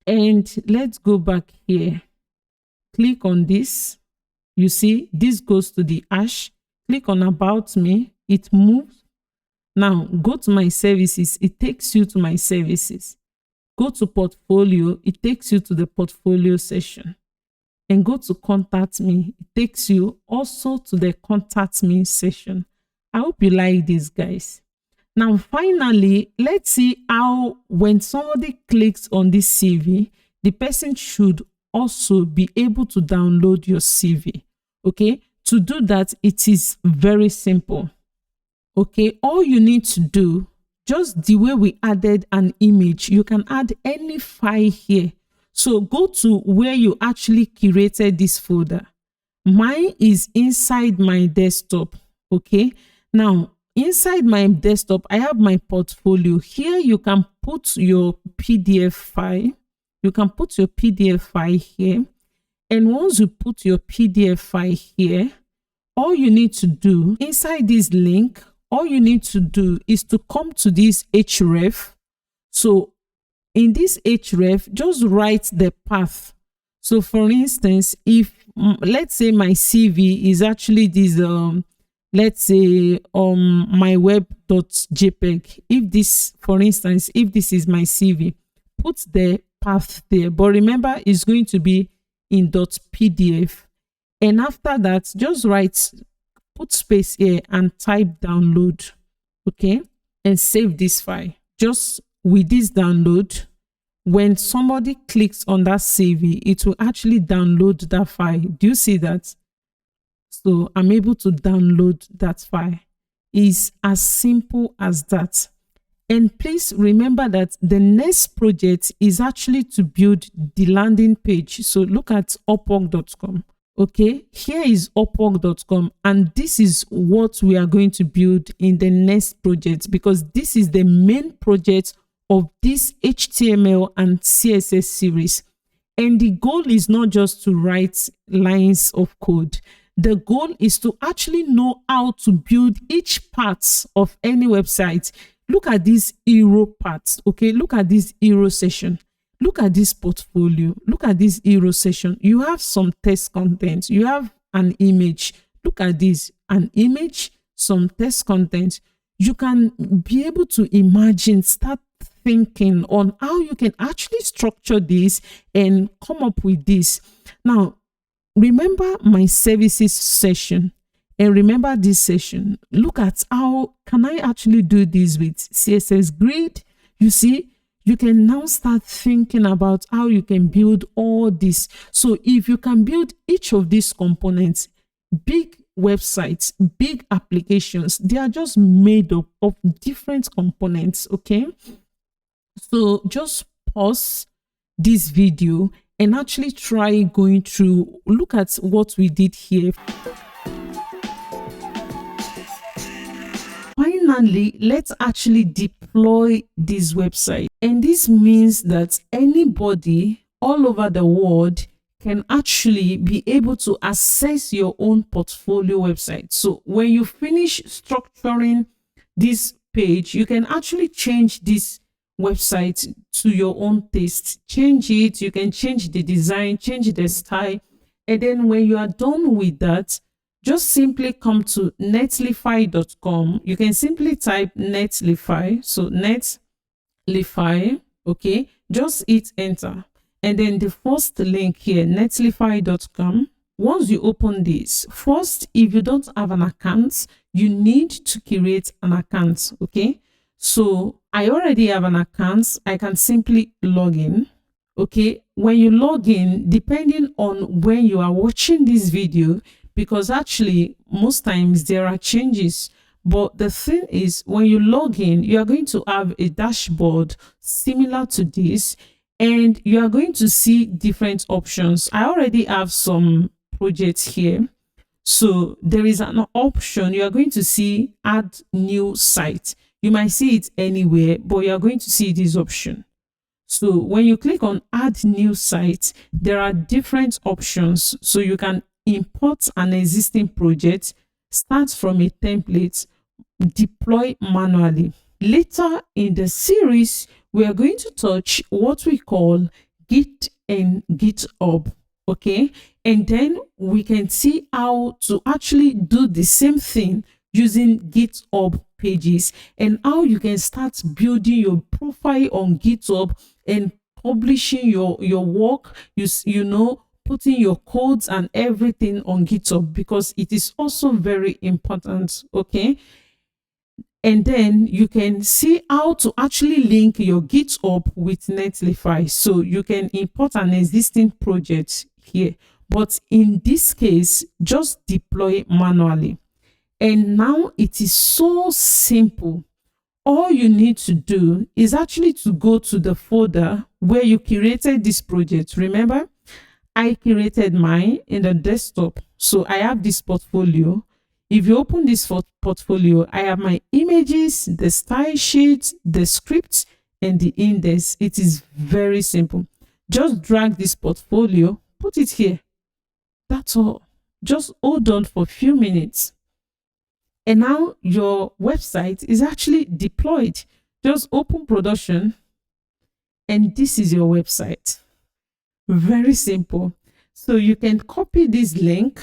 and let's go back here. Click on this. You see this goes to the hash. Click on about me, it moves. Now go to my services, it takes you to my services. Go to portfolio, it takes you to the portfolio session. And go to contact me, it takes you also to the contact me session. I hope you like this, guys. Now finally, let's see how when somebody clicks on this CV, the person should also be able to download your CV. Okay, to do that, it is very simple. Okay, all you need to do, just the way we added an image, you can add any file here. So go to where you actually curated this folder. Mine is inside my desktop. Okay, now inside my desktop, I have my portfolio. Here you can put your PDF file. You can put your PDF file here. And once you put your PDF file here, all you need to do inside this link, all you need to do is to come to this href. So in this href, just write the path. So for instance, if let's say my CV is actually this, let's say my web.jpg. If this, for instance, if this is my CV, put the path there. But remember, it's going to be in .pdf. And after that, just write, put space here and type download. Okay, and save this file. Just with this download, when somebody clicks on that CV, it will actually download that file. Do you see that? So I'm able to download that file. It's as simple as that. And please remember that the next project is actually to build the landing page. So look at upwork.com. Okay, here is upwork.com, and this is what we are going to build in the next project, because this is the main project of this HTML and CSS series. And the goal is not just to write lines of code. The goal is to actually know how to build each part of any website. Look at this hero part. Okay, look at this hero session. Look at this portfolio. Look at this hero session. You have some text content. You have an image. Look at this, an image, some text content. You can be able to imagine, start thinking on how you can actually structure this and come up with this. Now, remember my services session and remember this session. Look at how can I actually do this with CSS grid. You see, you can now start thinking about how you can build all this. So if you can build each of these components, big websites, big applications, they are just made up of different components. Okay, so just pause this video and actually try going through, look at what we did here. Finally, let's actually deploy this website. And this means that anybody all over the world can actually be able to access your own portfolio website. So when you finish structuring this page, you can actually change this website to your own taste. Change it. You can change the design, change the style, And then when you are done with that, just simply come to netlify.com. You can simply type netlify. So netlify, okay, just hit enter. And then the first link here, netlify.com. Once you open this, first, if you don't have an account, you need to create an account, okay? So I already have an account. I can simply log in. Okay, when you log in, depending on when you are watching this video, because actually most times there are changes, but the thing is, when you log in, you are going to have a dashboard similar to this, and you are going to see different options. I already have some projects here. So there is an option. You are going to see add new site. You might see it anywhere, but you are going to see this option. So when you click on add new site, there are different options. So you can import an existing project, start from a template, deploy manually. Later in the series, we are going to touch what we call Git and GitHub. Okay, and then we can see how to actually do the same thing using GitHub pages, and how you can start building your profile on GitHub and publishing your work, you know, putting your codes and everything on GitHub, because it is also very important. Okay, and then you can see how to actually link your GitHub with Netlify. So you can import an existing project here, but in this case, just deploy manually. And now it is so simple. All you need to do is actually to go to the folder where you created this project. Remember, I created mine in the desktop. So I have this portfolio. If you open this portfolio, I have my images, the style sheet, the script, and the index. It is very simple. Just drag this portfolio, put it here. That's all. Just hold on for a few minutes. And now your website is actually deployed. Just open production, and this is your website. Very simple. So you can copy this link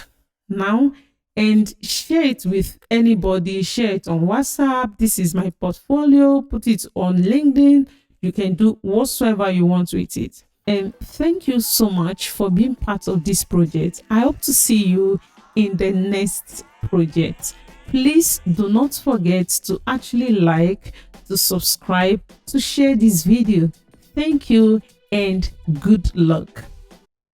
now and share it with anybody. Share it on WhatsApp. This is my portfolio. Put it on LinkedIn. You can do whatsoever you want with it. And thank you so much for being part of this project. I hope to see you in the next project. Please do not forget to actually like, to subscribe, to share this video. Thank you and good luck.